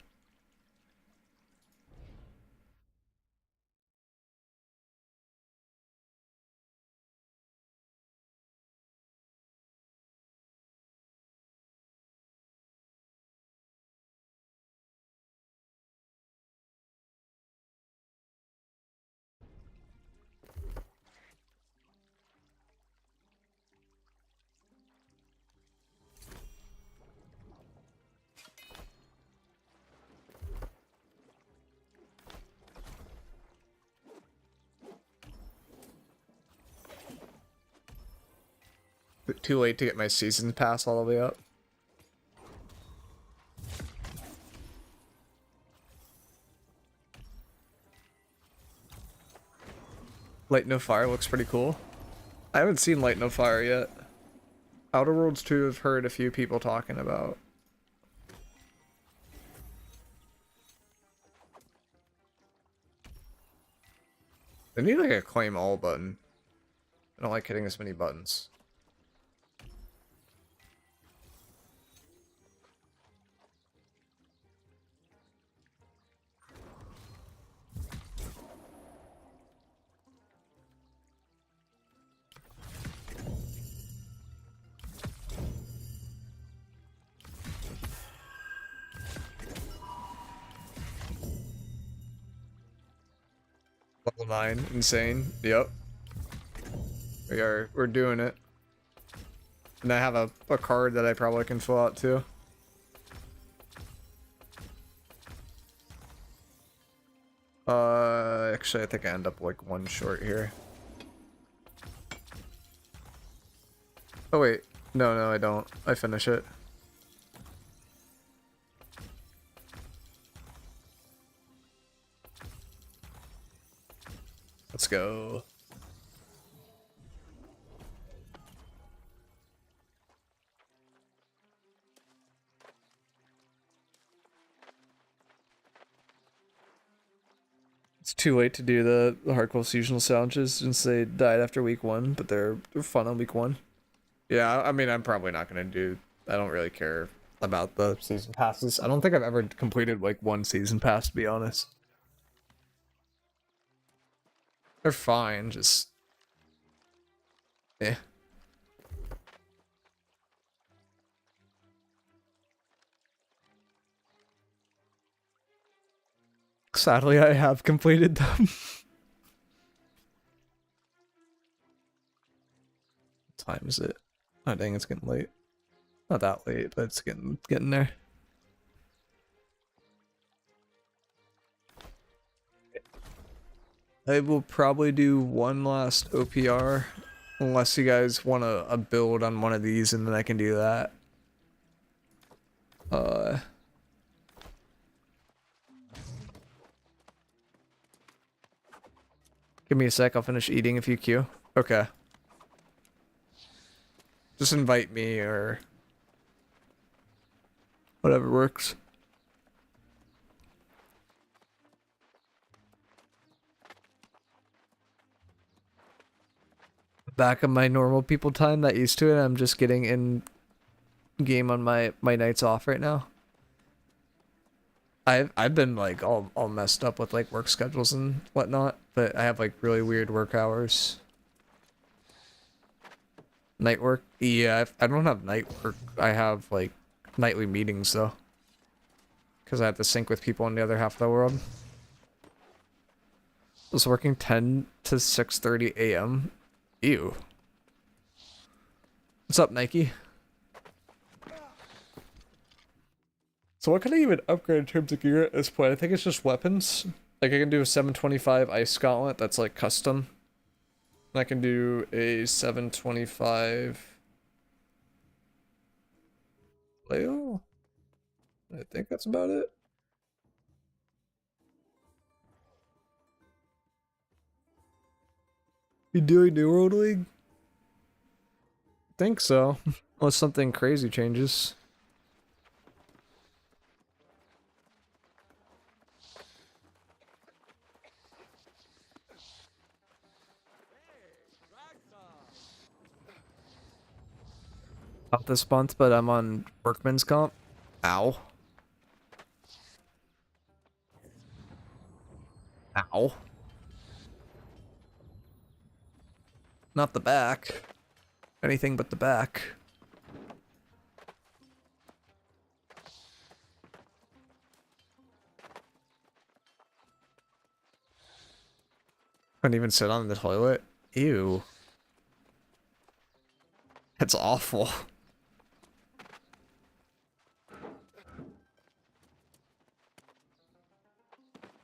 Too late to get my season pass all the way up. Light No Fire looks pretty cool. I haven't seen Light No Fire yet. Outer Worlds 2 I've heard a few people talking about. They need like a claim all button. I don't like hitting this many buttons. Level 9, insane. Yep. We're doing it. And I have a card that I probably can fill out too. Actually I think I end up like one short here. Oh wait, no I don't. I finish it. Let's go. It's too late to do the hardcore seasonal challenges since they died after week 1, but they're fun on week 1. Yeah, I mean, I'm probably not gonna do. I don't really care about the season passes. I don't think I've ever completed like one season pass, to be honest. They're fine, just Sadly, I have completed them. What time is it? Oh dang, it's getting late. Not that late, but it's getting there. I will probably do one last OPR, unless you guys want a build on one of these, and then I can do that. Give me a sec, I'll finish eating if you queue. Okay. Just invite me or whatever works. Back on my normal people time, that used to it. I'm just getting in game on my nights off right now. I've been like all messed up with like work schedules and whatnot, but I have like really weird work hours. Night work? Yeah, I don't have night work. I have, like, nightly meetings, though. Because I have to sync with people in the other half of the world. I was working 10 to 6:30 a.m. Ew. What's up, Nike? So what can I even upgrade in terms of gear at this point? I think it's just weapons. Like, I can do a 725 Ice Gauntlet that's, like, custom. I can do a 725 flail. I think that's about it. You doing New World League? Think so. Unless something crazy changes. Not this month, but I'm on workman's comp. Ow. Ow. Not the back. Anything but the back. Couldn't even sit on the toilet. Ew. It's awful.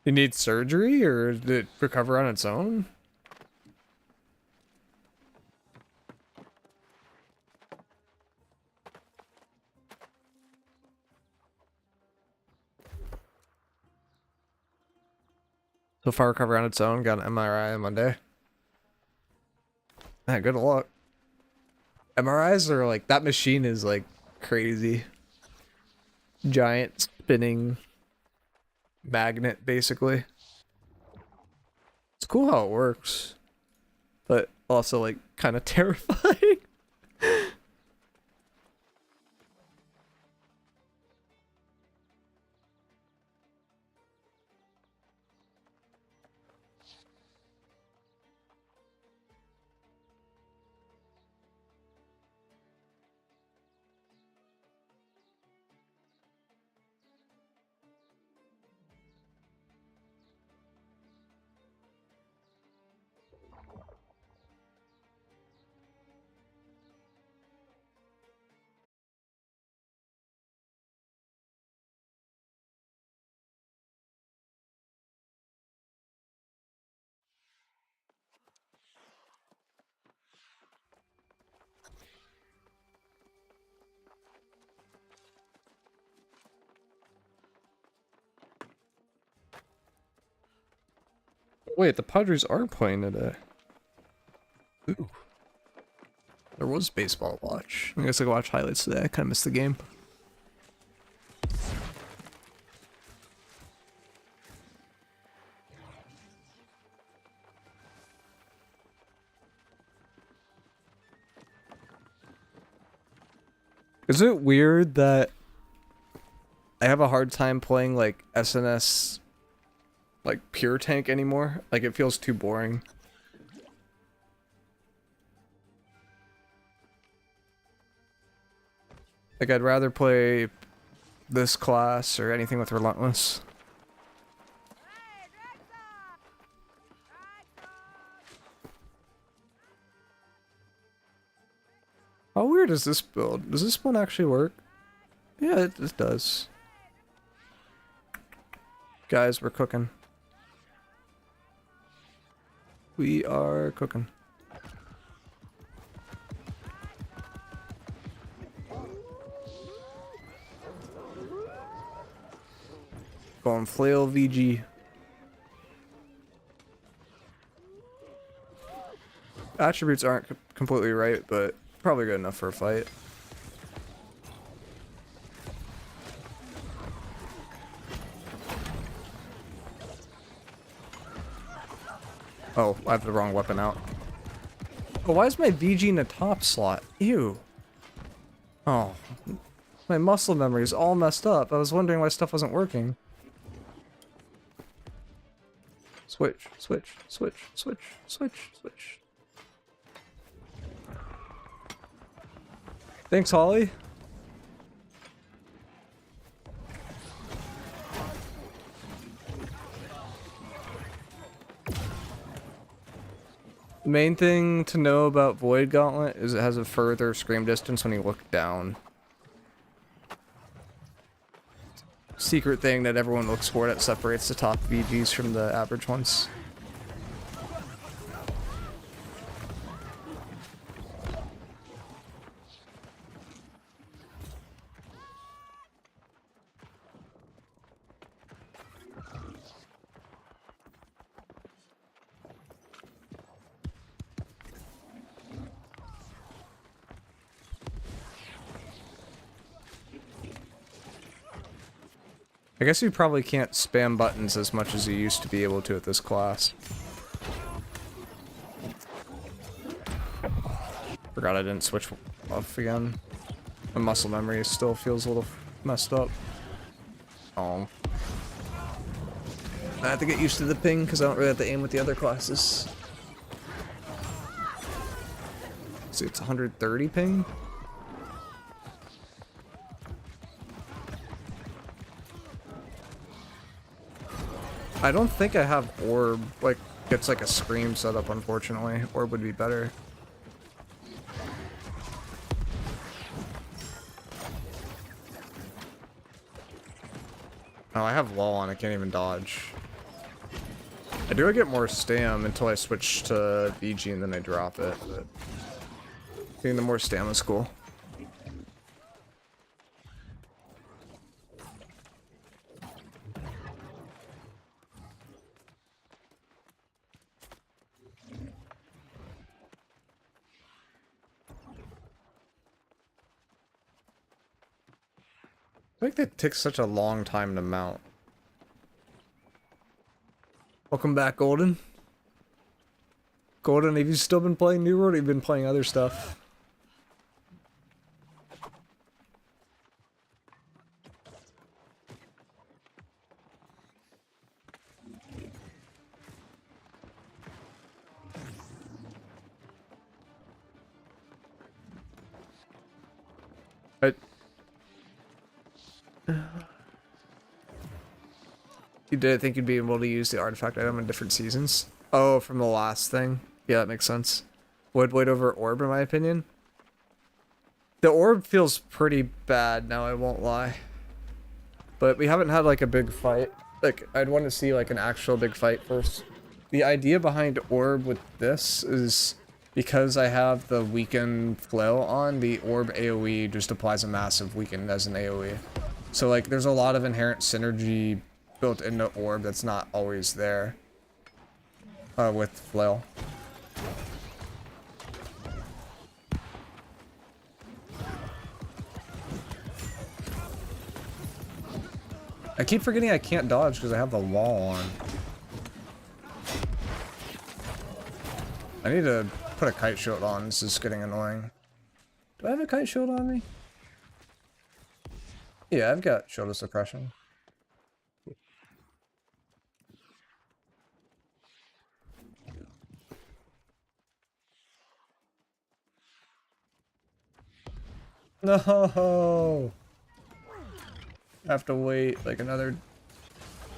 You need surgery, or did it recover on its own? So far recovered on its own, got an MRI on Monday. Yeah, good luck. MRIs are like, that machine is like crazy. Giant spinning magnet, basically. It's cool how it works, but also like kind of terrifying. Wait, the Padres are playing today. Ooh. There was baseball to watch. I guess I could watch highlights today. I kind of missed the game. Is it weird that I have a hard time playing like SNS like pure tank anymore? Like it feels too boring. Like I'd rather play this class or anything with Relentless. How weird is this build? Does this one actually work? Yeah, it does. Guys, we're cooking. We are cooking. Going flail VG. Attributes aren't completely right, but probably good enough for a fight. Oh, I have the wrong weapon out. Oh, why is my VG in the top slot? Ew. Oh. My muscle memory is all messed up. I was wondering why stuff wasn't working. Switch, switch, switch, switch, switch, switch. Thanks, Holly. The main thing to know about Void Gauntlet is it has a further scream distance when you look down. Secret thing that everyone looks for that separates the top VGs from the average ones. I guess you probably can't spam buttons as much as you used to be able to at this class. Forgot I didn't switch off again. My muscle memory still feels a little messed up. Oh. I have to get used to the ping because I don't really have to aim with the other classes. See, it's 130 ping? I don't think I have orb, like, gets like a scream setup, unfortunately. Orb would be better. Oh, I have wall on, I can't even dodge. I do get more stam until I switch to VG and then I drop it, but getting the more stam is cool. I think that takes such a long time to mount. Welcome back, Golden. Golden, have you still been playing New World or have you been playing other stuff? You didn't think you'd be able to use the artifact item in different seasons? Oh, from the last thing? Yeah, that makes sense. Would wait over orb, in my opinion. The orb feels pretty bad now, I won't lie. But we haven't had like a big fight. Like, I'd want to see like an actual big fight first. The idea behind orb with this is because I have the weakened flail on, the orb AoE just applies a massive weaken as an AoE. So like, there's a lot of inherent synergy built into orb that's not always there with flail. I keep forgetting I can't dodge because I have the wall on. I need to put a kite shield on. This is getting annoying. Do I have a kite shield on me? Yeah, I've got shield of suppression. No! I have to wait like another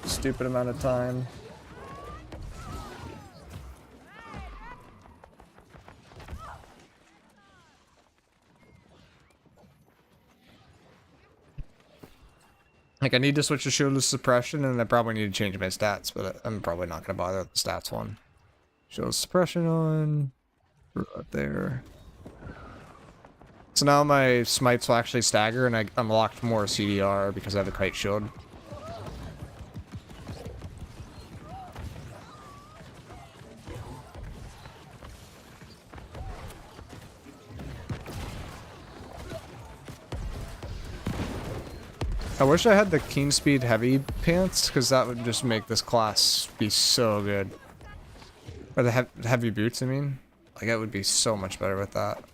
stupid amount of time. Like, I need to switch to shield of suppression, and I probably need to change my stats, but I'm probably not going to bother with the stats one. Shield of suppression on. Right there. So now my smites will actually stagger, and I unlocked more CDR because I have a kite shield. I wish I had the Keen Speed Heavy pants, because that would just make this class be so good. Or the heavy boots, I mean. Like, it would be so much better with that.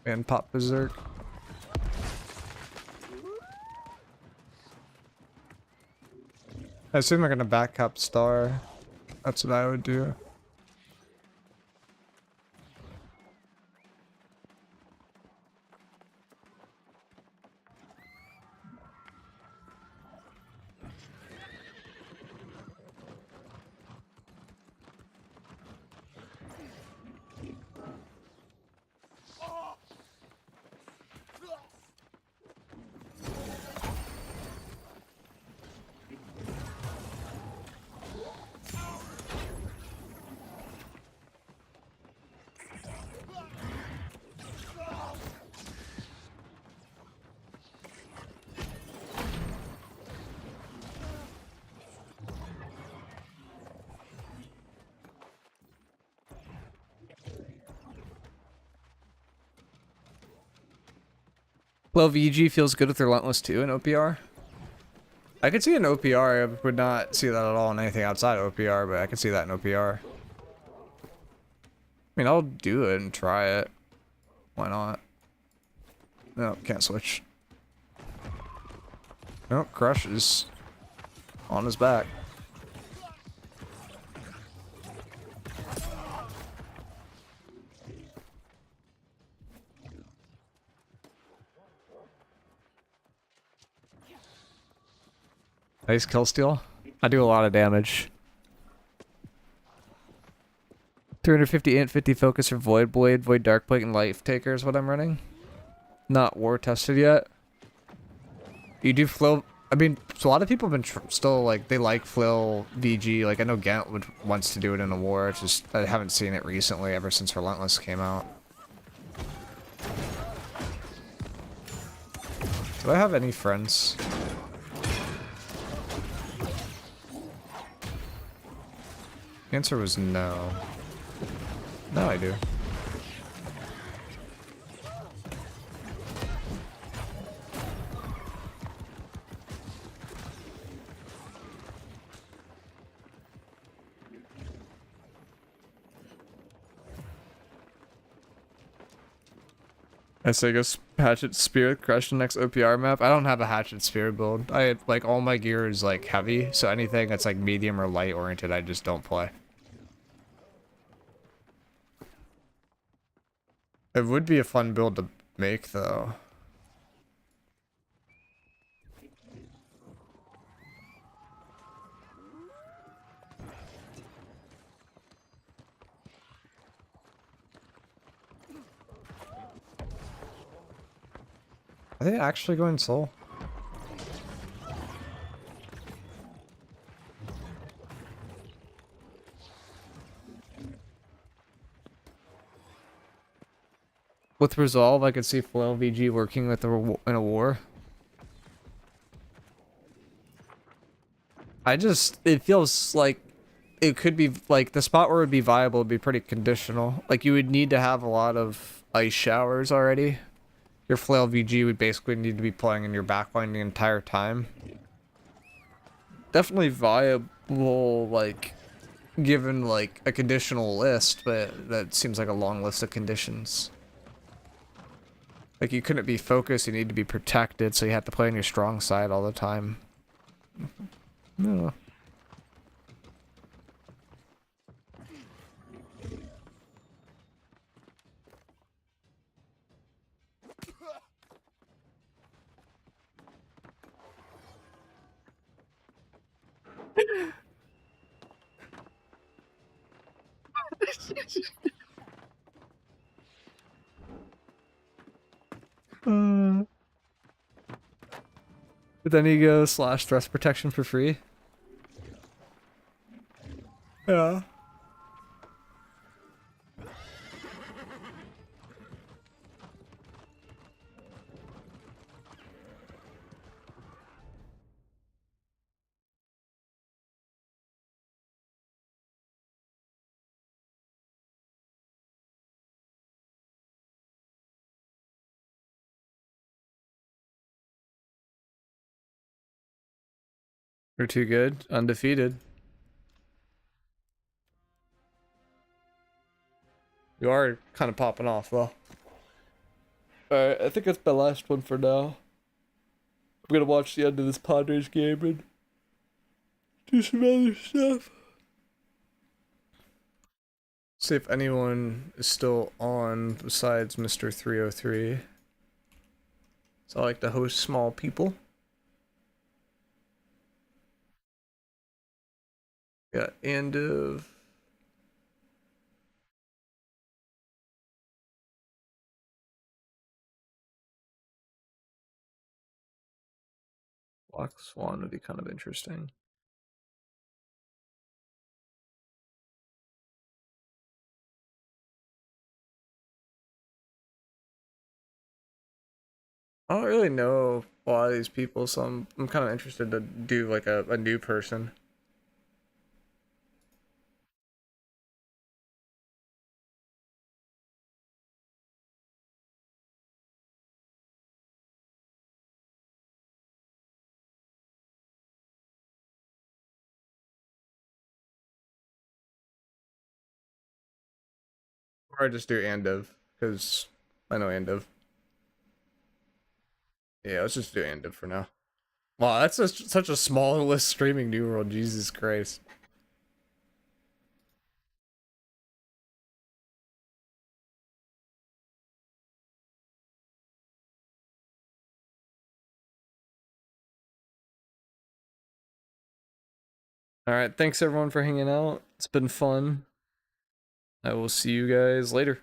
And pop berserk. I assume they're gonna back up star. That's what I would do. Well, VG feels good with Relentless too in OPR. I could see an OPR. I would not see that at all in anything outside of OPR, but I could see that in OPR. I mean, I'll do it and try it. Why not? No, can't switch. Nope, Crush is on his back. Nice kill steal. I do a lot of damage. 350 int, 50 focus for Void Blade, Void Darkblade, and Life Taker is what I'm running. Not war tested yet. You do Flail. I mean, so a lot of people have been still like, they like Flail VG. Like, I know Gant wants to do it in a war. It's just, I haven't seen it recently ever since Relentless came out. Do I have any friends? The answer was no. No, I do. I say go Hatchet Spear, crush the next OPR map. I don't have a Hatchet Spear build. Like, all my gear is like heavy, so anything that's like medium or light oriented, I just don't play. It would be a fun build to make, though. Are they actually going soul? With Resolve, I could see Flail VG working with in a war. It feels like it could be, like, the spot where it would be viable would be pretty conditional. Like, you would need to have a lot of ice showers already. Your Flail VG would basically need to be playing in your backline the entire time. Definitely viable, like, given, like, a conditional list, but that seems like a long list of conditions. Like, you couldn't be focused, you need to be protected, so you have to play on your strong side all the time. No. But then you go / thrust protection for free. Yeah. You're too good. Undefeated. You are kind of popping off, though. Alright, I think that's my last one for now. I'm gonna watch the end of this Padres game and do some other stuff. See if anyone is still on besides Mr. 303. So I like to host small people. Got Andiv. Black Swan would be kind of interesting. I don't really know a lot of these people, so I'm kind of interested to do like a new person. Or I just do Andiv, because I know Andiv. Yeah, let's just do Andiv for now. Wow, that's such a small list streaming New World, Jesus Christ. Alright, thanks everyone for hanging out. It's been fun. I will see you guys later.